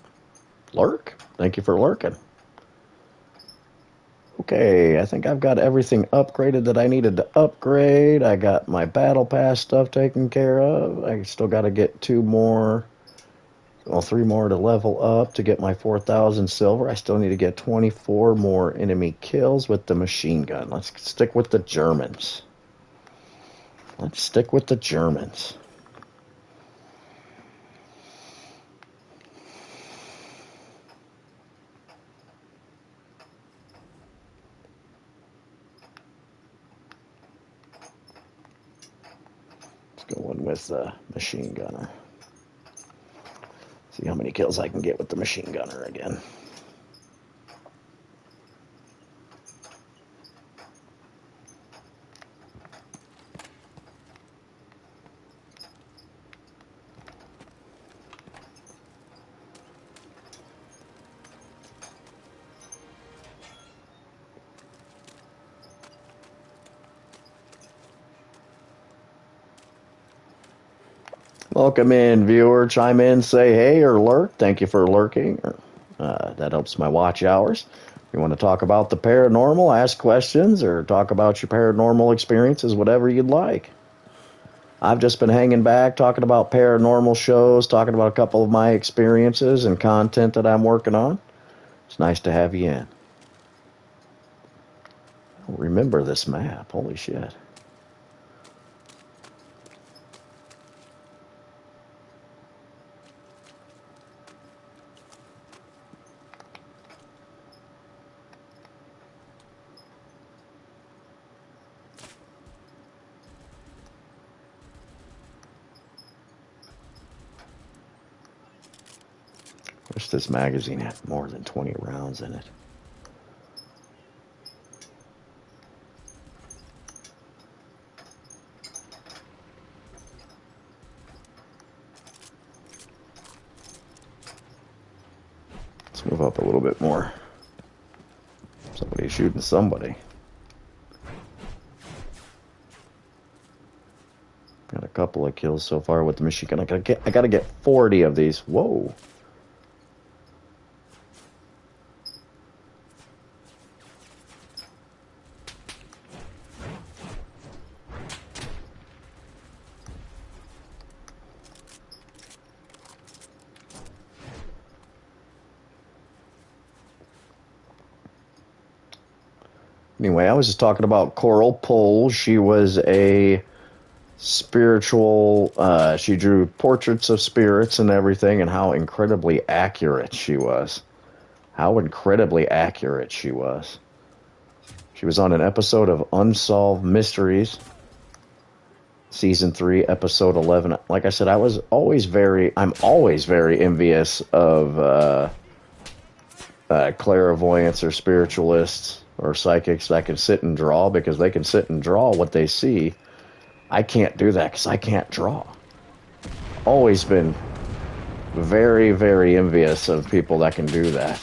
lurk. Thank you for lurking. Okay, I think I've got everything upgraded that I needed to upgrade. I got my battle pass stuff taken care of. I still got to get three more to level up to get my 4,000 silver. I still need to get 24 more enemy kills with the machine gun. Let's stick with the Germans. Let's stick with the Germans. Let's go in with the machine gunner. See how many kills I can get with the machine gunner again. Welcome in, viewer. Chime in, say hey, or lurk. Thank you for lurking. That helps my watch hours. You want to talk about the paranormal, ask questions, or talk about your paranormal experiences, whatever you'd like. I've just been hanging back, talking about paranormal shows, talking about a couple of my experiences and content that I'm working on. It's nice to have you in. I don't remember this map. Holy shit. Wish this magazine had more than 20 rounds in it. Let's move up a little bit more. Somebody's shooting somebody. Got a couple of kills so far with the machine gun. I gotta get 40 of these. Whoa. Anyway, I was just talking about Coral Pole. She was a spiritual, she drew portraits of spirits and everything, and how incredibly accurate she was. How incredibly accurate she was. She was on an episode of Unsolved Mysteries, Season 3, Episode 11. Like I said, I'm always very envious of clairvoyants or spiritualists or psychics that can sit and draw, because they can sit and draw what they see. I can't do that because I can't draw. Always been very, very envious of people that can do that.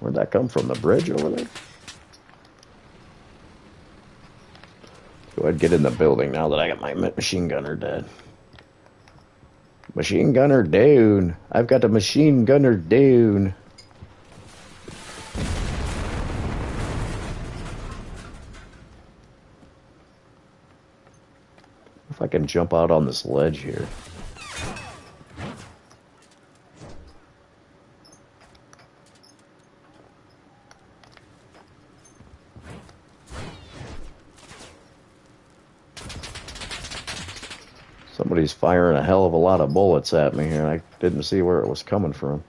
Where'd that come from? The bridge over there? Go ahead and get in the building now that I got my machine gunner dead. Machine gunner down. I've got a machine gunner down. If I can jump out on this ledge here. Somebody's firing a hell of a lot of bullets at me here. I didn't see where it was coming from.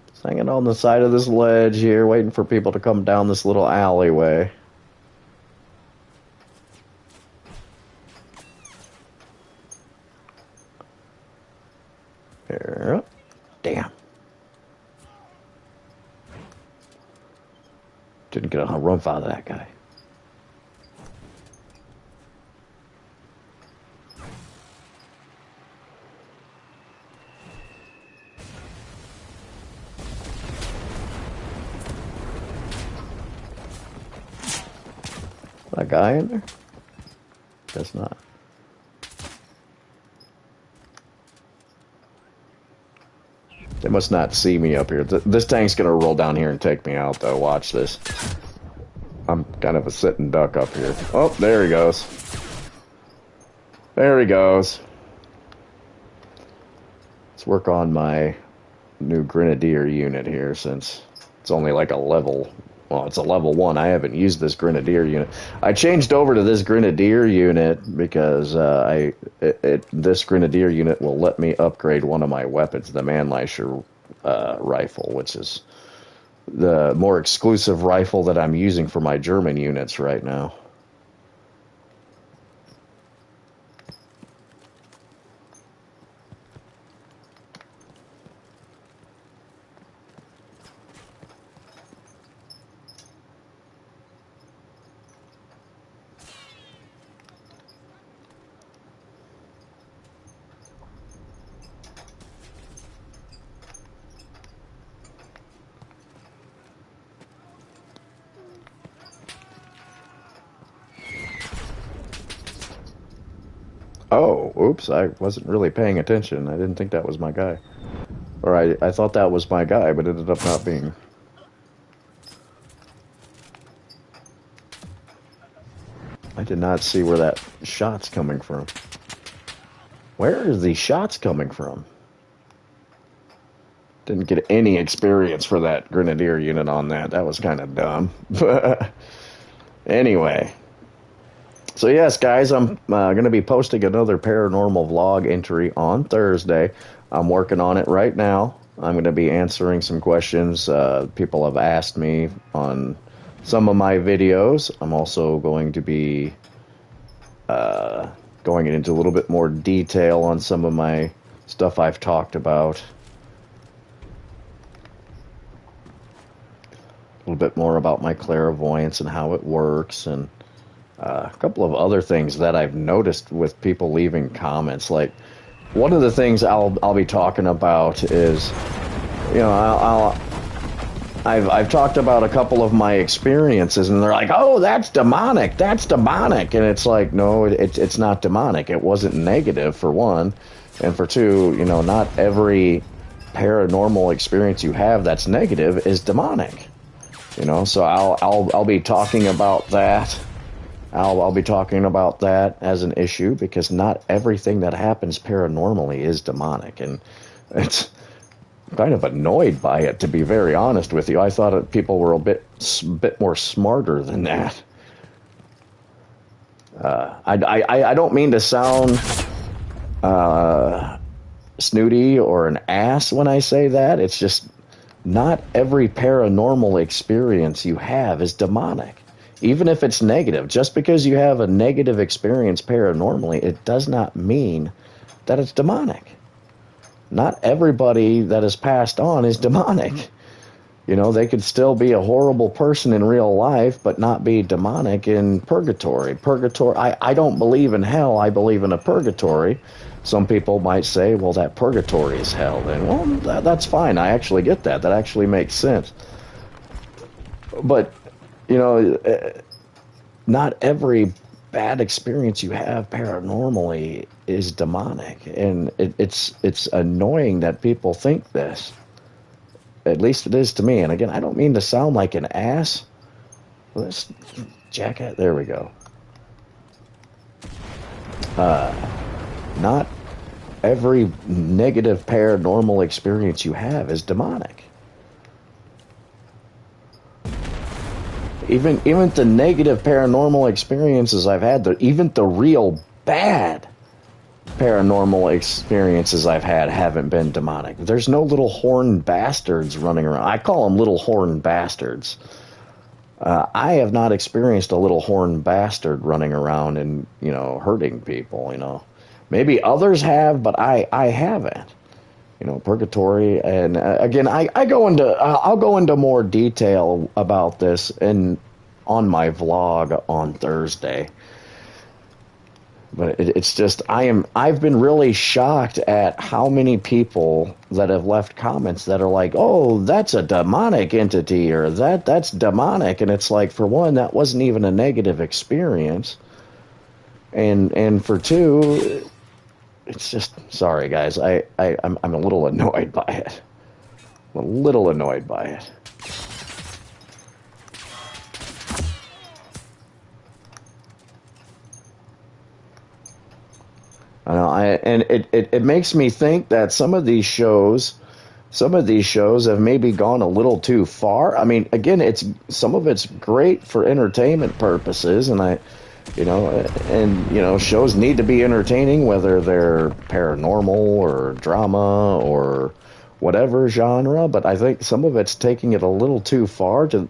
Just hanging on the side of this ledge here, waiting for people to come down this little alleyway. Here. Damn. Didn't get a run out of that guy. That guy in there? Guess not. They must not see me up here. This tank's gonna roll down here and take me out, though. Watch this. I'm kind of a sitting duck up here. Oh, there he goes. There he goes. Let's work on my new Grenadier unit here, since it's only like a level... Well, it's a level 1. I haven't used this Grenadier unit. I changed over to this Grenadier unit because this Grenadier unit will let me upgrade one of my weapons, the Mannlicher rifle, which is the more exclusive rifle that I'm using for my German units right now. Oh, oops, I wasn't really paying attention. I didn't think that was my guy. Or I thought that was my guy, but it ended up not being. I did not see where that shot's coming from. Where are these shots coming from? Didn't get any experience for that Grenadier unit on that. That was kind of dumb. Anyway. So yes, guys, I'm going to be posting another paranormal vlog entry on Thursday. I'm working on it right now. I'm going to be answering some questions people have asked me on some of my videos. I'm also going to be going into a little bit more detail on some of my stuff I've talked about. A little bit more about my clairvoyance and how it works, and a couple of other things that I've noticed with people leaving comments. Like, one of the things I'll be talking about is, you know, I've talked about a couple of my experiences, and they're like, "Oh, that's demonic. That's demonic." And it's like, no, it's not demonic. It wasn't negative, for one, and for two, you know, not every paranormal experience you have that's negative is demonic. You know, so I'll be talking about that. I'll be talking about that as an issue, because not everything that happens paranormally is demonic, and it's kind of annoyed by it, to be very honest with you. I thought people were a bit more smarter than that. I don't mean to sound snooty or an ass when I say that. It's just not every paranormal experience you have is demonic, even if it's negative. Just because you have a negative experience paranormally, it does not mean that it's demonic. Not everybody that has passed on is demonic. You know, they could still be a horrible person in real life, but not be demonic in purgatory. I don't believe in hell. I believe in a purgatory. Some people might say, well, that purgatory is hell. And, well, that's fine. I actually get that. That actually makes sense. But, you know, not every bad experience you have paranormally is demonic, and it's annoying that people think this. At least it is to me. And again, I don't mean to sound like an ass. Let's jack it. There we go. Not every negative paranormal experience you have is demonic. Even the negative paranormal experiences I've had, even the real bad paranormal experiences I've had haven't been demonic. There's no little horned bastards running around. I call them little horned bastards. I have not experienced a little horned bastard running around and, you know, hurting people, you know. Maybe others have, but I haven't. You know, purgatory, and again, I'll go into more detail about this on my vlog on Thursday. But it's just I've been really shocked at how many people that have left comments that are like, "Oh, that's a demonic entity," or that's demonic, and it's like, for one, that wasn't even a negative experience, and for two, it's just, sorry guys, I'm a little annoyed by it. I'm a little annoyed by it. I know, and it makes me think that some of these shows have maybe gone a little too far. I mean, again, some of it's great for entertainment purposes, and shows need to be entertaining, whether they're paranormal or drama or whatever genre. But I think some of it's taking it a little too far to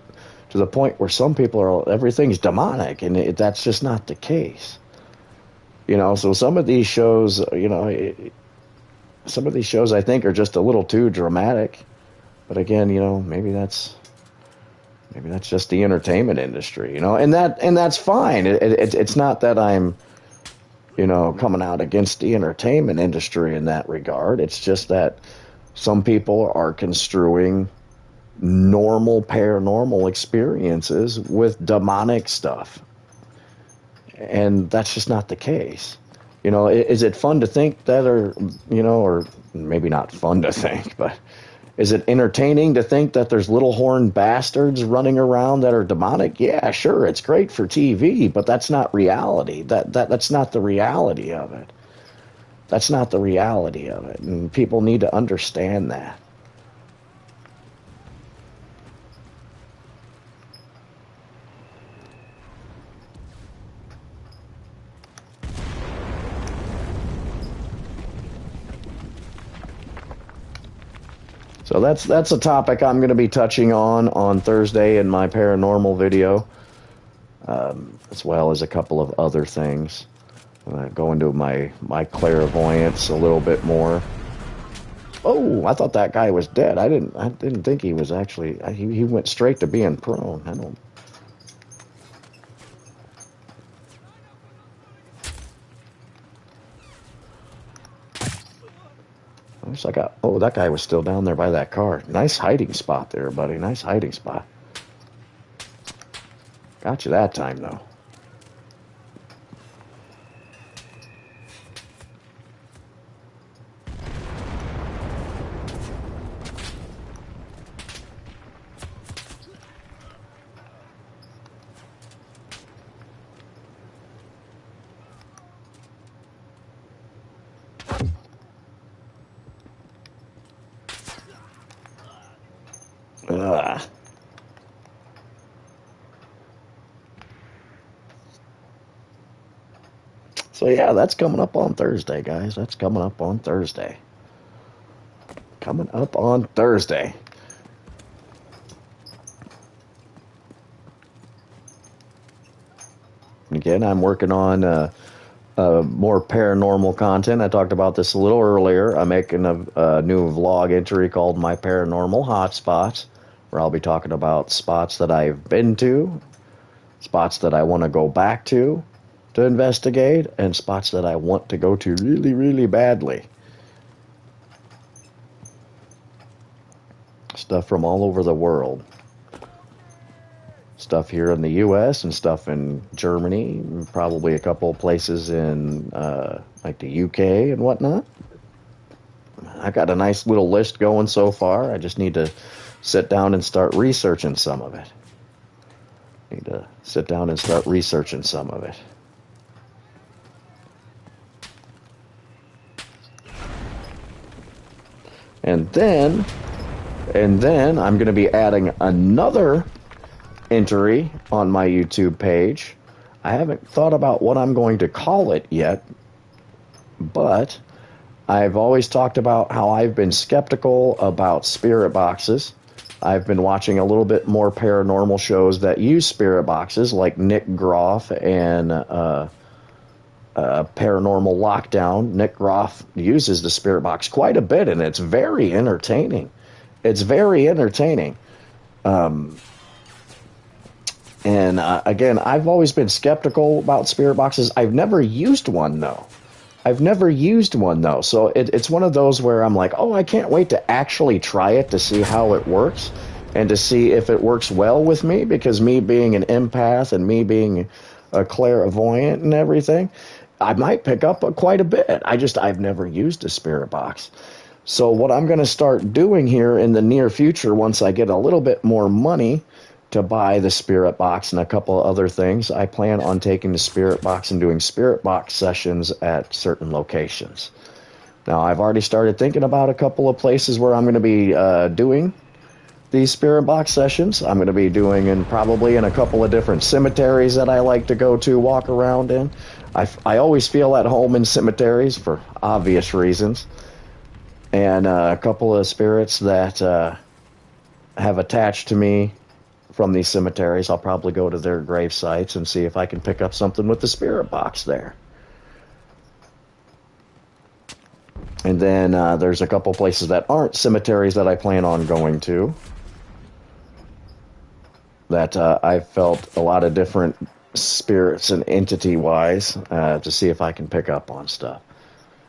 the point where some people are, everything's demonic, and that's just not the case. You know, so some of these shows, I think are just a little too dramatic. But again, you know, maybe that's just the entertainment industry, you know, and that's fine. It's not that I'm, you know, coming out against the entertainment industry in that regard. It's just that some people are construing normal paranormal experiences with demonic stuff. And that's just not the case. You know, is it fun to think that, or maybe not fun to think, but is it entertaining to think that there's little horned bastards running around that are demonic? Yeah, sure, it's great for TV, but that's not reality. That's not the reality of it. That's not the reality of it, and people need to understand that. So that's a topic I'm going to be touching on Thursday in my paranormal video, as well as a couple of other things. Go into my clairvoyance a little bit more. Oh, I thought that guy was dead. I didn't think he was actually. He went straight to being prone. I don't. So I got, oh, that guy was still down there by that car. Nice hiding spot there, buddy. Nice hiding spot. Got you that time, though. Ugh. So yeah, that's coming up on Thursday, guys. That's coming up on Thursday. Coming up on Thursday. Again, I'm working on more paranormal content. I talked about this a little earlier. I'm making a new vlog entry called My Paranormal Hotspots, where I'll be talking about spots that I've been to, spots that I want to go back to investigate, and spots that I want to go to really, really badly. Stuff from all over the world. Stuff here in the U.S. and stuff in Germany, probably a couple of places in like the U.K. and whatnot. I got a nice little list going so far. I just need to sit down and start researching some of it. Need to sit down and start researching some of it. And then I'm going to be adding another entry on my YouTube page. I haven't thought about what I'm going to call it yet, but I've always talked about how I've been skeptical about spirit boxes. I've been watching a little bit more paranormal shows that use spirit boxes, like Nick Groff and Paranormal Lockdown. Nick Groff uses the spirit box quite a bit, and it's very entertaining. It's very entertaining. Again, I've always been skeptical about spirit boxes. I've never used one, though. So it's one of those where I'm like, oh, I can't wait to actually try it to see how it works and to see if it works well with me, because me being an empath and me being a clairvoyant and everything, I might pick up quite a bit. I've never used a spirit box. So what I'm going to start doing here in the near future, once I get a little bit more money to buy the spirit box and a couple of other things, I plan on taking the spirit box and doing spirit box sessions at certain locations. Now, I've already started thinking about a couple of places where I'm going to be doing these spirit box sessions. I'm going to be doing probably in a couple of different cemeteries that I like to go to, walk around in. I always feel at home in cemeteries for obvious reasons. And a couple of spirits that have attached to me from these cemeteries, I'll probably go to their grave sites and see if I can pick up something with the spirit box there. And then there's a couple places that aren't cemeteries that I plan on going to, that I've felt a lot of different spirits and entity-wise to see if I can pick up on stuff.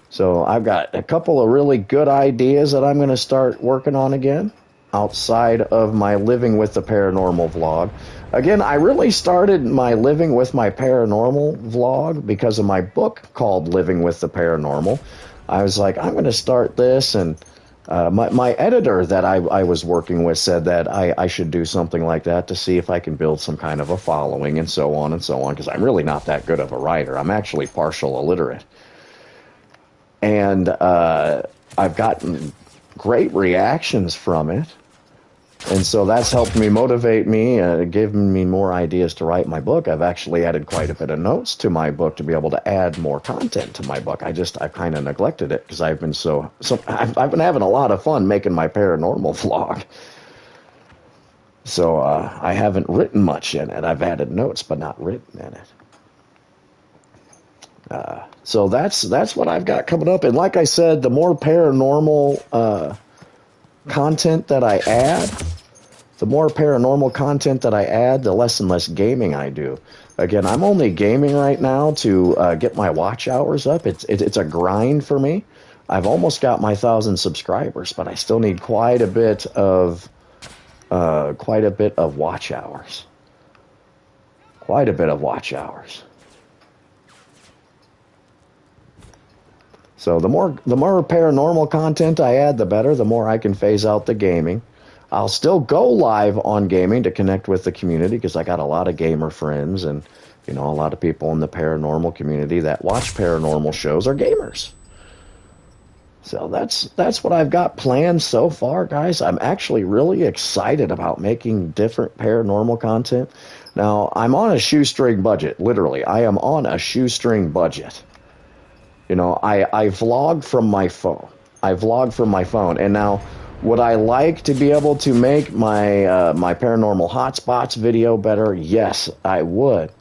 So I've got a couple of really good ideas that I'm going to start working on again outside of my Living with the Paranormal vlog. Again, I really started my Living with my Paranormal vlog because of my book called Living with the Paranormal. I was like, I'm going to start this, and my editor that I was working with said that I should do something like that to see if I can build some kind of a following and so on, because I'm really not that good of a writer. I'm actually partial illiterate. And I've gotten great reactions from it. And so that's helped me motivate me, given me more ideas to write my book. I've actually added quite a bit of notes to my book to be able to add more content to my book. I've kind of neglected it because I've been I've been having a lot of fun making my paranormal vlog. So I haven't written much in it. I've added notes, but not written in it. So that's what I've got coming up. And like I said, the more paranormal content that I add, the less and less gaming I do. Again, I'm only gaming right now to get my watch hours up. It's a grind for me. I've almost got my 1,000 subscribers, but I still need quite a bit of watch hours. Quite a bit of watch hours. So the more paranormal content I add, the better. The more I can phase out the gaming. I'll still go live on gaming to connect with the community because I got a lot of gamer friends, and a lot of people in the paranormal community that watch paranormal shows are gamers. So that's what I've got planned so far, guys. I'm actually really excited about making different paranormal content. Now, I'm on a shoestring budget, literally. I am on a shoestring budget. I vlog from my phone. And now, would I like to be able to make my my paranormal hotspots video better? Yes, I would.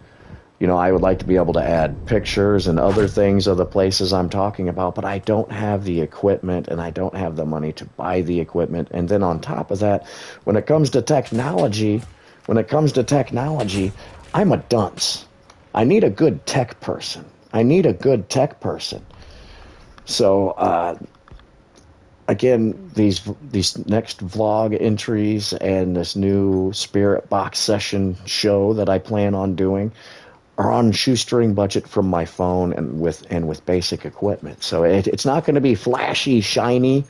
I would like to be able to add pictures and other things of the places I'm talking about, but I don't have the equipment and I don't have the money to buy the equipment. And then on top of that, when it comes to technology, I'm a dunce. I need a good tech person. So, again, these next vlog entries and this new Spirit Box session show that I plan on doing are on shoestring budget from my phone and with basic equipment. So it's not going to be flashy, shiny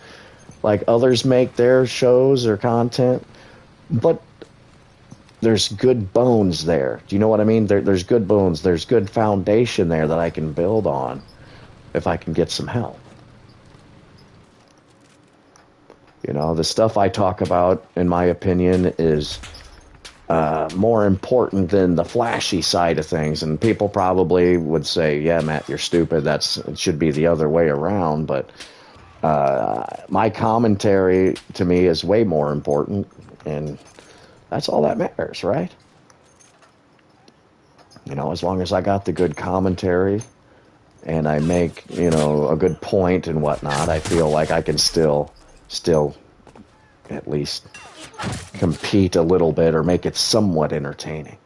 like others make their shows or content, but there's good bones there. Do you know what I mean? There's good bones. There's good foundation there that I can build on if I can get some help. The stuff I talk about, in my opinion, is more important than the flashy side of things. And people probably would say, yeah, Matt, you're stupid. It should be the other way around. But my commentary to me is way more important. And that's all that matters, right? As long as I got the good commentary and I make, a good point and whatnot, I feel like I can still at least compete a little bit or make it somewhat entertaining.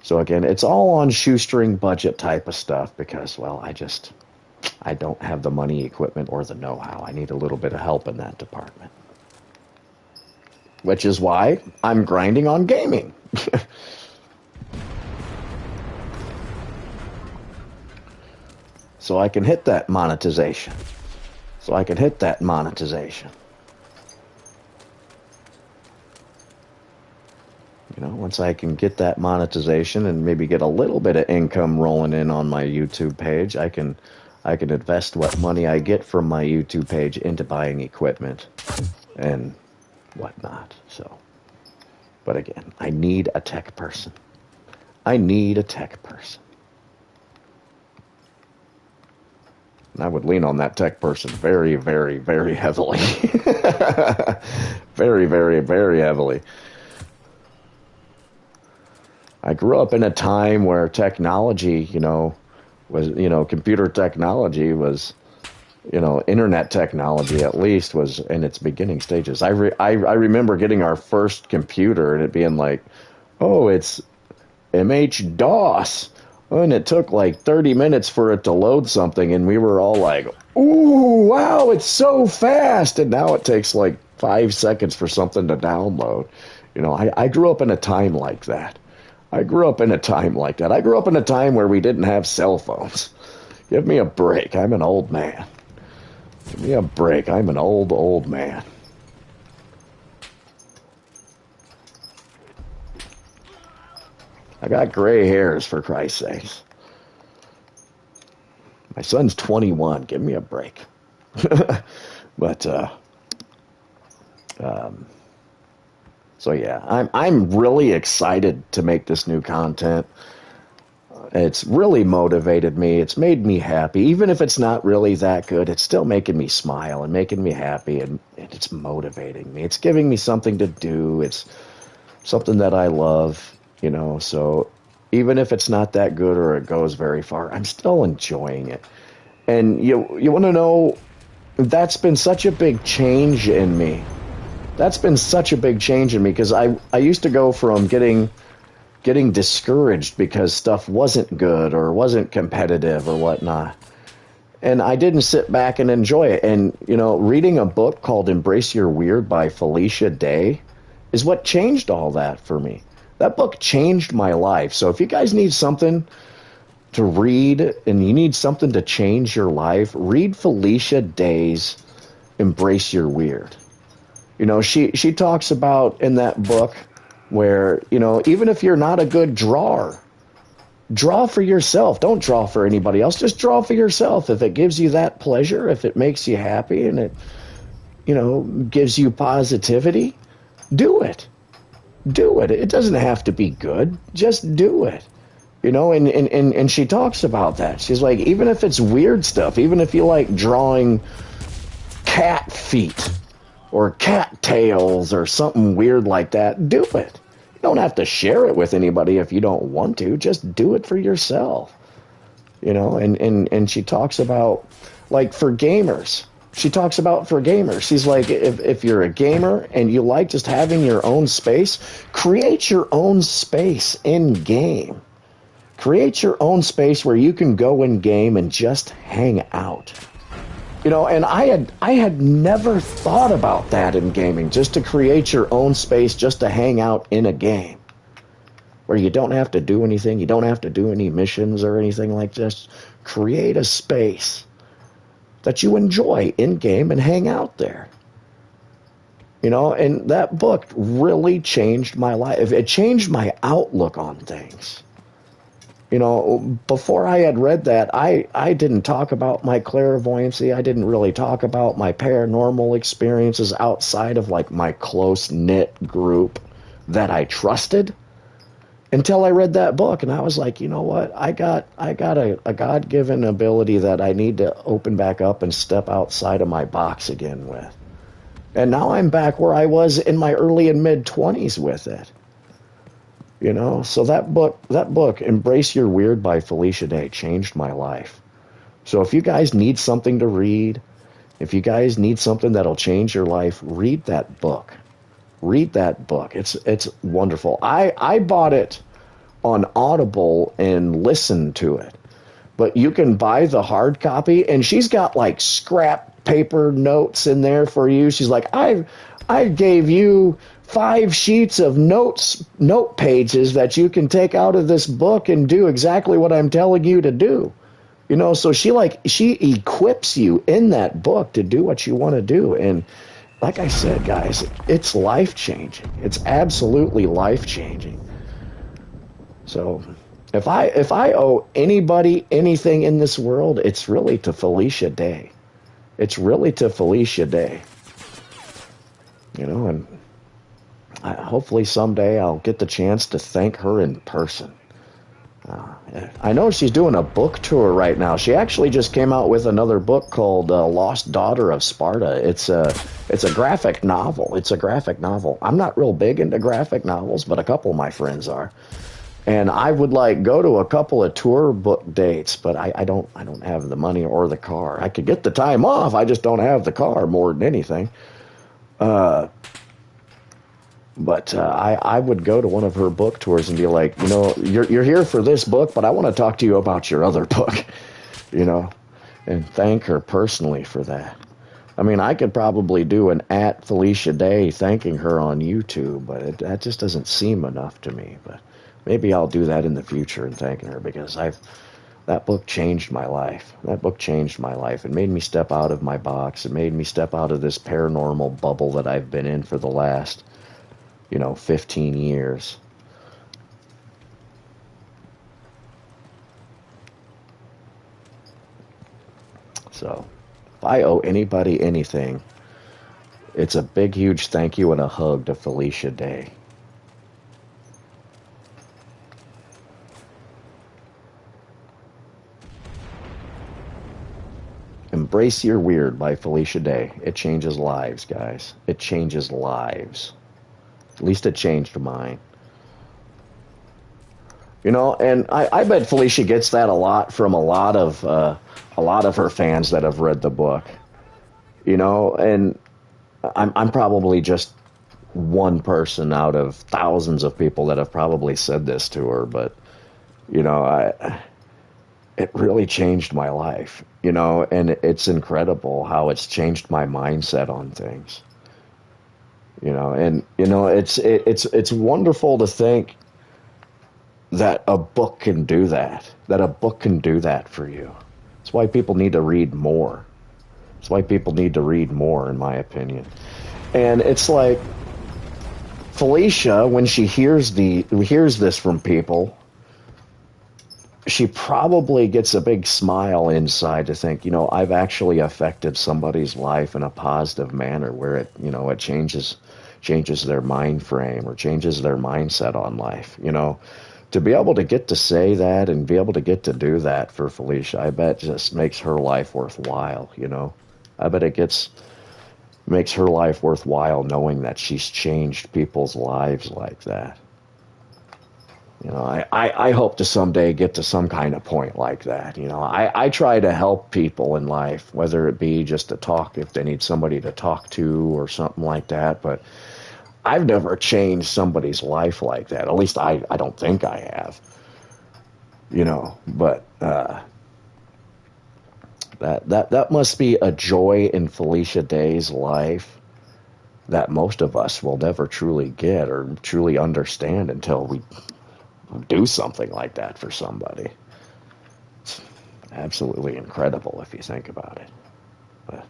So again, it's all on shoestring budget type of stuff because, well, I don't have the money, equipment, or the know-how. I need a little bit of help in that department. Which is why I'm grinding on gaming. So I can hit that monetization. Once I can get that monetization and maybe get a little bit of income rolling in on my YouTube page, I can invest what money I get from my YouTube page into buying equipment and whatnot. So, but again, I need a tech person. And I would lean on that tech person very, very, very heavily. Very, very, very heavily. I grew up in a time where technology, was, computer technology was, internet technology at least was in its beginning stages. I remember getting our first computer and it being like, oh, it's MS-DOS. And it took like 30 minutes for it to load something, and we were all like, ooh, wow, it's so fast. And now it takes like 5 seconds for something to download. I grew up in a time like that. I grew up in a time where we didn't have cell phones. Give me a break. I'm an old man. I'm an old man. I got gray hairs, for Christ's sakes. My son's 21. Give me a break. But, so yeah, I'm really excited to make this new content. It's really motivated me. It's made me happy. Even if it's not really that good, it's still making me smile and making me happy, and it's motivating me. It's giving me something to do. It's something that I love. So even if it's not that good or it goes very far, I'm still enjoying it. And you want to know, that's been such a big change in me. Because I used to go from getting discouraged because stuff wasn't good or wasn't competitive or whatnot. And I didn't sit back and enjoy it. And, reading a book called Embrace Your Weird by Felicia Day is what changed all that for me. That book changed my life. So if you guys need something to read and you need something to change your life, read Felicia Day's Embrace Your Weird. She talks about in that book where, even if you're not a good drawer, draw for yourself. Don't draw for anybody else. Just draw for yourself. If it gives you that pleasure, if it makes you happy and it, gives you positivity, do it. Do it. It doesn't have to be good. Just do it. And she talks about that. She's like, even if it's weird stuff, even if you like drawing cat feet or cat tails or something weird like that, do it. You don't have to share it with anybody if you don't want to. Just do it for yourself. And she talks about, like, for gamers. She's like, if you're a gamer and you like just having your own space, create your own space in game. Create your own space where you can go in game and just hang out. And I had never thought about that in gaming, just to create your own space, just to hang out in a game where you don't have to do anything, you don't have to do any missions or anything like this. Create a space that you enjoy in game and hang out there. And that book really changed my life. It changed my outlook on things. Before I had read that, I didn't talk about my clairvoyancy. I didn't really talk about my paranormal experiences outside of, like, my close-knit group that I trusted until I read that book. And I was like, you know what? I got a God-given ability that I need to open back up and step outside of my box again with. And now I'm back where I was in my early and mid-20s with it. So that book, Embrace Your Weird by Felicia Day, changed my life. So if you guys need something to read, if you guys need something that'll change your life, read that book. Read that book. It's wonderful. I bought it on Audible and listened to it. But you can buy the hard copy, and she's got, like, scrap paper notes in there for you. She's like, I gave you 5 sheets of note pages that you can take out of this book and do exactly what I'm telling you to do. So she equips you in that book to do what you want to do. And like I said, guys, it's life-changing. It's absolutely life-changing. So if I owe anybody anything in this world, it's really to Felicia Day. It's really to Felicia Day. And hopefully someday I'll get the chance to thank her in person. I know she's doing a book tour right now. She actually just came out with another book called Lost Daughter of Sparta. It's a graphic novel. It's a graphic novel. I'm not real big into graphic novels, but a couple of my friends are. And I would like go to a couple of tour book dates, but I don't have the money or the car. I could get the time off. I just don't have the car more than anything. But I would go to one of her book tours and be like, you're here for this book, but I want to talk to you about your other book, and thank her personally for that. I mean, I could probably do an @Felicia Day thanking her on YouTube, but that just doesn't seem enough to me. But maybe I'll do that in the future and thanking her, because that book changed my life. That book changed my life. It made me step out of my box. It made me step out of this paranormal bubble that I've been in for the last 15 years. So, if I owe anybody anything, it's a big, huge thank you and a hug to Felicia Day. Embrace Your Weird by Felicia Day. It changes lives, guys. It changes lives. At least it changed mine. And I bet Felicia gets that a lot from a lot of her fans that have read the book. And I'm probably just one person out of thousands of people that have probably said this to her, but it really changed my life. you know, and it's incredible how it's changed my mindset on things, you know, and you know, it's wonderful to think that a book can do that, that a book can do that for you. That's why people need to read more. That's why people need to read more, in my opinion. And it's like Felicia, when she hears this from people, she probably gets a big smile inside to think, you know, I've actually affected somebody's life in a positive manner where it, you know, it changes their mind frame or changes their mindset on life, you know. To be able to get to say that and be able to get to do that for Felicia, I bet just makes her life worthwhile, you know. I bet makes her life worthwhile knowing that she's changed people's lives like that. You know, I hope to someday get to some kind of point like that. You know, I try to help people in life, whether it be just to talk if they need somebody to talk to or something like that. But I've never changed somebody's life like that. At least I don't think I have. You know, but that must be a joy in Felicia Day's life that most of us will never truly get or truly understand until we do something like that for somebody. It's absolutely incredible if you think about it. But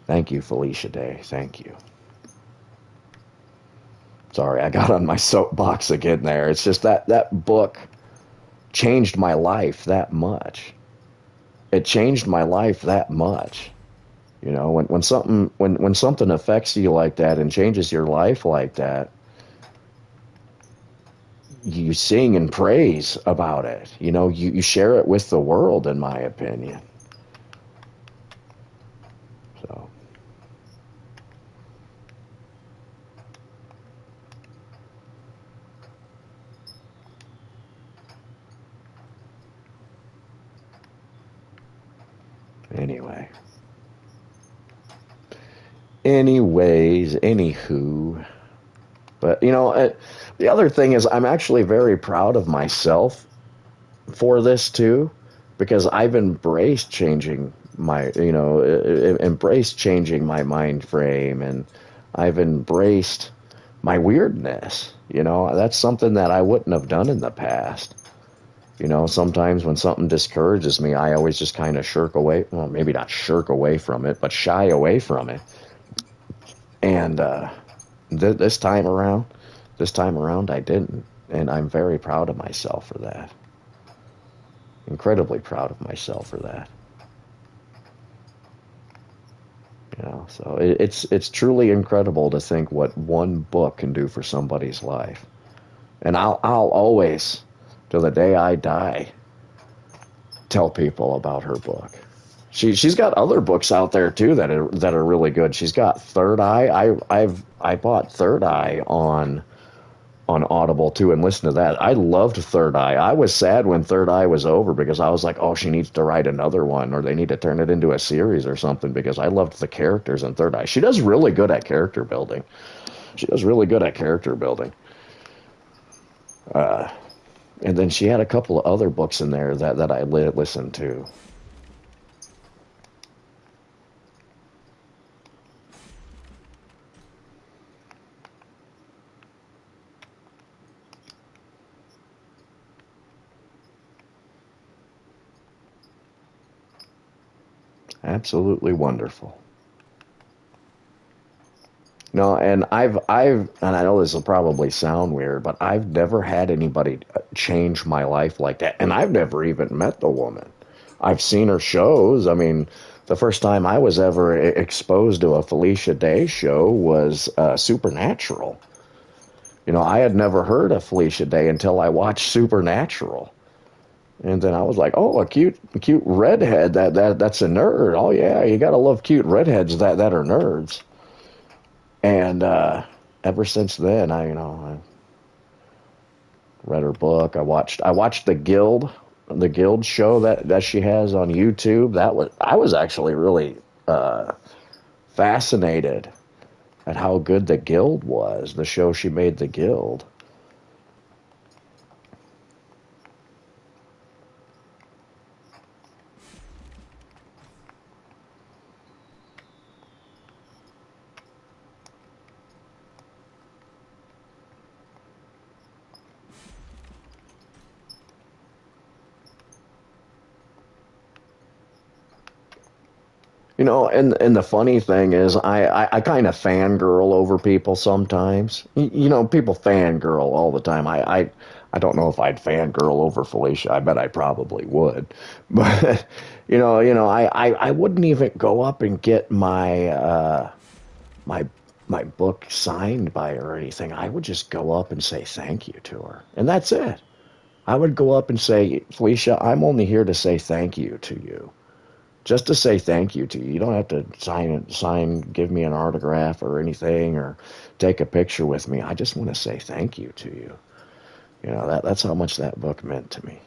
thank you, Felicia Day. Thank you. Sorry, I got on my soapbox again there. It's just that book changed my life that much. It changed my life that much. You know, when something affects you like that and changes your life like that, you sing and praise about it. You know, you share it with the world, in my opinion. So, anyway. Anywho. But, you know, the other thing is I'm actually very proud of myself for this, too, because I've embraced changing my, you know, embraced changing my mind frame, and I've embraced my weirdness. You know, that's something that I wouldn't have done in the past. You know, sometimes when something discourages me, I always just kind of shirk away. Well, maybe not shirk away from it, but shy away from it. And this time around, I didn't, and I'm very proud of myself for that. Incredibly proud of myself for that. You know, so it's truly incredible to think what one book can do for somebody's life. And I'll always, till the day I die, tell people about her book. She's got other books out there too that are really good. She's got Third Eye. I bought Third Eye on Audible too and listened to that. I loved Third Eye. I was sad when Third Eye was over because I was like, oh, she needs to write another one or they need to turn it into a series or something because I loved the characters in Third Eye. She does really good at character building. She does really good at character building. And then she had a couple of other books in there that I listened to. Absolutely wonderful. No, and and I know this will probably sound weird, but I've never had anybody change my life like that. And I've never even met the woman. I've seen her shows. I mean, the first time I was ever exposed to a Felicia Day show was Supernatural. You know, I had never heard of Felicia Day until I watched Supernatural. And then I was like, oh, a cute redhead that's a nerd. Oh yeah, you gotta love cute redheads that are nerds. And ever since then, I read her book. I watched the Guild show that she has on YouTube. I was actually really fascinated at how good the Guild was. The show she made, the Guild. And the funny thing is, I kind of fangirl over people sometimes. People fangirl all the time. I don't know if I'd fangirl over Felicia. I bet I probably would. But I wouldn't even go up and get my my book signed by her or anything. I would just go up and say thank you to her, and that's it. I would go up and say, Felicia, I'm only here to say thank you to you. Just to say thank you to you. You don't have to sign, give me an autograph or anything, or take a picture with me. I just want to say thank you to you. That's how much that book meant to me.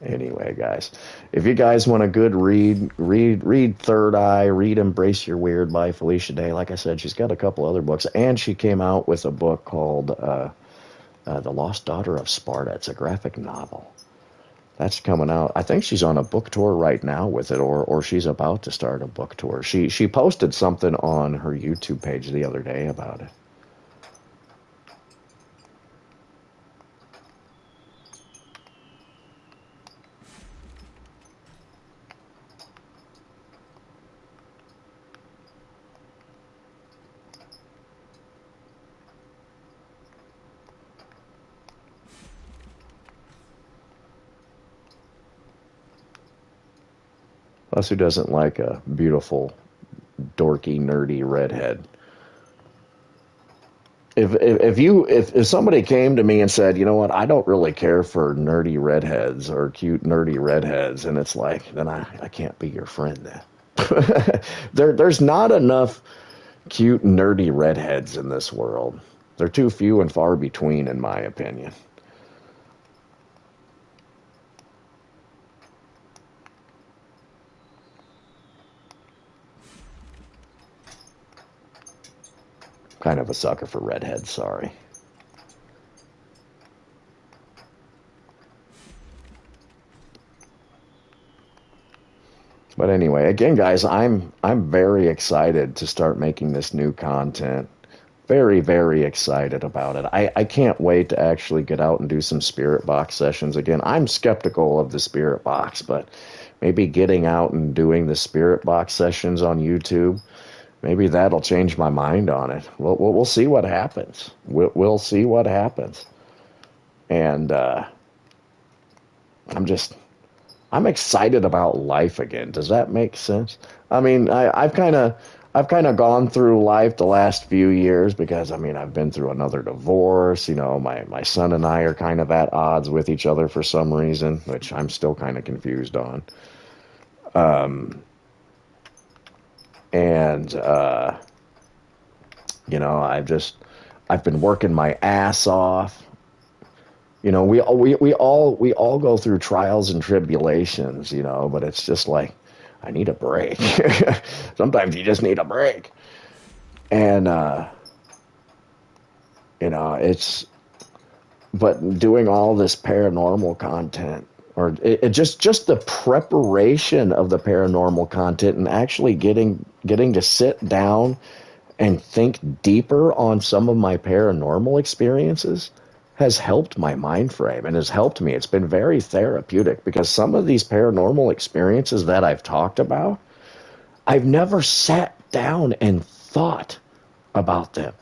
Anyway, guys, if you guys want a good read Third Eye, read Embrace Your Weird by Felicia Day. Like I said, she's got a couple other books, and she came out with a book called The Lost Daughter of Sparta. It's a graphic novel. That's coming out. I think she's on a book tour right now with it, or she's about to start a book tour. She posted something on her YouTube page the other day about it. Plus, who doesn't like a beautiful, dorky, nerdy redhead? If somebody came to me and said, you know what, I don't really care for nerdy redheads or cute nerdy redheads, and it's like, then I can't be your friend then. There's not enough cute nerdy redheads in this world. They're too few and far between, in my opinion. Kind of a sucker for redheads, sorry. But anyway, again, guys, I'm very excited to start making this new content. Very, very excited about it. I can't wait to actually get out and do some spirit box sessions again. I'm skeptical of the spirit box, but maybe getting out and doing the spirit box sessions on YouTube, maybe that'll change my mind on it. We'll see what happens. We'll see what happens. And I'm excited about life again. Does that make sense? I mean, I've kind of gone through life the last few years because I've been through another divorce. My son and I are kind of at odds with each other for some reason, which I'm still kind of confused on. And I've been working my ass off. We all go through trials and tribulations, but it's just like I need a break. Sometimes you just need a break. And it's but doing all this paranormal content or it just the preparation of the paranormal content and actually getting to sit down and think deeper on some of my paranormal experiences has helped my mind frame and has helped me. It's been very therapeutic because some of these paranormal experiences that I've talked about, I've never sat down and thought about them,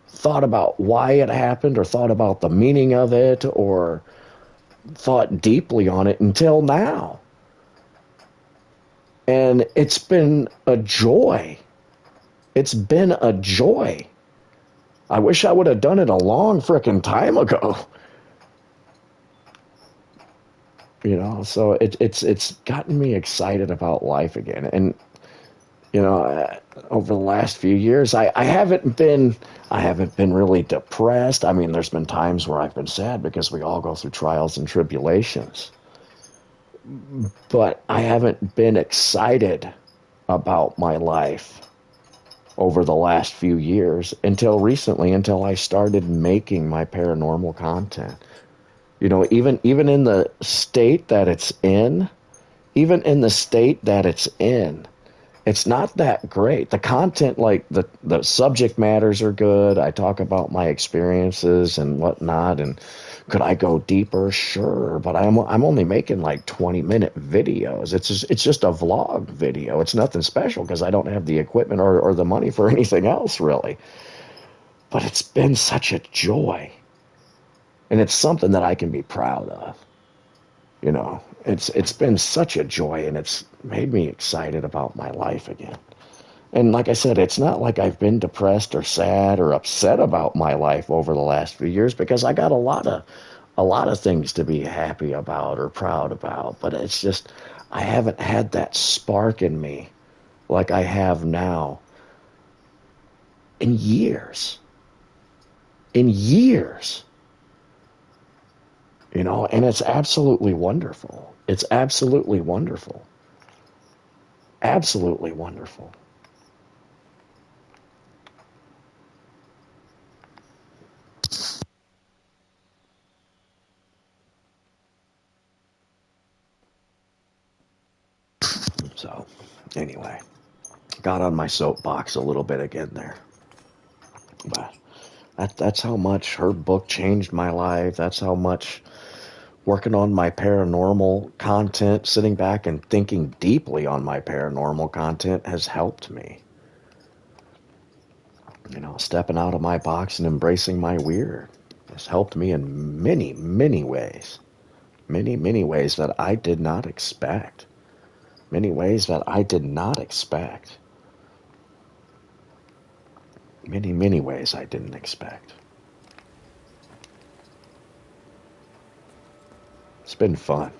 thought about why it happened or thought about the meaning of it or thought deeply on it until now. And it's been a joy. It's been a joy. I wish I would have done it a long frickin' time ago. So it's gotten me excited about life again. And over the last few years, I haven't been really depressed. There's been times where I've been sad because we all go through trials and tribulations. But I haven't been excited about my life over the last few years until recently, until I started making my paranormal content. You know, even in the state that it's in, even in the state that it's in, it's not that great. The content, like the subject matters are good. I talk about my experiences and whatnot, and could I go deeper? Sure, but I'm only making like 20-minute videos. It's just a vlog video. It's nothing special because I don't have the equipment or the money for anything else really. But it's been such a joy, and it's something that I can be proud of. You know, it's been such a joy, and it's made me excited about my life again. And like I said, it's not like I've been depressed or sad or upset about my life over the last few years, because I got a lot of things to be happy about or proud about. But it's just I haven't had that spark in me like I have now in years. In years. You know, and it's absolutely wonderful. It's absolutely wonderful. Absolutely wonderful. So, anyway, got on my soapbox a little bit again there. But that's how much her book changed my life. That's how much working on my paranormal content, sitting back and thinking deeply on my paranormal content has helped me. You know, stepping out of my box and embracing my weird has helped me in many, many ways. Many, many ways that I did not expect. Many ways that I did not expect. Many, many ways I didn't expect. It's been fun.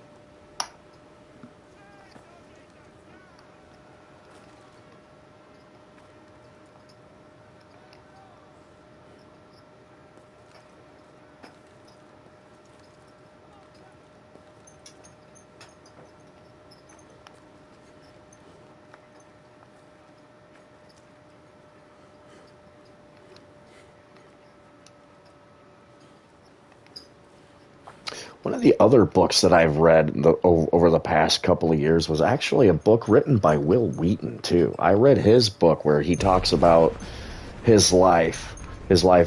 One of the other books that I've read over the past couple of years was actually a book written by Will Wheaton, too. I read his book where he talks about his life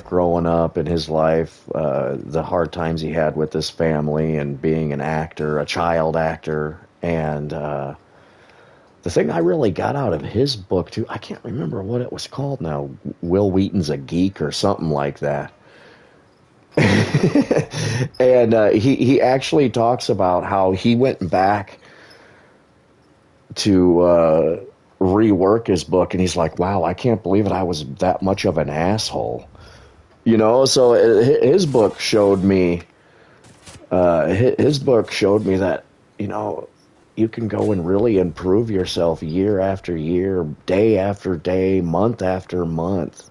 growing up, and his life, the hard times he had with his family and being an actor, a child actor. And the thing I really got out of his book, too, I can't remember what it was called now. Will Wheaton's a Geek or something like that. And he actually talks about how he went back to rework his book, and he's like, wow, I can't believe it, I was that much of an asshole. You know, so his book showed me that, you know, you can go and really improve yourself year after year, day after day, month after month.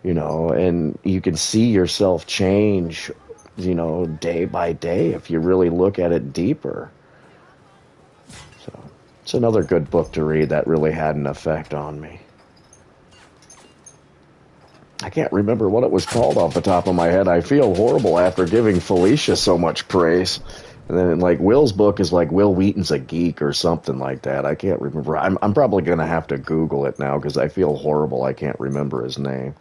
You know, and you can see yourself change, you know, day by day if you really look at it deeper. So it's another good book to read that really had an effect on me. I can't remember what it was called off the top of my head. I feel horrible after giving Felicia so much praise. And then, like, Will's book is like Will Wheaton's a Geek or something like that. I can't remember. I'm probably going to have to Google it now because I feel horrible. I can't remember his name.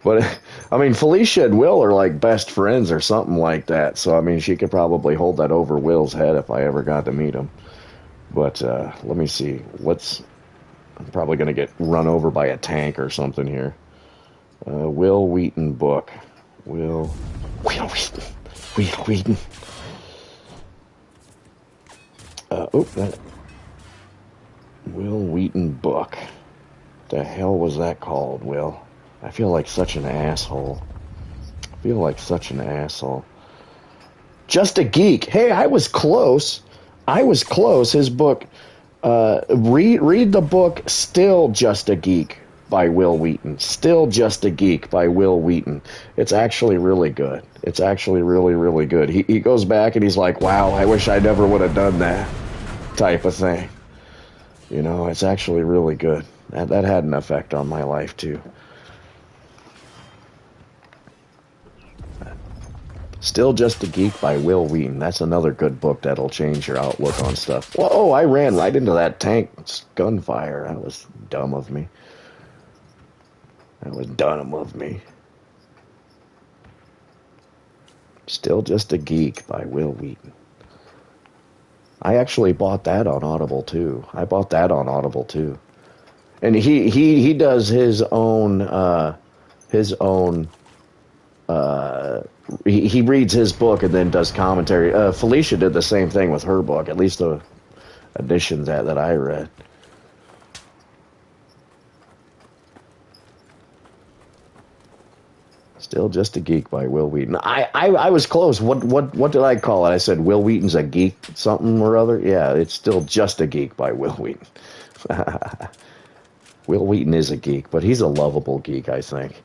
But, I mean, Felicia and Will are like best friends or something like that. So, I mean, she could probably hold that over Will's head if I ever got to meet him. But let me see. I'm probably going to get run over by a tank or something here. Will Wheaton book. Will Wheaton. Will Wheaton book. The hell was that called, Will? I feel like such an asshole. Just a Geek. Hey, I was close. His book. Read the book Still Just a Geek by Will Wheaton. Still Just a Geek by Will Wheaton. It's actually really good. It's actually really, really good. He goes back and he's like, wow, I wish I never would have done that type of thing. You know, it's actually really good. That had an effect on my life too. Still Just a Geek by Will Wheaton. That's another good book that'll change your outlook on stuff. Whoa, I ran right into that tank gunfire. That was dumb of me. That was dumb of me. Still Just a Geek by Will Wheaton. I actually bought that on Audible too. And he does his own he reads his book and then does commentary. Felicia did the same thing with her book, at least the edition that I read. Still Just a Geek by Will Wheaton. I was close. What did I call it? I said Will Wheaton's a geek something or other. Yeah, it's Still Just a Geek by Will Wheaton. Will Wheaton is a geek, but he's a lovable geek, I think.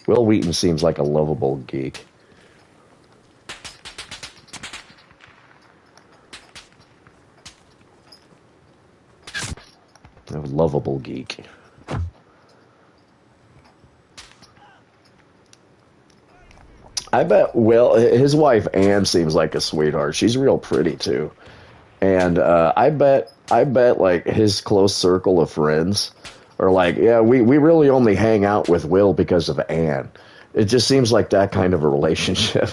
Will Wheaton seems like a lovable geek. A lovable geek. I bet Will, his wife Ann seems like a sweetheart. She's real pretty too, and I bet like his close circle of friends are like, yeah, we really only hang out with Will because of Ann. It just seems like that kind of a relationship.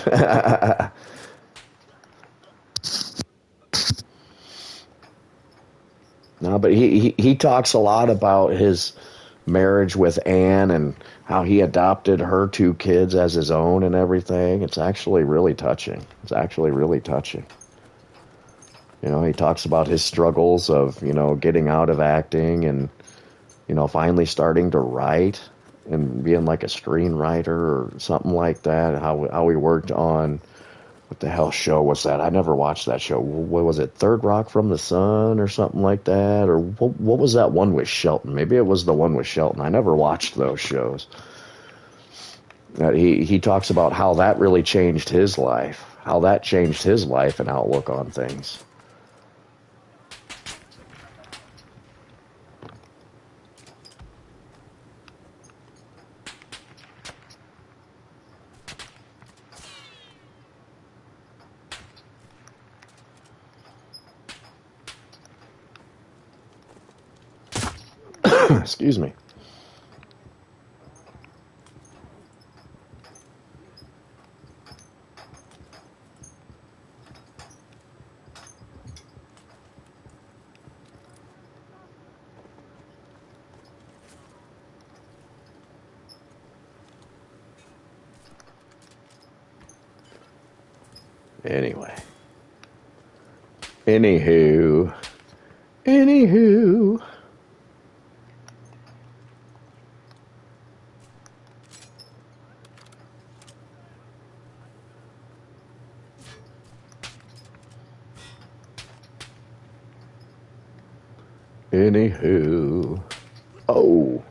No, but he talks a lot about his marriage with Anne and how he adopted her two kids as his own and everything. It's actually really touching. You know, he talks about his struggles of, you know, getting out of acting and, you know, finally starting to write and being like a screenwriter or something like that. How he worked on, what the hell show was that? I never watched that show. What was it? Third Rock from the Sun or something like that? Or what was that one with Shelton? Maybe it was the one with Shelton. I never watched those shows. He talks about how that really changed his life, and outlook on things. Excuse me. Anyway. Anywho. Oh.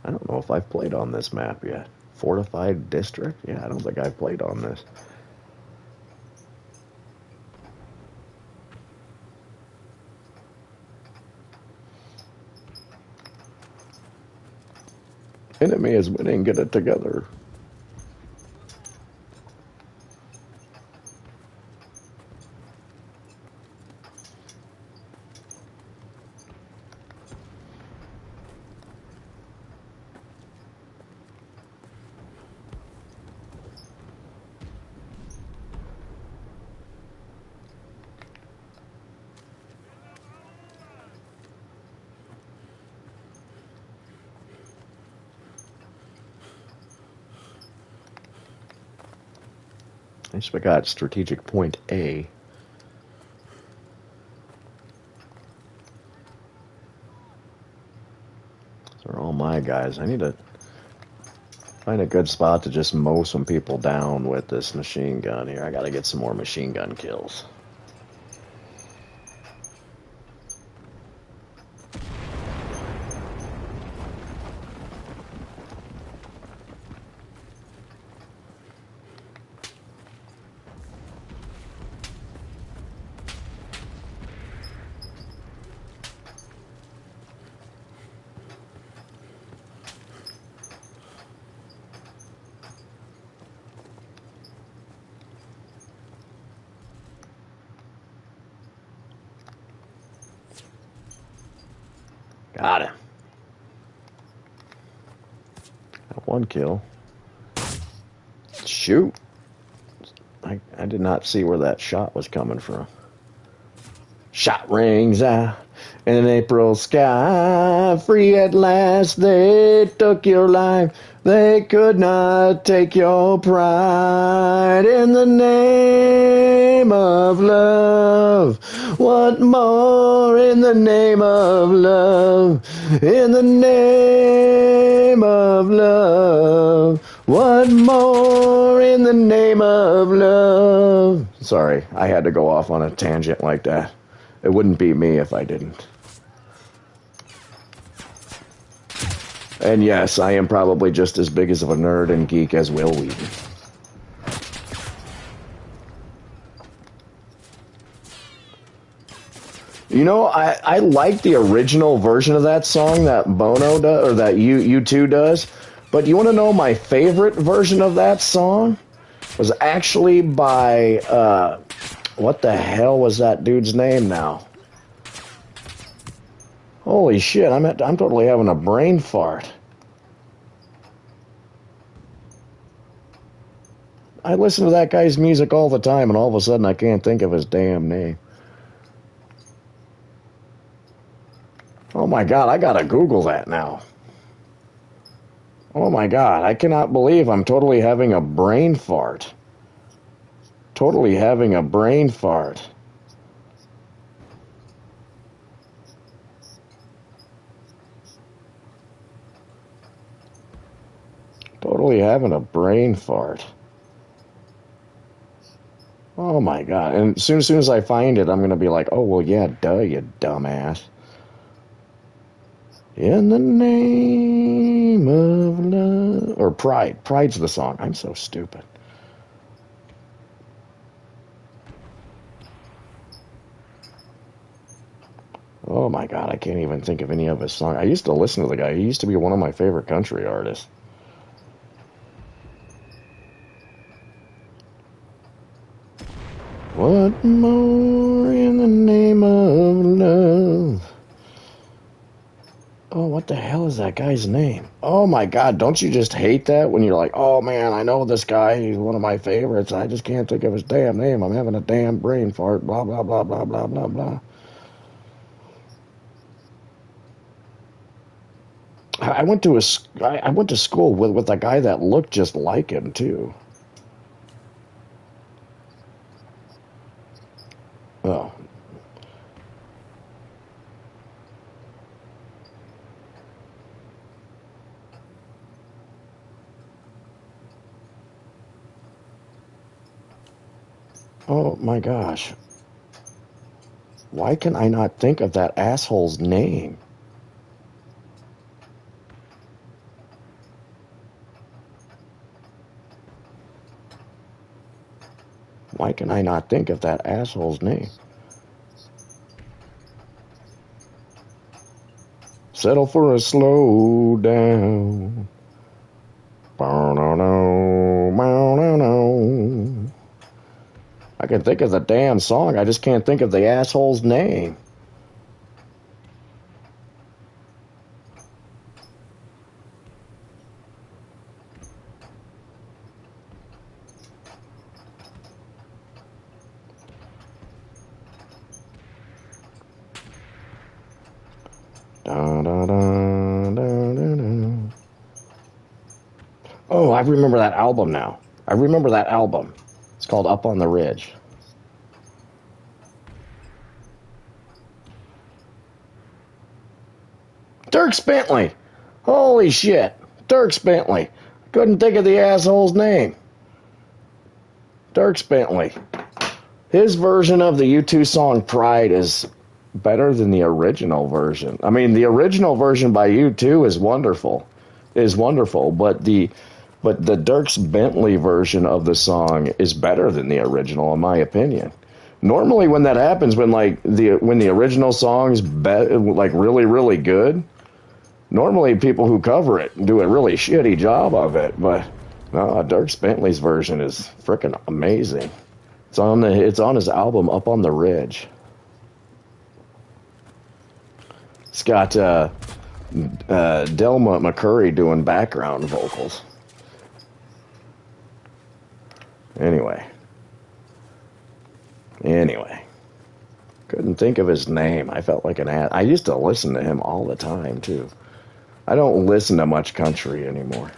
I don't know if I've played on this map yet. Fortified District? Yeah, I don't think I've played on this. Enemy is winning, get it together. I just got strategic point A. Those are all my guys. I need to find a good spot to just mow some people down with this machine gun here. I gotta get some more machine gun kills. Got him. Got one kill. Shoot. I did not see where that shot was coming from. Shot rings out in an April sky. Free at last, they took your life. They could not take your pride. In the name of love. What more in the name of love? In the name of love. What more in the name of love? Sorry, I had to go off on a tangent like that. It wouldn't be me if I didn't. And yes, I am probably just as big as of a nerd and geek as Will Wheaton. You know, I like the original version of that song that Bono does, or that U2 does. But you want to know my favorite version of that song? Was actually by, what the hell was that dude's name now? Holy shit, I'm totally having a brain fart. I listen to that guy's music all the time, and all of a sudden I can't think of his damn name. Oh my god, I gotta Google that now. Oh my god, I cannot believe I'm totally having a brain fart. Totally having a brain fart. Totally having a brain fart. Oh my god. And as soon as I find it, I'm going to be like, oh, well, yeah, duh, you dumbass. In the name of love. Or Pride. Pride's the song. I'm so stupid. Oh my god, I can't even think of any of his songs. I used to listen to the guy. He used to be one of my favorite country artists. What more in the name of love? Oh, what the hell is that guy's name? Oh my god, don't you just hate that when you're like, oh man, I know this guy, he's one of my favorites, I just can't think of his damn name, I'm having a damn brain fart, blah, blah, blah, blah, blah, blah, blah. I went to school with a guy that looked just like him, too. Oh. Oh my gosh. Why can I not think of that asshole's name? Why can I not think of that asshole's name? Settle for a slow down. I can think of the damn song, I just can't think of the asshole's name. Oh, I remember that album now. I remember that album. It's called Up on the Ridge. Dierks Bentley. Holy shit. Dierks Bentley. Couldn't think of the asshole's name. Dierks Bentley. His version of the U2 song Pride is better than the original version. I mean, the original version by U2 is wonderful. But the Dierks Bentley version of the song is better than the original, in my opinion. Normally, when that happens, when the original song's really really good, normally people who cover it do a really shitty job of it. But no, Dierks Bentley's version is freaking amazing. It's on his album Up on the Ridge. It's got Delma McCurry doing background vocals. Anyway. Couldn't think of his name. I felt like an ass. I used to listen to him all the time, too. I don't listen to much country anymore.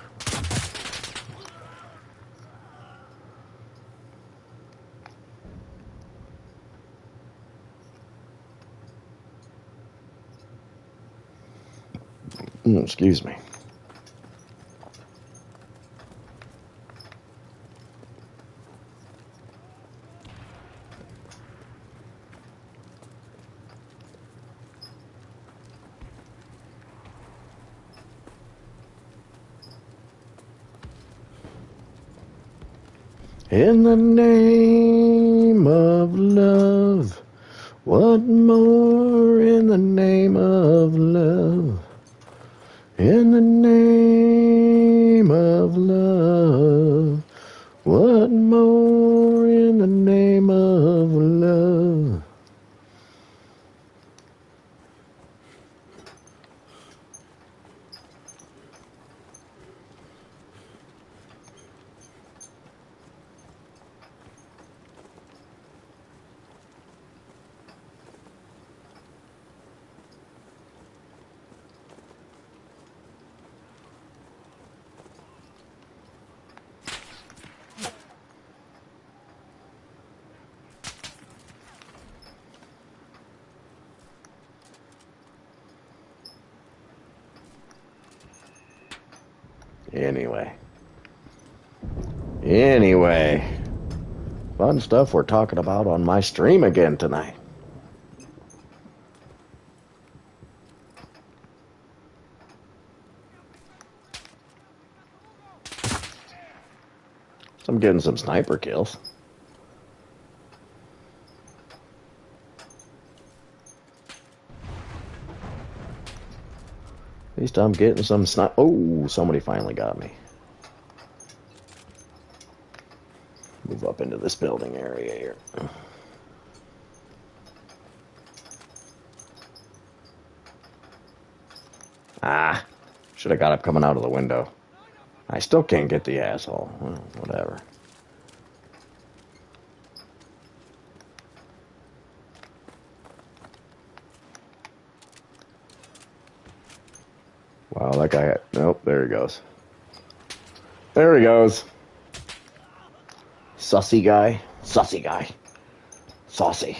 Excuse me. In the name of love, what more in the name of love? In the name of love, what more in the name of love? Anyway, fun stuff we're talking about on my stream again tonight. So I'm getting some sniper kills. At least I'm getting some sniper. Oh, somebody finally got me. Move up into this building area here. Should have got up coming out of the window. I still can't get the asshole. Well, whatever. Wow, that guy... Nope, there he goes. There he goes. Sussy guy. Sussy guy. Saucy.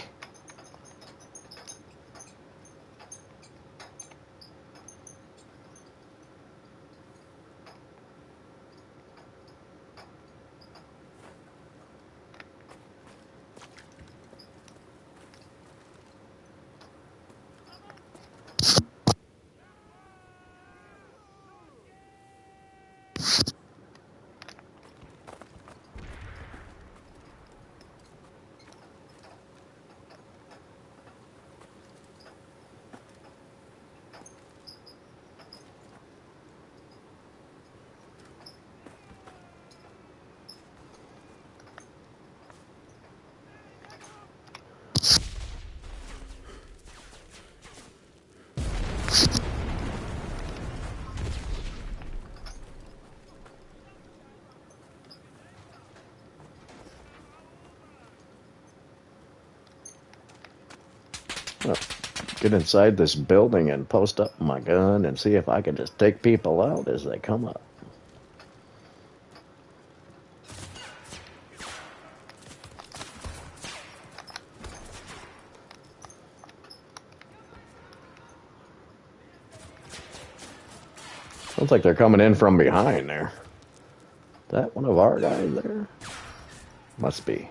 Get inside this building and post up my gun and see if I can just take people out as they come up. Sounds like they're coming in from behind there. Is that one of our guys there? Must be.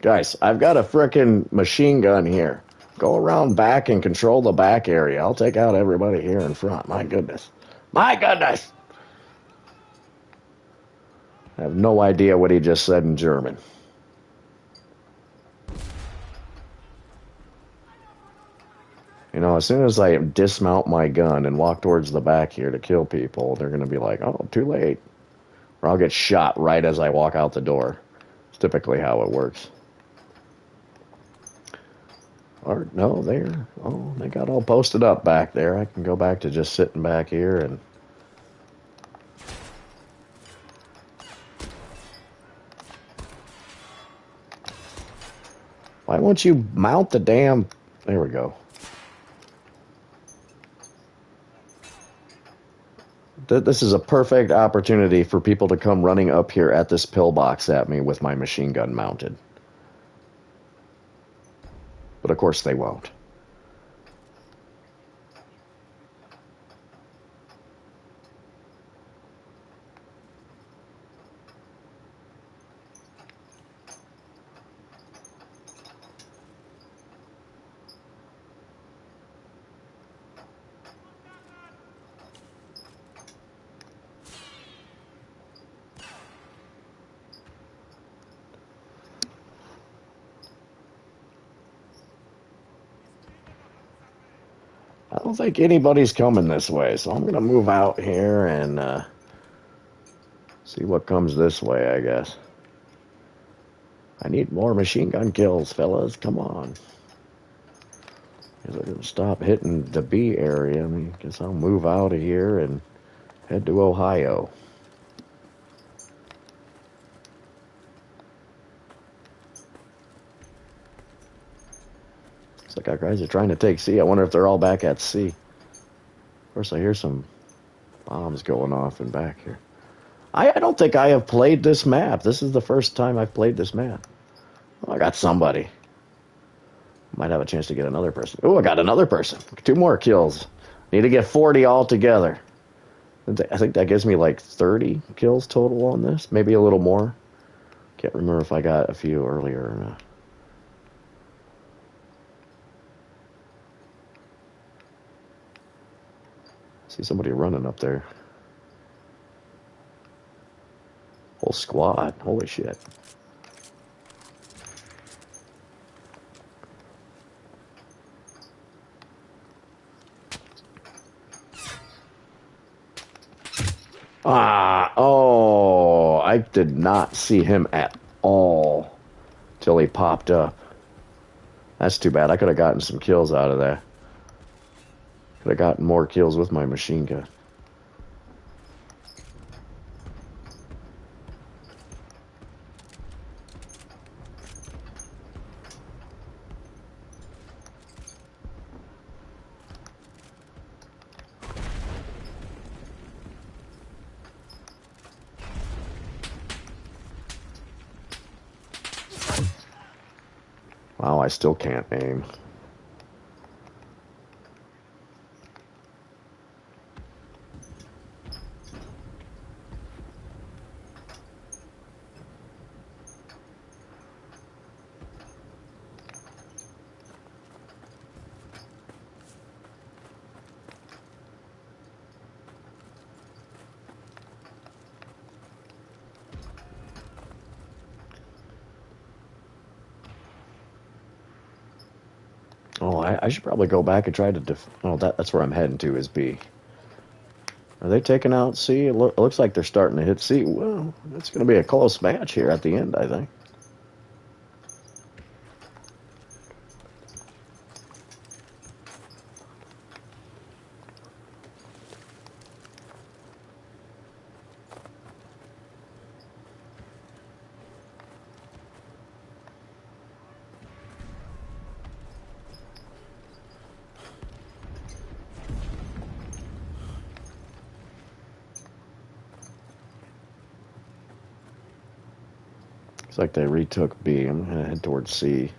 Guys, I've got a frickin' machine gun here. Go around back and control the back area. I'll take out everybody here in front. My goodness. My goodness! I have no idea what he just said in German. You know, as soon as I dismount my gun and walk towards the back here to kill people, they're going to be like, oh, too late. Or I'll get shot right as I walk out the door. It's typically how it works. Or, no, they're... Oh, they got all posted up back there. I can go back to just sitting back here and... Why won't you mount the damn... There we go. This is a perfect opportunity for people to come running up here at this pillbox at me with my machine gun mounted. But of course they won't. I don't think anybody's coming this way, so I'm going to move out here and see what comes this way, I guess. I need more machine gun kills, fellas. Come on. Guess I can stop hitting the B area. I mean, guess I'll move out of here and head to Ohio. Looks like our guys are trying to take C. I wonder if they're all back at C. Of course, I hear some bombs going off in back here. I don't think I have played this map. This is the first time I've played this map. Oh, I got somebody. Might have a chance to get another person. Oh, I got another person. 2 more kills. Need to get 40 altogether. I think that gives me like 30 kills total on this. Maybe a little more. Can't remember if I got a few earlier or not. See somebody running up there. Whole squad. Holy shit. Oh, I did not see him at all till he popped up. That's too bad. I could have gotten some kills out of that. Could have gotten more kills with my machine gun. Wow, I still can't aim. Oh, I should probably go back and try to oh, that's where I'm heading to, is B. Are they taking out C? It looks like they're starting to hit C. Well, it's going to be a close match here at the end, I think. Looks like they retook B. I'm going to head towards C.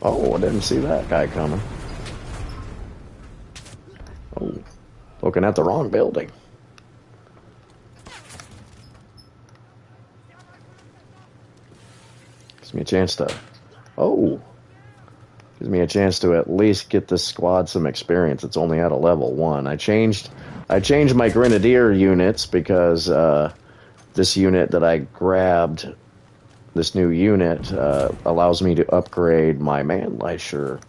Oh, I didn't see that guy coming. Oh, looking at the wrong building. Gives me a chance to... Oh! Gives me a chance to at least get this squad some experience. It's only at a level 1. I changed my Grenadier units because this unit that I grabbed, this new unit, allows me to upgrade my Liker,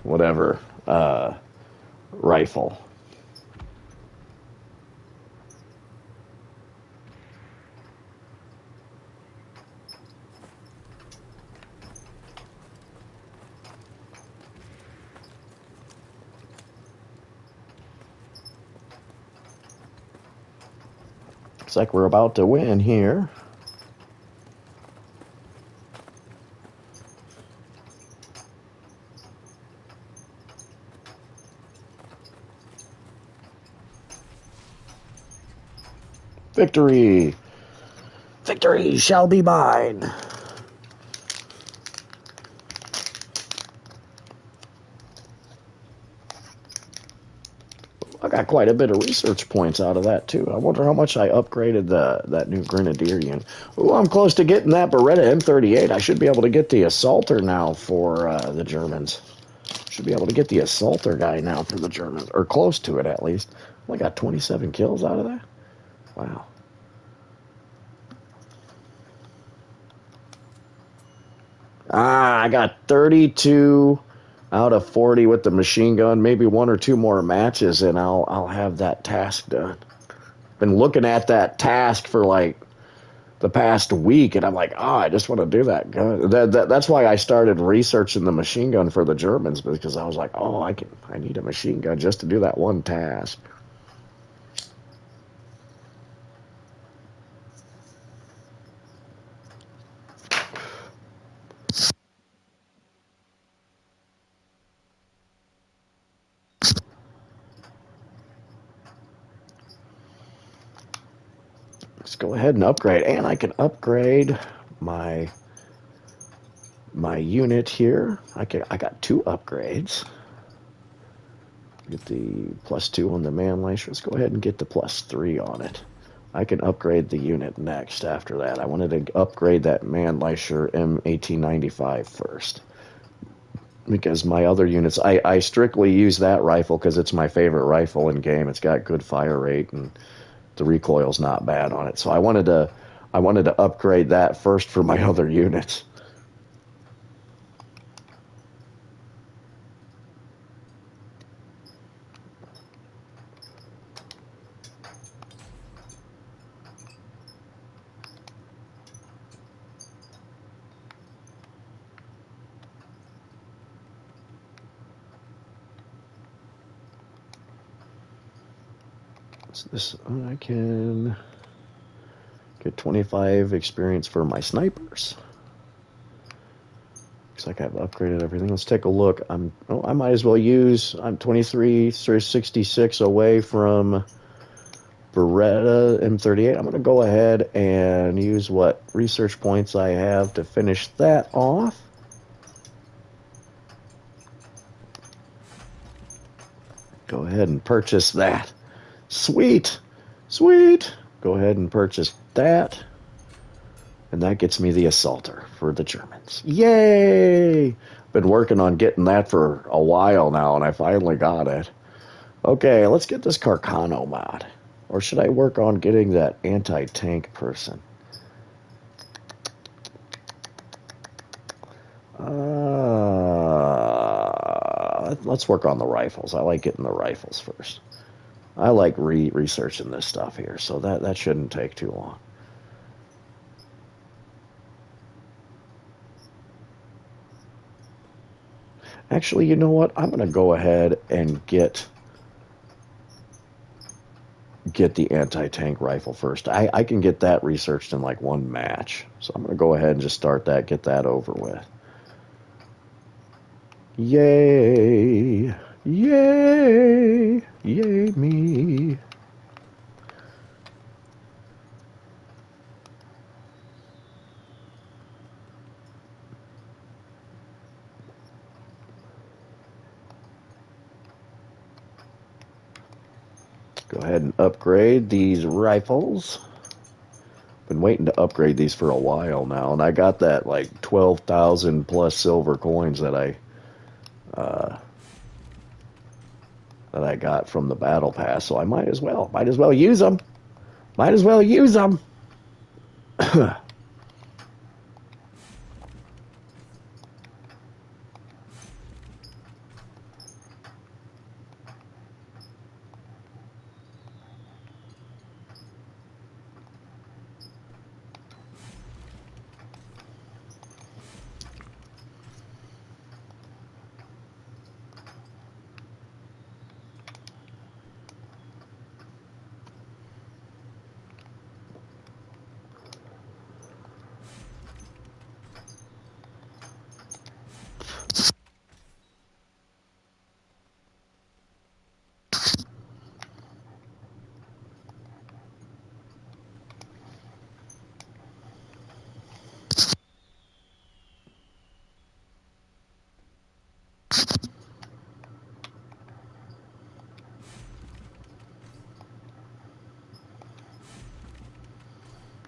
whatever, rifle. Looks like we're about to win here. Victory! Victory shall be mine! I got quite a bit of research points out of that, too. I wonder how much I upgraded that new Grenadier unit. Ooh, I'm close to getting that Beretta M38. I should be able to get the Assaulter now for the Germans. Should be able to get the Assaulter guy now for the Germans. Or close to it, at least. I got 27 kills out of that? Wow. I got 32 out of 40 with the machine gun. Maybe 1 or 2 more matches, and I'll have that task done. Been looking at that task for like the past week, and I'm like, I just want to do that gun. That's why I started researching the machine gun for the Germans, because I was like, I need a machine gun just to do that one task. Let's go ahead and upgrade, and I can upgrade my unit here. I got 2 upgrades. Get the +2 on the Mannlicher. Let's go ahead and get the +3 on it. I can upgrade the unit next after that. I wanted to upgrade that Mannlicher M1895 first, because my other units, I strictly use that rifle because it's my favorite rifle in game. It's got good fire rate and the recoil's not bad on it. So I wanted to upgrade that first for my other units. So this, I can get 25 experience for my snipers. Looks like I've upgraded everything. Let's take a look. I might as well use. I'm 2366 away from Beretta M38. I'm going to go ahead and use what research points I have to finish that off. Go ahead and purchase that. Sweet! Sweet! Go ahead and purchase that. And that gets me the Assaulter for the Germans. Yay! Been working on getting that for a while now, and I finally got it. Okay, let's get this Carcano mod. Or should I work on getting that anti-tank person? Let's work on the rifles. I like getting the rifles first. I like researching this stuff here, so that shouldn't take too long. Actually, you know what? I'm going to go ahead and get the anti-tank rifle first. I can get that researched in like 1 match. So I'm going to go ahead and just start that, get that over with. Yay! Yay! Yay me! Go ahead and upgrade these rifles. Been waiting to upgrade these for a while now, and I got that like 12,000 plus silver coins that I got from the battle pass, so I might as well use them. Might as well use them.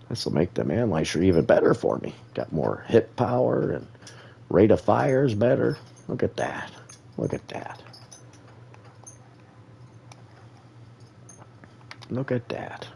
This will make the Manleisher even better for me. Got more hit power and rate of fire is better. Look at that. Look at that. Look at that.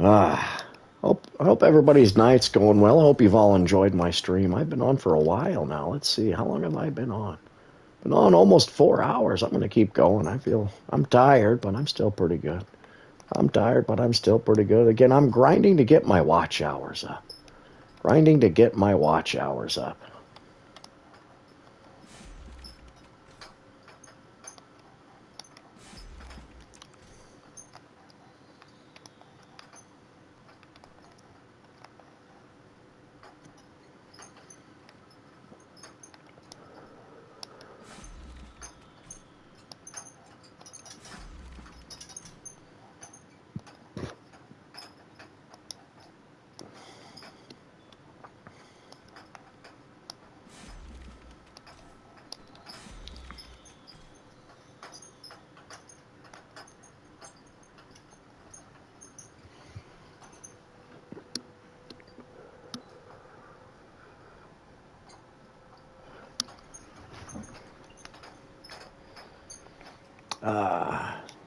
I hope everybody's night's going well. I hope you've all enjoyed my stream. I've been on for a while now. Let's see, how long have I been on? Been on almost 4 hours. I'm going to keep going. I'm tired, but I'm still pretty good. I'm tired, but I'm still pretty good. Again, I'm grinding to get my watch hours up. Grinding to get my watch hours up.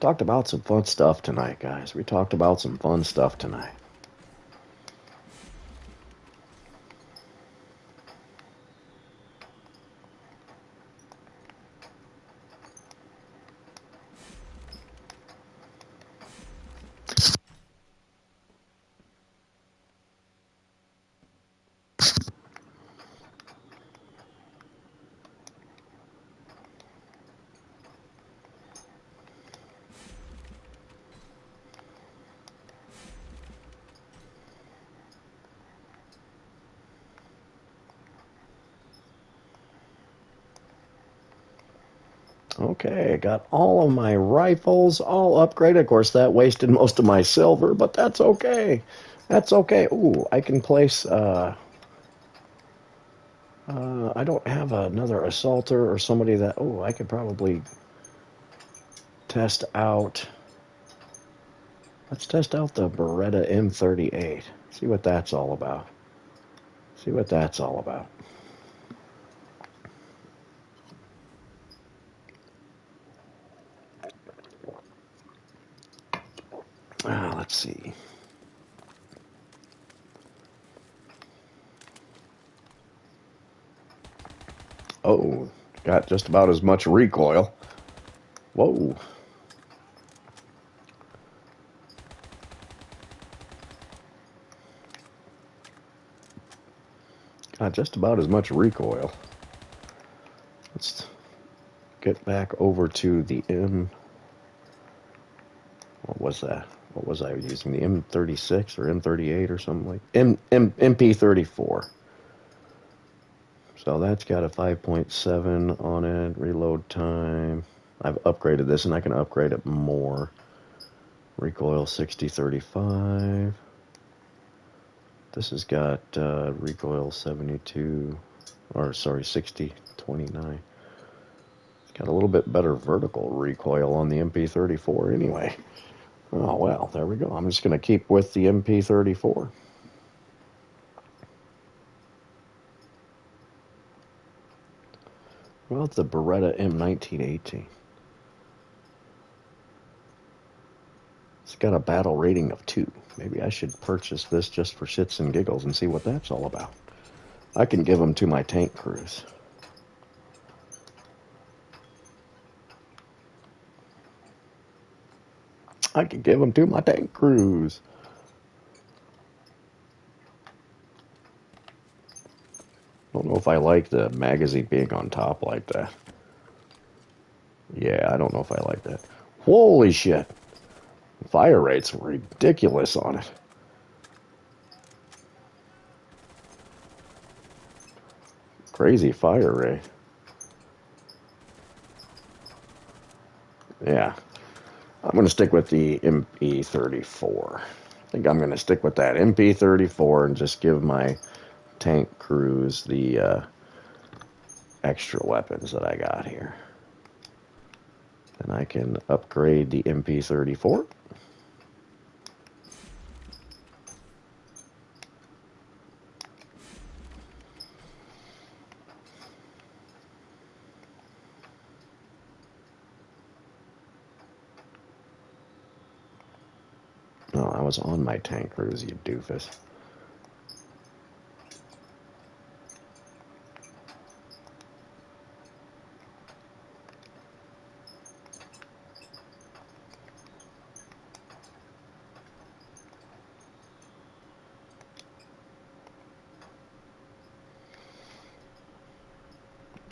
Talked about some fun stuff tonight, guys. We talked about some fun stuff tonight. Okay, got all of my rifles all upgraded. Of course, that wasted most of my silver, but that's okay. That's okay. Ooh, I can place, I don't have another assaulter or somebody that, oh, I could probably test out. Let's test out the Beretta M38. See what that's all about. See what that's all about. let's see. Oh, got just about as much recoil. Whoa. Got just about as much recoil. Let's get back over to the M. What was that? What was I using? The M36 or M38 or something like MP34. So that's got a 5.7 on it. Reload time. I've upgraded this and I can upgrade it more. Recoil 60-35. This has got recoil 72, or sorry, 60-29. It's got a little bit better vertical recoil on the MP34 anyway. Oh, well, there we go. I'm just going to keep with the MP34. Well, it's the Beretta M1918. It's got a battle rating of 2. Maybe I should purchase this just for shits and giggles and see what that's all about. I can give them to my tank crews. I can give them to my tank crews. Don't know if I like the magazine being on top like that. Yeah, I don't know if I like that. Holy shit. Fire rate's ridiculous on it. Crazy fire rate. Yeah. I'm going to stick with the MP34. I think I'm going to stick with that MP34 and just give my tank crews the extra weapons that I got here. And I can upgrade the MP34. Oh, I was on my tank crews, you doofus.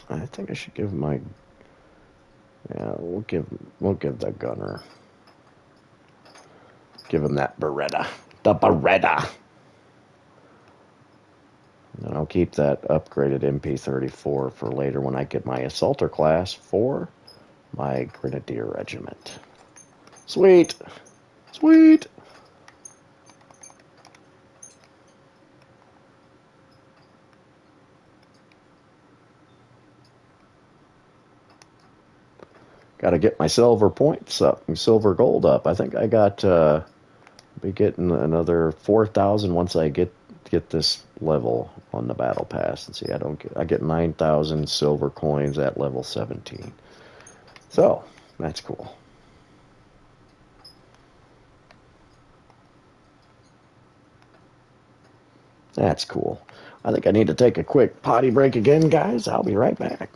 I think I should give my... Yeah, we'll give the gunner... Give him that Beretta. The Beretta! And I'll keep that upgraded MP34 for later when I get my assaulter class for my Grenadier Regiment. Sweet! Sweet! Got to get my silver points up, my silver gold up. I think I got be getting another 4,000 once I get this level on the battle pass. And see, I get 9,000 silver coins at level 17. So that's cool. That's cool. I think I need to take a quick potty break again, guys. I'll be right back.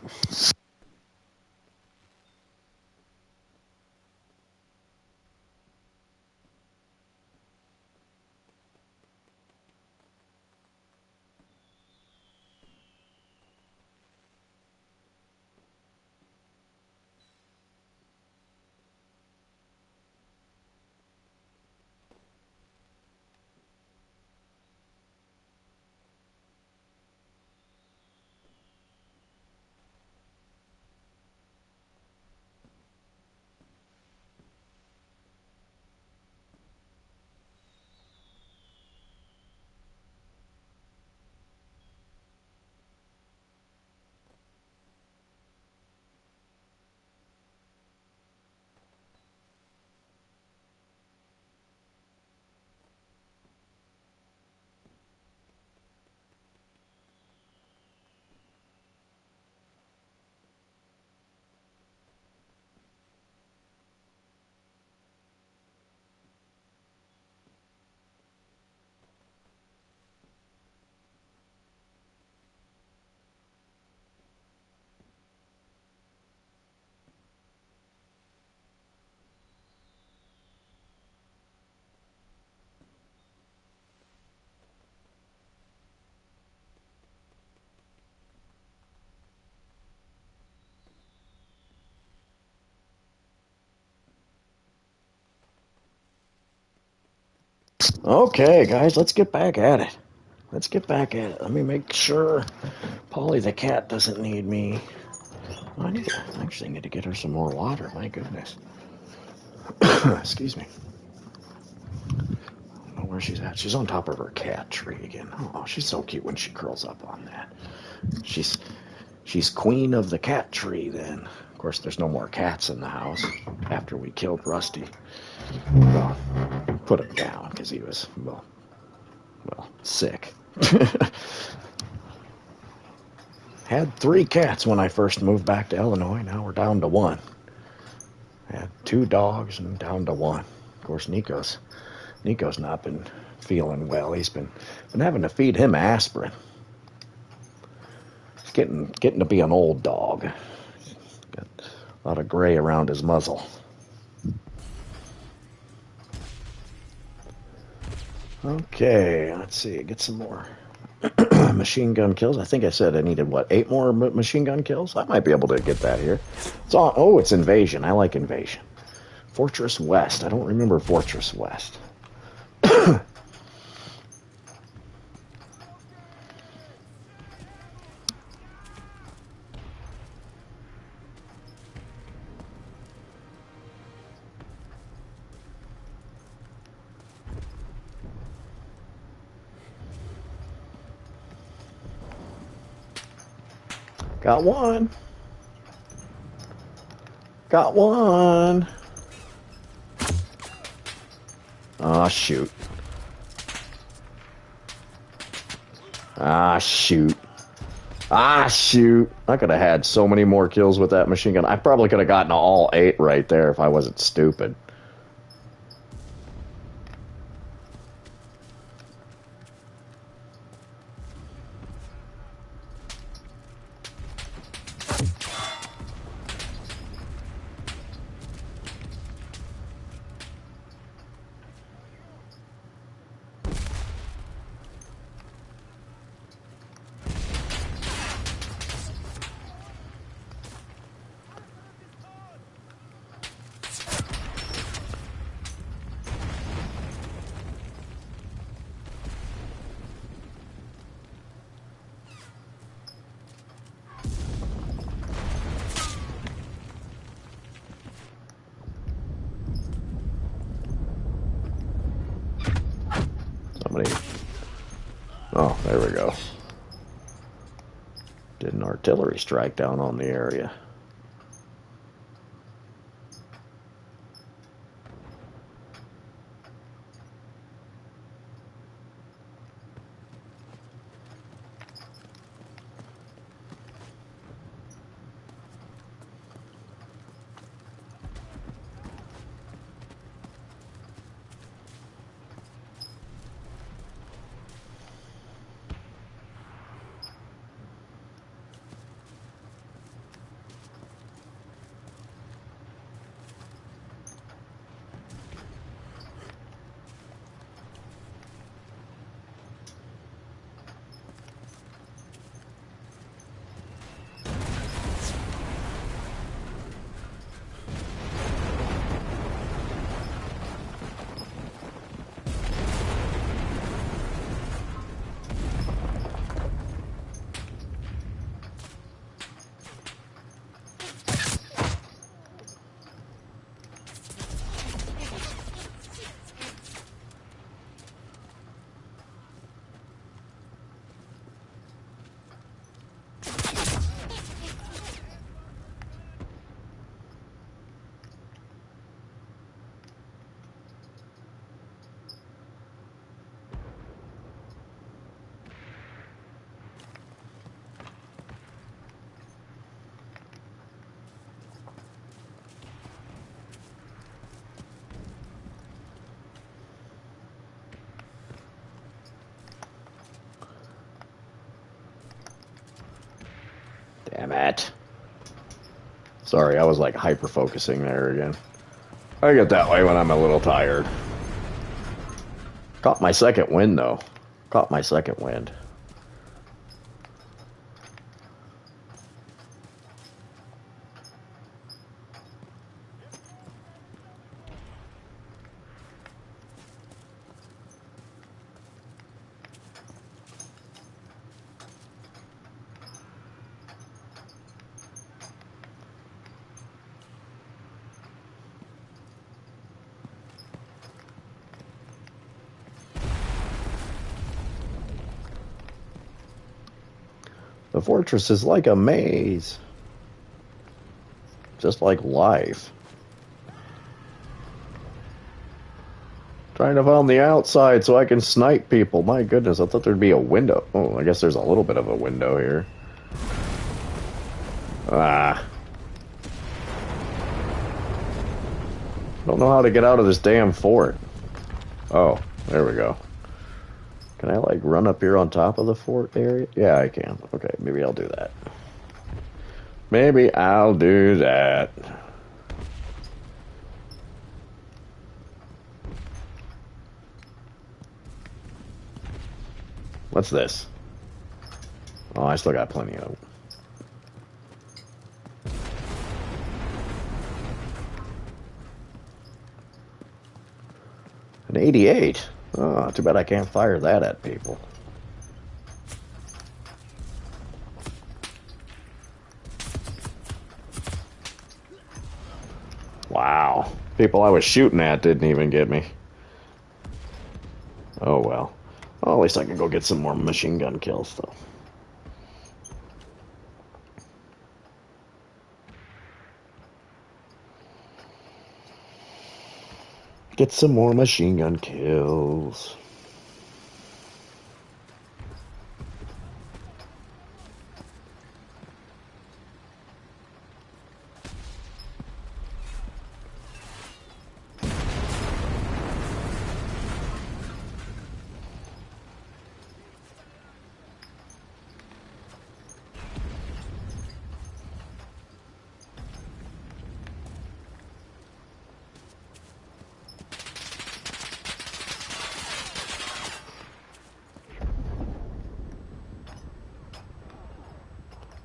Okay, guys, let's get back at it. Let's get back at it. Let me make sure Polly the cat doesn't need me. I actually need to get her some more water. My goodness. Excuse me. I don't know where she's at. She's on top of her cat tree again. Oh, she's so cute when she curls up on that. She's she's queen of the cat tree then. Of course, there's no more cats in the house after we killed Rusty. Well, put him down because he was, sick. Had 3 cats when I first moved back to Illinois. Now we're down to 1. Had 2 dogs and down to 1. Of course, Nico's not been feeling well. He's been having to feed him aspirin. He's getting to be an old dog. Got a lot of gray around his muzzle. Okay, let's see. Get some more machine gun kills. I think I said I needed, 8 more machine gun kills? I might be able to get that here. It's on. Oh, it's Invasion. I like Invasion. Fortress West. I don't remember Fortress West. Got one. Got one. Ah, shoot. Ah, shoot. Ah, shoot. I could have had so many more kills with that machine gun. I probably could have gotten all 8 right there if I wasn't stupid. Somebody. Oh, there we go. Did an artillery strike down on the area. Damn it. Sorry, I was like hyper focusing there again. I get that way when I'm a little tired. Caught my second wind though. Caught my second wind. The fortress is like a maze. Just like life. Trying to find the outside so I can snipe people. My goodness, I thought there'd be a window. Oh, I guess there's a little bit of a window here. Ah. Don't know how to get out of this damn fort. Oh, there we go. Can I, like, run up here on top of the fort area? Yeah, I can. Okay, maybe I'll do that. Maybe I'll do that. What's this? Oh, I still got plenty of it. An 88? Oh, too bad I can't fire that at people. Wow. People I was shooting at didn't even get me. Oh, well. Well, at least I can go get some more machine gun kills, though. Get some more machine gun kills.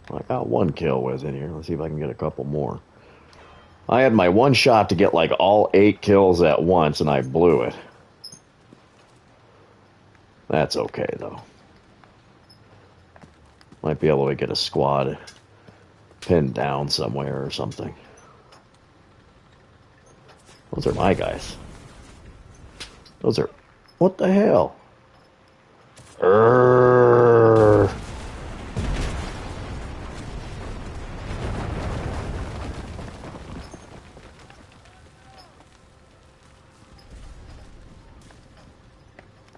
I got one kill with it here. Let's see if I can get a couple more. I had my one shot to get like all 8 kills at once, and I blew it. That's okay, though. Might be able to get a squad pinned down somewhere or something. Those are my guys. Those are... What the hell? Urgh.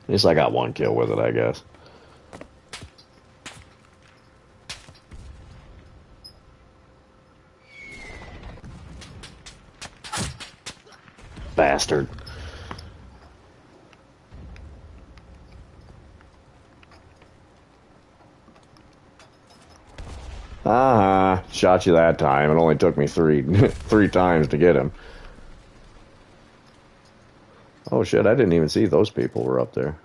At least I got one kill with it, I guess. Bastard. Shot you that time. It only took me three times to get him. Oh shit, I didn't even see those people were up there.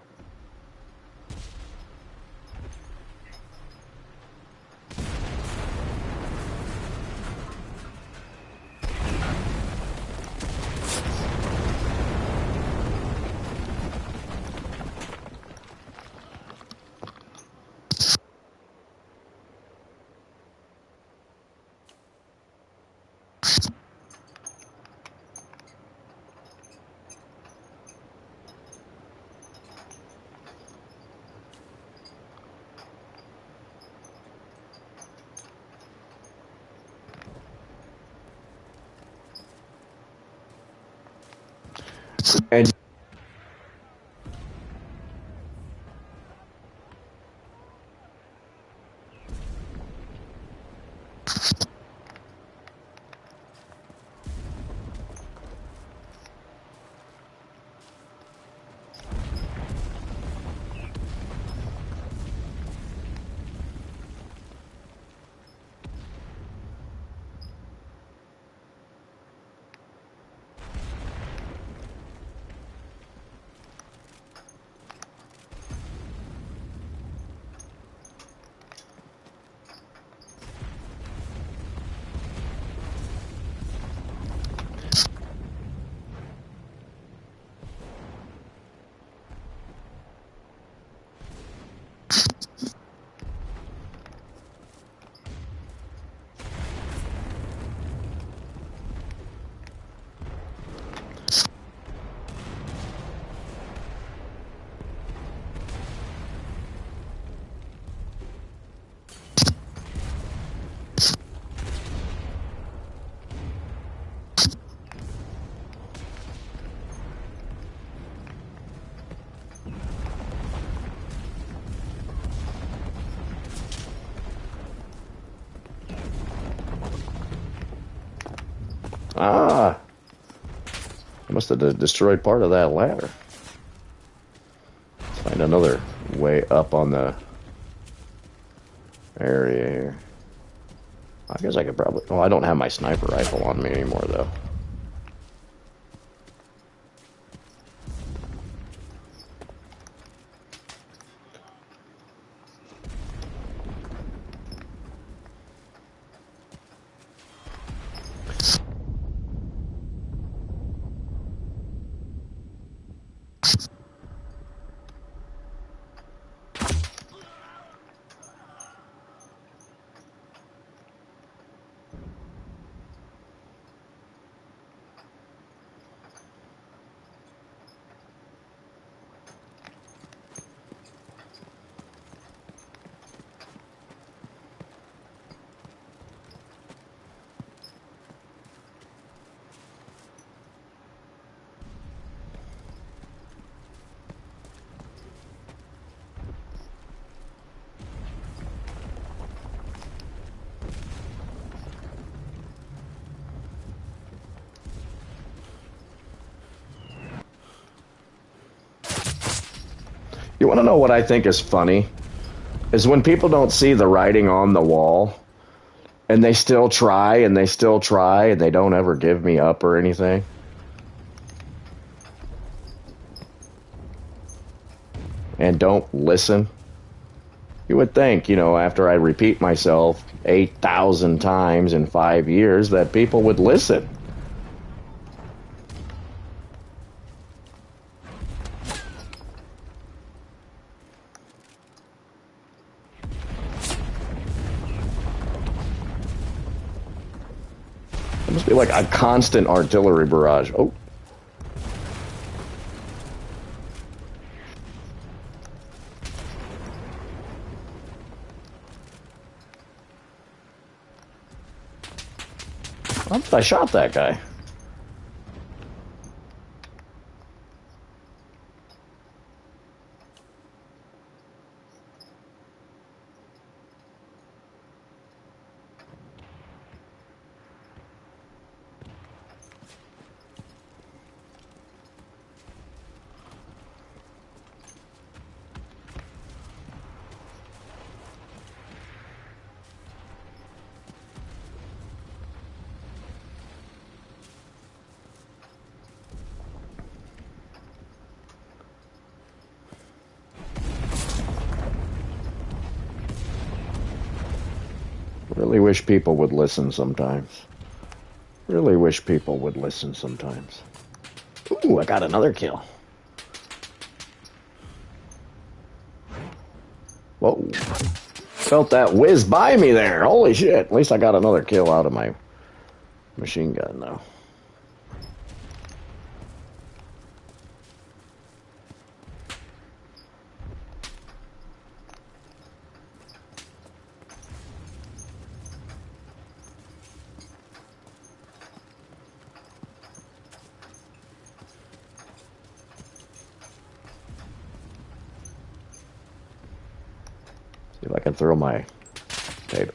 And I must have destroyed part of that ladder. Let's find another way up on the area here. I guess I could probably... Oh, I don't have my sniper rifle on me anymore, though. You want to know what I think is funny? Is when people don't see the writing on the wall, and they still try, and they still try, and they don't ever give me up or anything. And don't listen. You would think, you know, after I repeat myself 8,000 times in 5 years, that people would listen. It must be like a constant artillery barrage. Oh. I shot that guy. Really wish people would listen sometimes. Really wish people would listen sometimes. Ooh, I got another kill. Whoa. Felt that whiz by me there. Holy shit. At least I got another kill out of my machine gun now. See if I can throw my potato.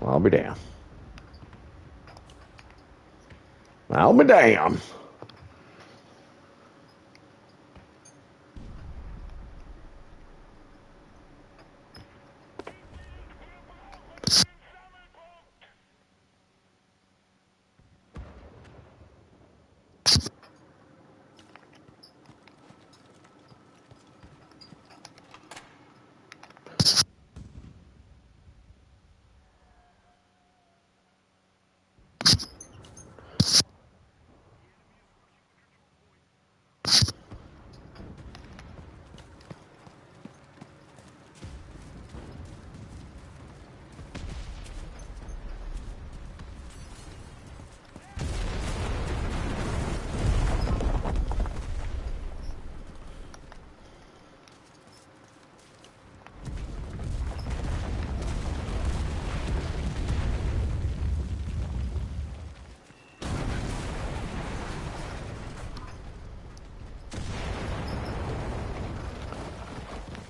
I'll be damned. I'll be damned.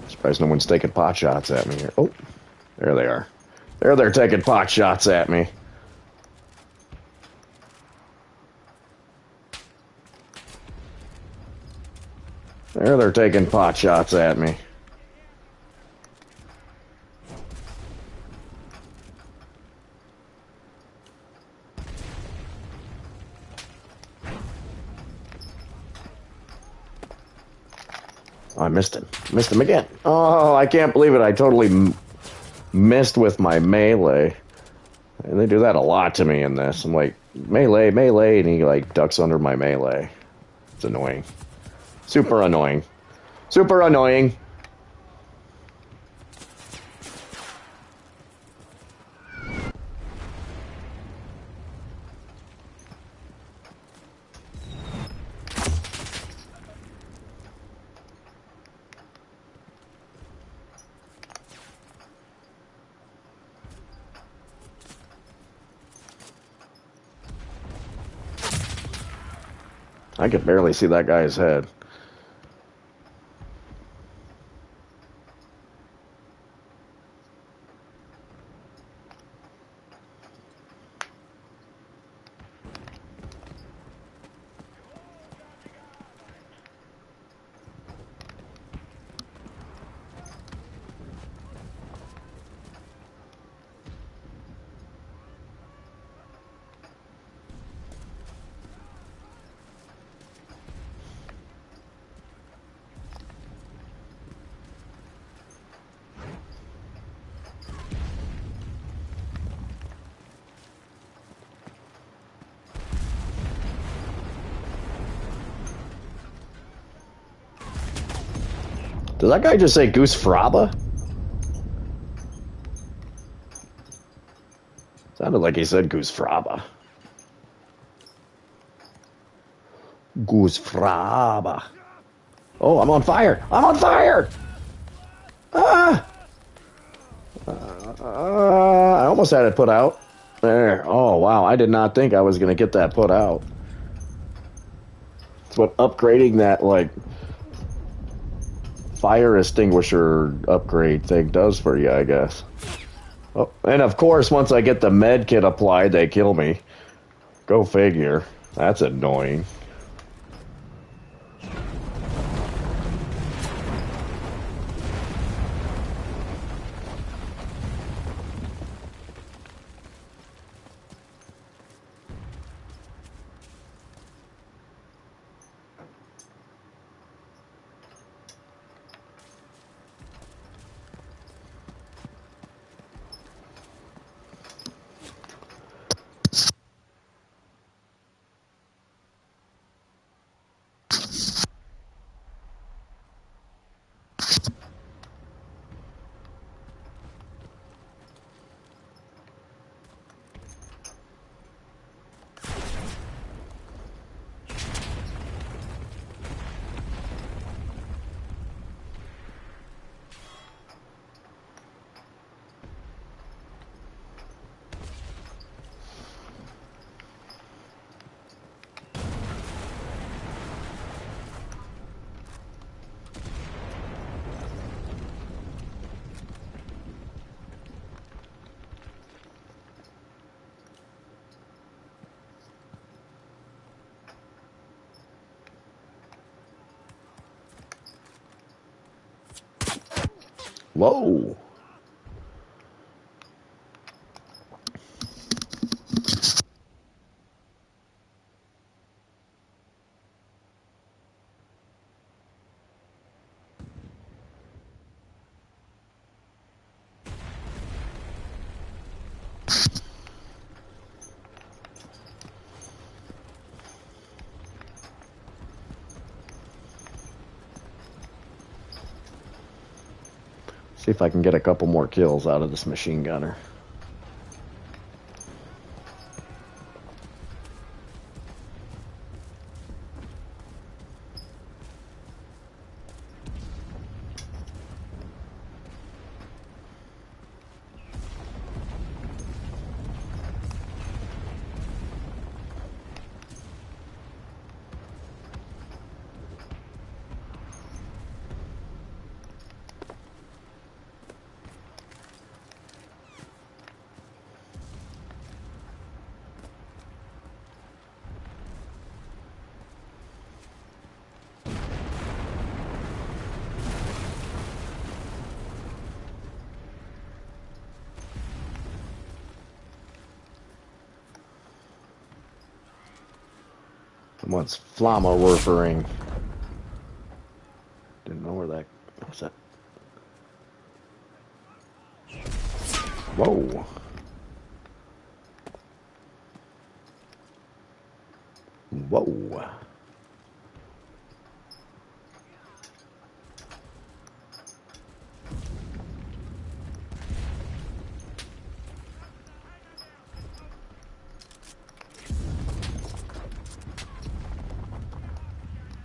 Surprised no one's taking pot shots at me here. Oh, there they are. They're taking pot shots at me. There they're taking pot shots at me. Oh, I missed him. Missed him again. Oh, I can't believe it. I totally missed with my melee. And they do that a lot to me in this. I'm like, melee, melee, and he like ducks under my melee. It's annoying. Super annoying. Super annoying. I could barely see that guy's head. Did that guy just say Goose Fraba? Sounded like he said Goose Fraba. Goose Fraba. Oh, I'm on fire! I'm on fire! Ah! I almost had it put out. There. Oh, wow. I did not think I was going to get that put out. It's what upgrading that, like, fire extinguisher upgrade thing does for you, I guess. Oh, and of course, once I get the med kit applied, they kill me. Go figure. That's annoying. Whoa. See if I can get a couple more kills out of this machine gunner. Someone's flammerwerfering. Didn't know where that... What's that? Whoa. Whoa.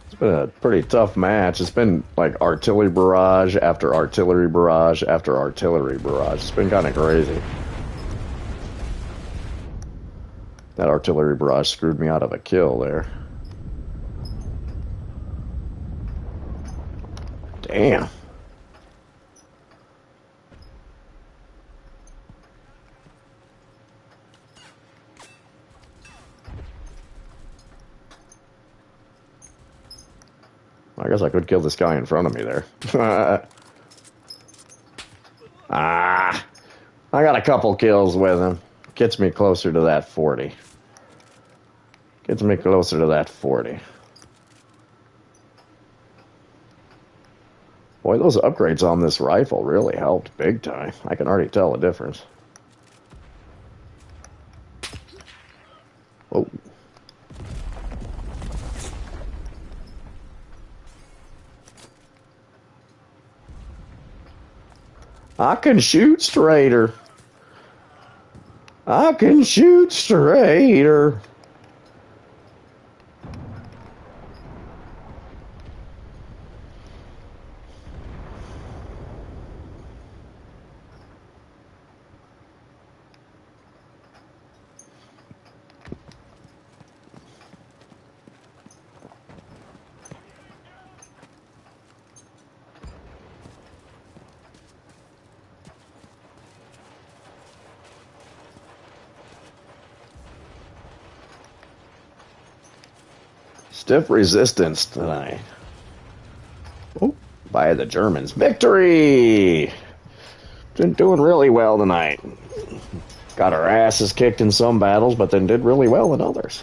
It's been a pretty tough match. It's been like artillery barrage after artillery barrage after artillery barrage. It's been kind of crazy. That artillery barrage screwed me out of a kill there. Damn. I guess I could kill this guy in front of me there. I got a couple kills with him. Gets me closer to that 40. Gets me closer to that 40. Boy, those upgrades on this rifle really helped big time. I can already tell the difference. Whoa. I can shoot straighter. I can shoot straighter. Stiff resistance tonight. Oh, by the Germans. Victory! Been doing really well tonight. Got our asses kicked in some battles, but then did really well in others.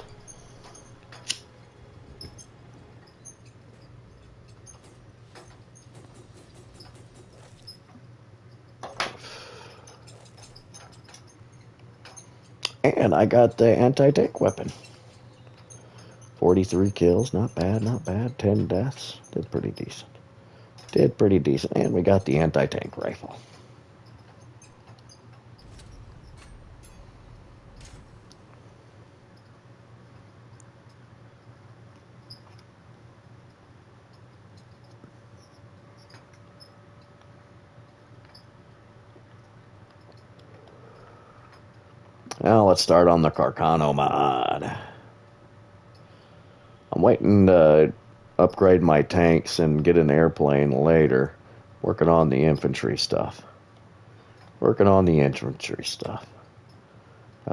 And I got the anti-tank weapon. 43 kills, not bad, not bad. 10 deaths, did pretty decent. Did pretty decent, and we got the anti-tank rifle. Now let's start on the Carcano mod. I'm waiting to upgrade my tanks and get an airplane later. Working on the infantry stuff. Got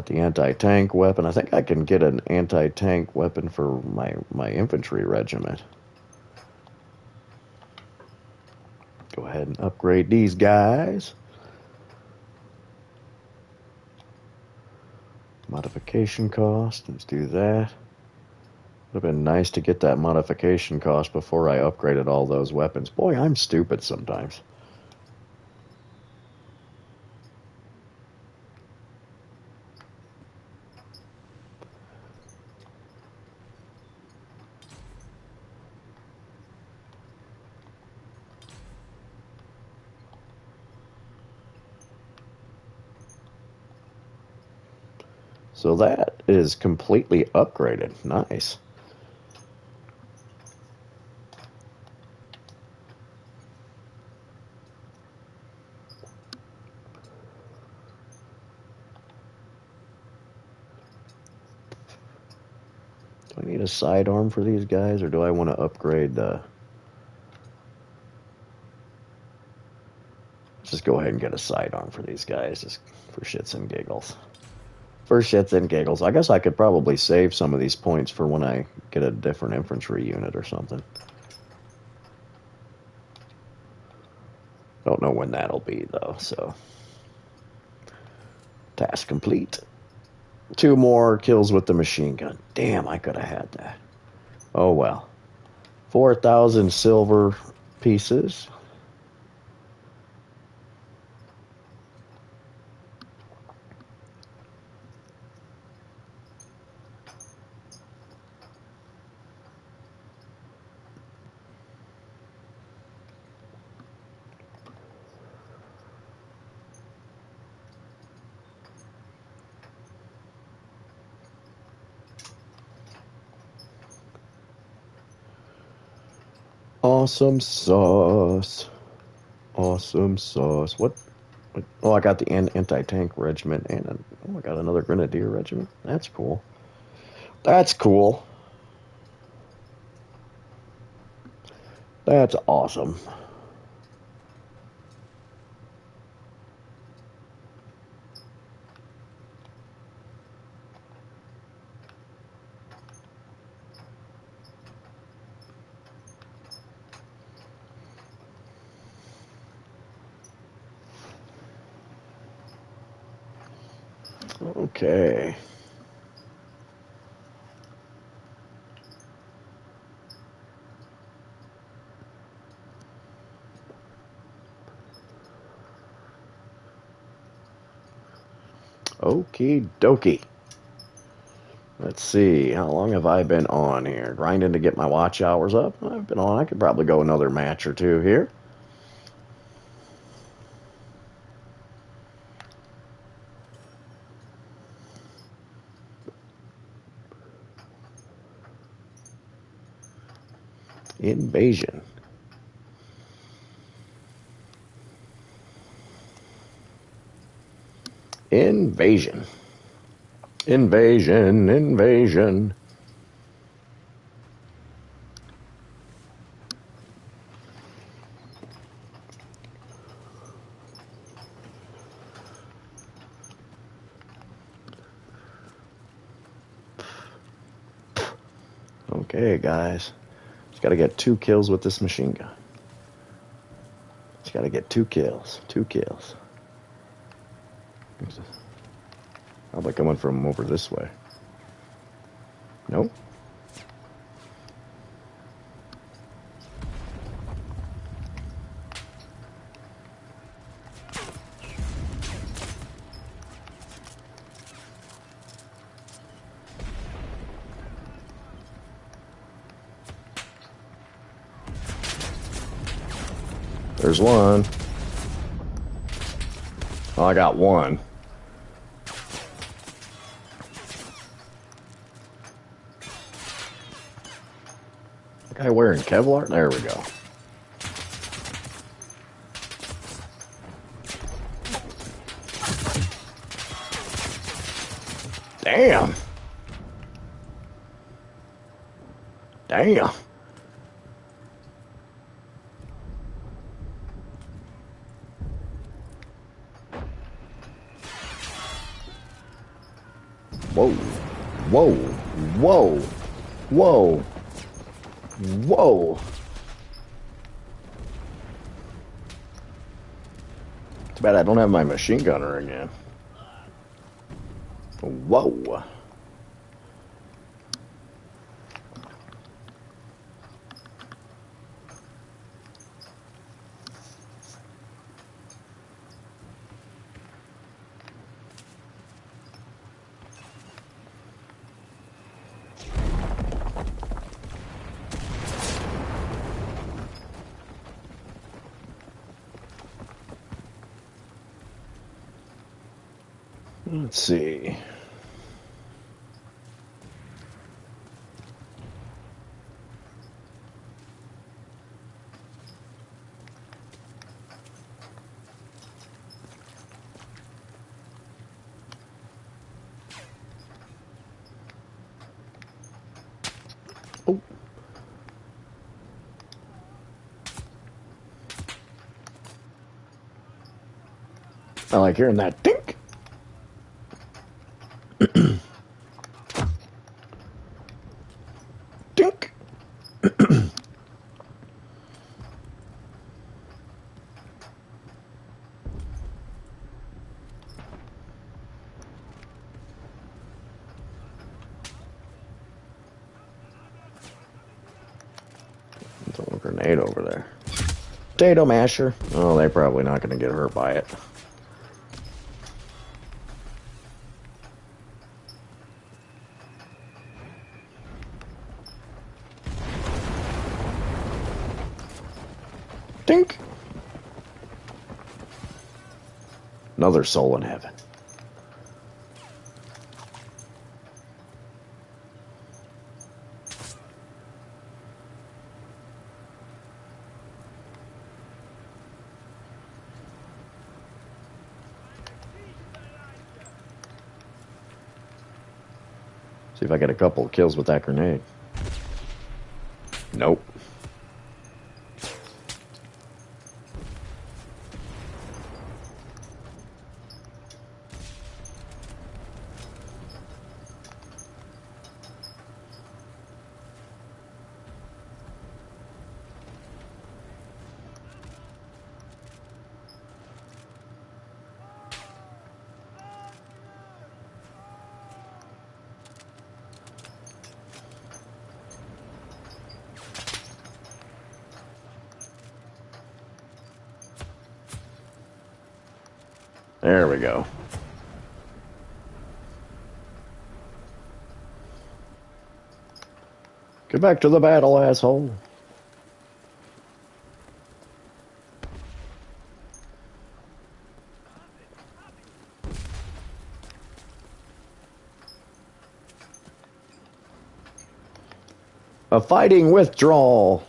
the anti-tank weapon. I think I can get an anti-tank weapon for my infantry regiment. Go ahead and upgrade these guys. Modification cost. Let's do that. Would have been nice to get that modification cost before I upgraded all those weapons. Boy, I'm stupid sometimes. So that is completely upgraded. Nice. Do I need a sidearm for these guys, or do I want to upgrade the... Let's just go ahead and get a sidearm for these guys, just for shits and giggles. For shits and giggles. I guess I could probably save some of these points for when I get a different infantry unit or something. Don't know when that'll be, though, so... Task complete. 2 more kills with the machine gun. Damn, I could have had that. Oh well. 4,000 silver pieces. Awesome sauce. Awesome sauce. What? Oh, I got the anti-tank regiment, and I got another grenadier regiment. That's cool. That's cool. That's awesome. Okay. Okie dokie. Let's see. How long have I been on here? Grinding to get my watch hours up? I've been on. I could probably go another match or two here. Invasion. Invasion. Invasion. Invasion. Okay, guys. Just got to get 2 kills with this machine gun. Just got to get 2 kills. 2 kills. Probably coming from over this way. Nope. There's one. Oh, I got one. Guy wearing Kevlar? There we go. Damn. Damn. Whoa. Whoa. Whoa. Whoa. Whoa. Too bad I don't have my machine gunner again. Whoa. Let's see. Oh. I like hearing that dink. Dink. Throw a grenade over there. Potato masher. Oh, they're probably not going to get hurt by it. Dink! Another soul in heaven. See if I get a couple of kills with that grenade. Nope. There we go. Get back to the battle, asshole. A fighting withdrawal.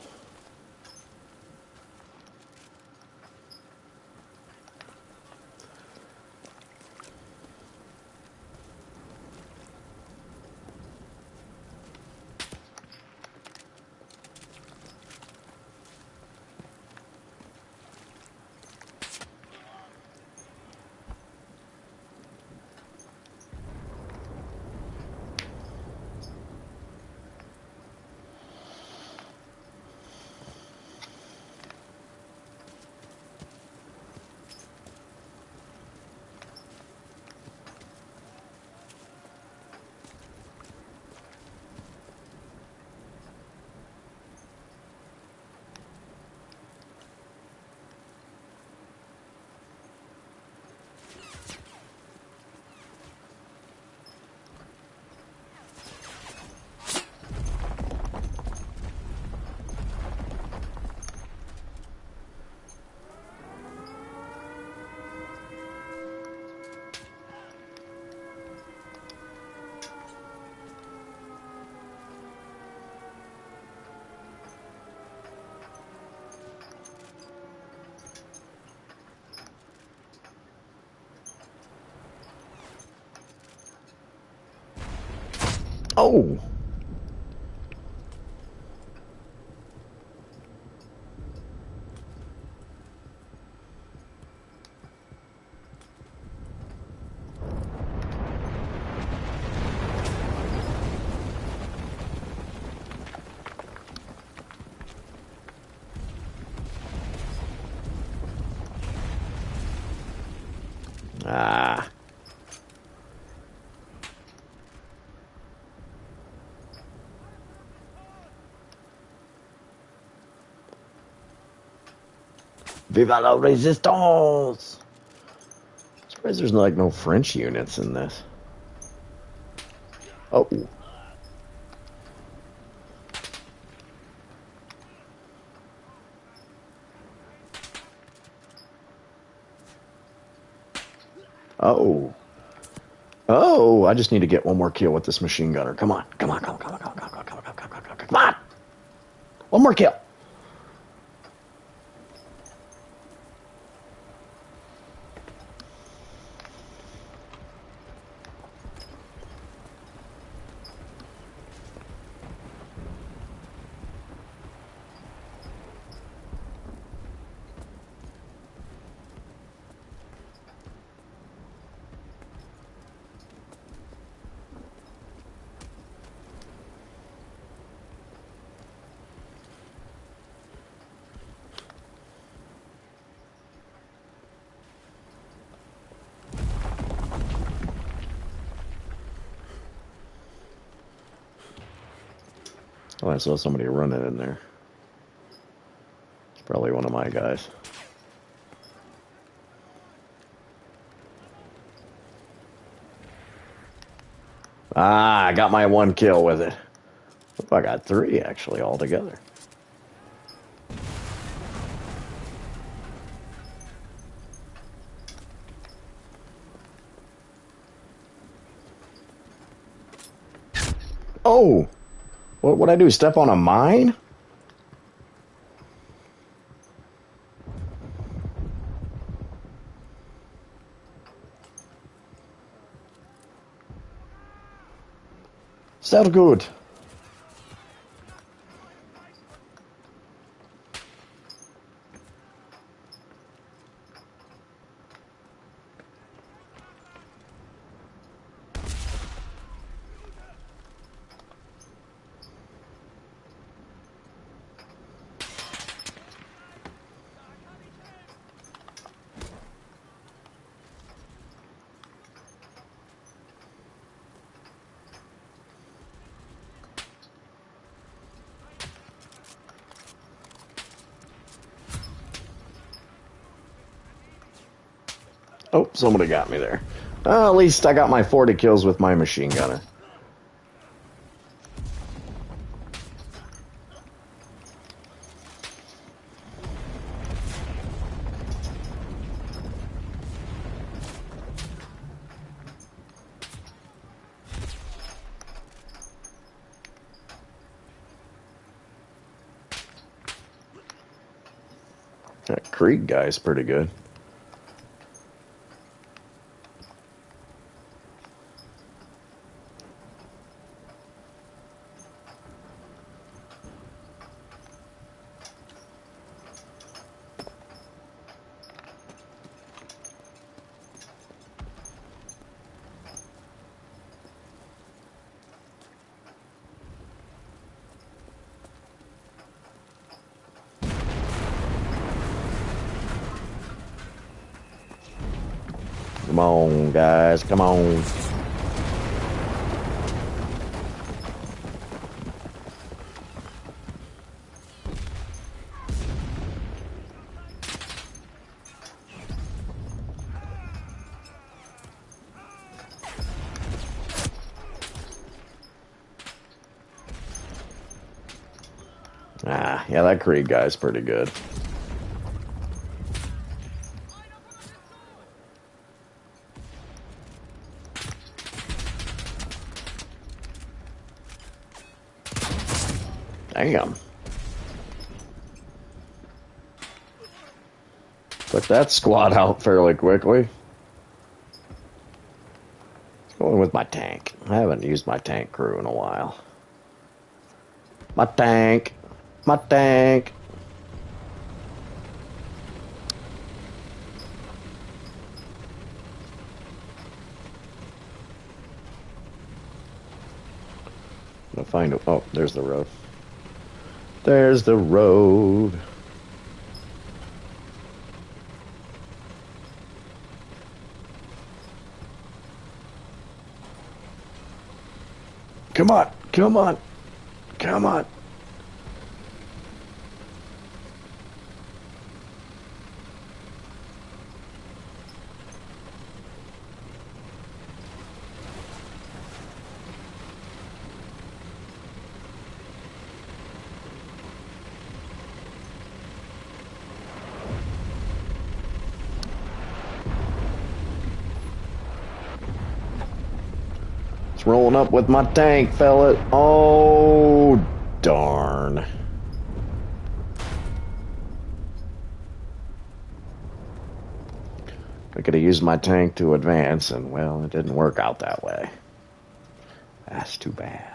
Oh! Ah. Viva la resistance! I'm surprised there's like no French units in this. Oh. Oh. Oh, I just need to get one more kill with this machine gunner. Come on. Come on, come on, come on, come on, come on, come on, come on, come on, come on, come on. One more kill. Oh, I saw somebody running in there. Probably one of my guys. Ah, I got my 1 kill with it. I got 3 actually altogether. Oh! What'd I do? Step on a mine? Sehr good. Oh, somebody got me there. At least I got my 40 kills with my machine gunner. That Krieg guy's pretty good. Come on, guys, come on. Ah, yeah, that Krieg guy's pretty good. Damn. Took that squad out fairly quickly. Going with my tank. I haven't used my tank crew in a while. My tank. My tank. I'm gonna find a... Oh, there's the road. There's the road. Come on, come on, come on. It's rolling up with my tank, fella. Oh, darn. I could have used my tank to advance, and, well, it didn't work out that way. That's too bad.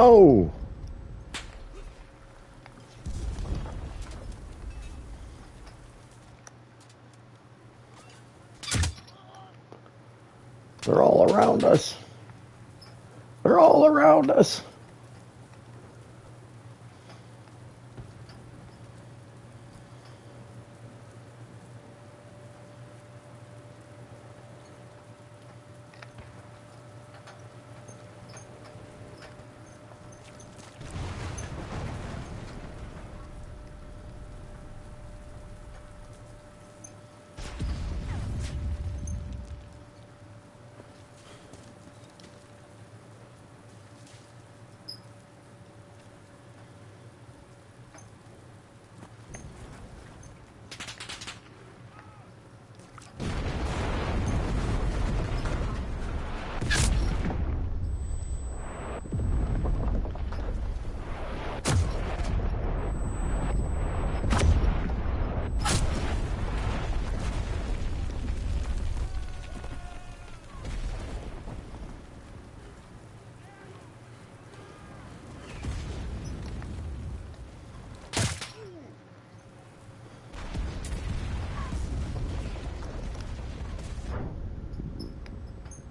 Oh! They're all around us. They're all around us.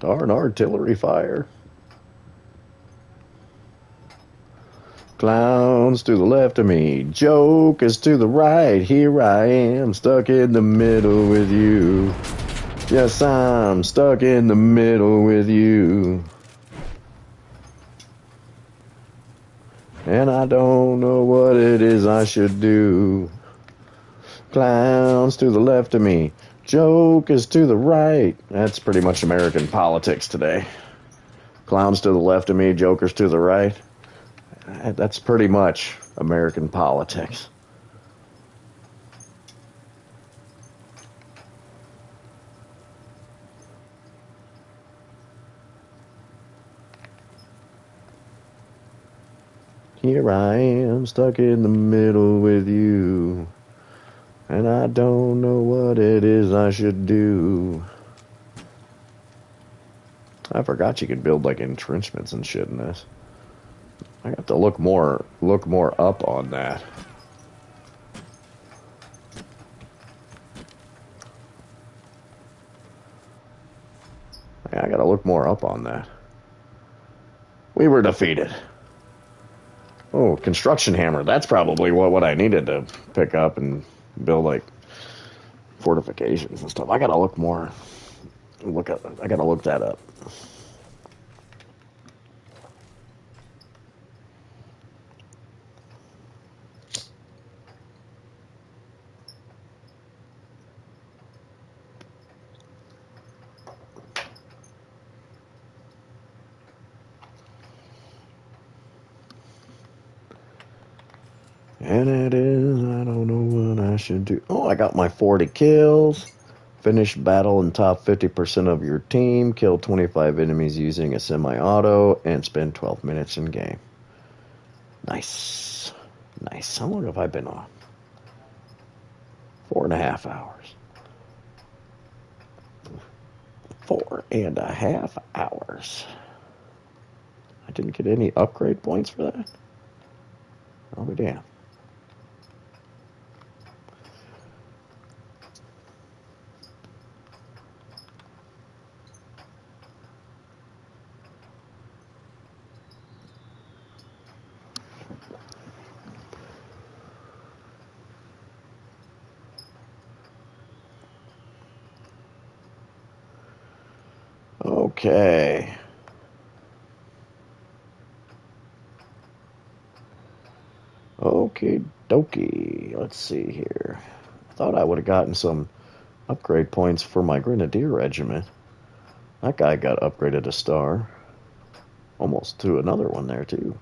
Darn artillery fire. Clowns to the left of me, jokers to the right. Here I am, stuck in the middle with you. Yes, I'm stuck in the middle with you. And I don't know what it is I should do. Clowns to the left of me, jokers to the right. That's pretty much American politics today. Clowns to the left of me, jokers to the right. That's pretty much American politics. Here I am, stuck in the middle with you. And I don't know what it is I should do. I forgot you could build like entrenchments and shit in this. I have to look more up on that. I gotta look more up on that. We were defeated. Oh, construction hammer. That's probably what I needed to pick up and build like fortifications and stuff. I gotta look more. I gotta look that up. And it is, I don't know what I should do. Oh, I got my 40 kills. Finish battle in top 50% of your team. Kill 25 enemies using a semi-auto. And spend 12 minutes in game. Nice. Nice. How long have I been on? 4.5 hours. 4.5 hours. I didn't get any upgrade points for that? I'll be damned. Okay. Okie dokie. Let's see here. I thought I would have gotten some upgrade points for my Grenadier Regiment. That guy got upgraded a star. Almost to another one there, too.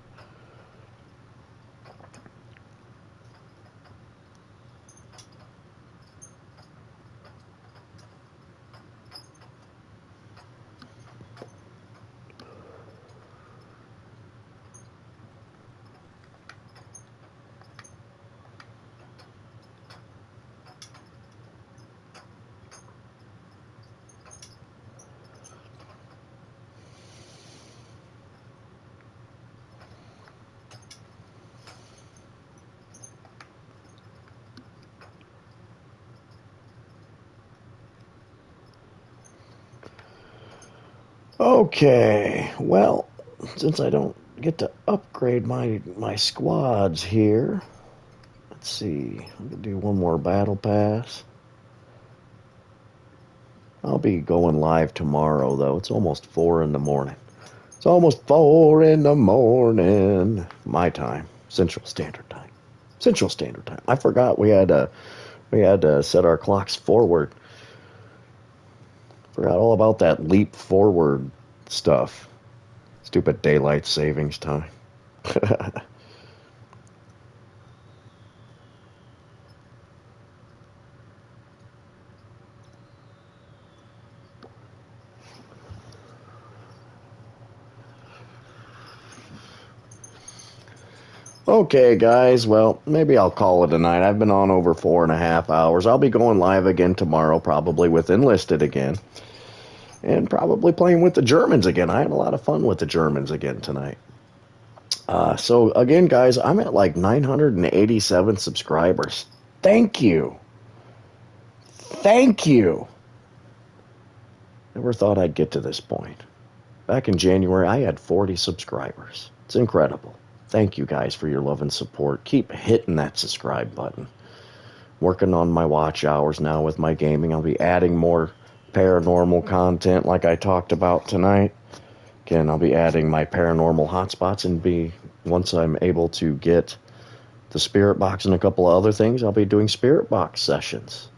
Okay, well, since I don't get to upgrade my squads here, let's see. I'm gonna do one more battle pass. I'll be going live tomorrow, though. It's almost 4 in the morning. It's almost 4 in the morning. My time, Central Standard Time. Central Standard Time. I forgot we had to set our clocks forward. Forgot all about that leap forward stuff. Stupid daylight savings time. Okay, guys. Well, maybe I'll call it a night. I've been on over 4.5 hours. I'll be going live again tomorrow, probably with Enlisted again. And probably playing with the Germans again. I had a lot of fun with the Germans again tonight. So, again, guys, I'm at like 987 subscribers. Thank you. Thank you. Never thought I'd get to this point. Back in January, I had 40 subscribers. It's incredible. Thank you guys for your love and support. Keep hitting that subscribe button. Working on my watch hours now with my gaming. I'll be adding more paranormal content like I talked about tonight. Again, I'll be adding my paranormal hotspots and once I'm able to get the spirit box and a couple of other things, I'll be doing spirit box sessions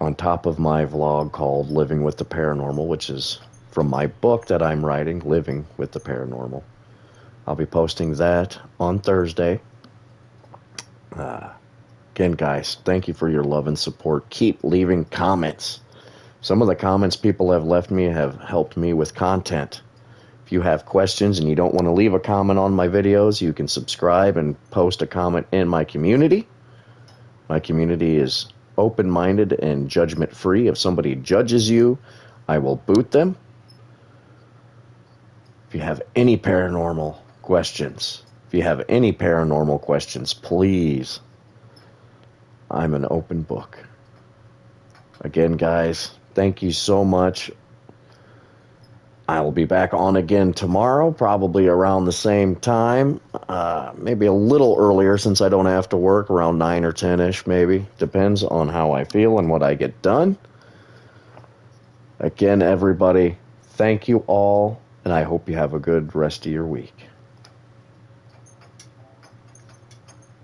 on top of my vlog called Living with the Paranormal, which is from my book that I'm writing, Living with the Paranormal. I'll be posting that on Thursday. Again, guys, thank you for your love and support. Keep leaving comments. Some of the comments people have left me have helped me with content. If you have questions and you don't want to leave a comment on my videos, you can subscribe and post a comment in my community. My community is open-minded and judgment-free. If somebody judges you, I will boot them. If you have any paranormal questions, please, I'm an open book. Again, guys, thank you so much. I will be back on again tomorrow, probably around the same time, maybe a little earlier since I don't have to work, around 9 or 10-ish maybe. Depends on how I feel and what I get done. Again, everybody, thank you all, and I hope you have a good rest of your week.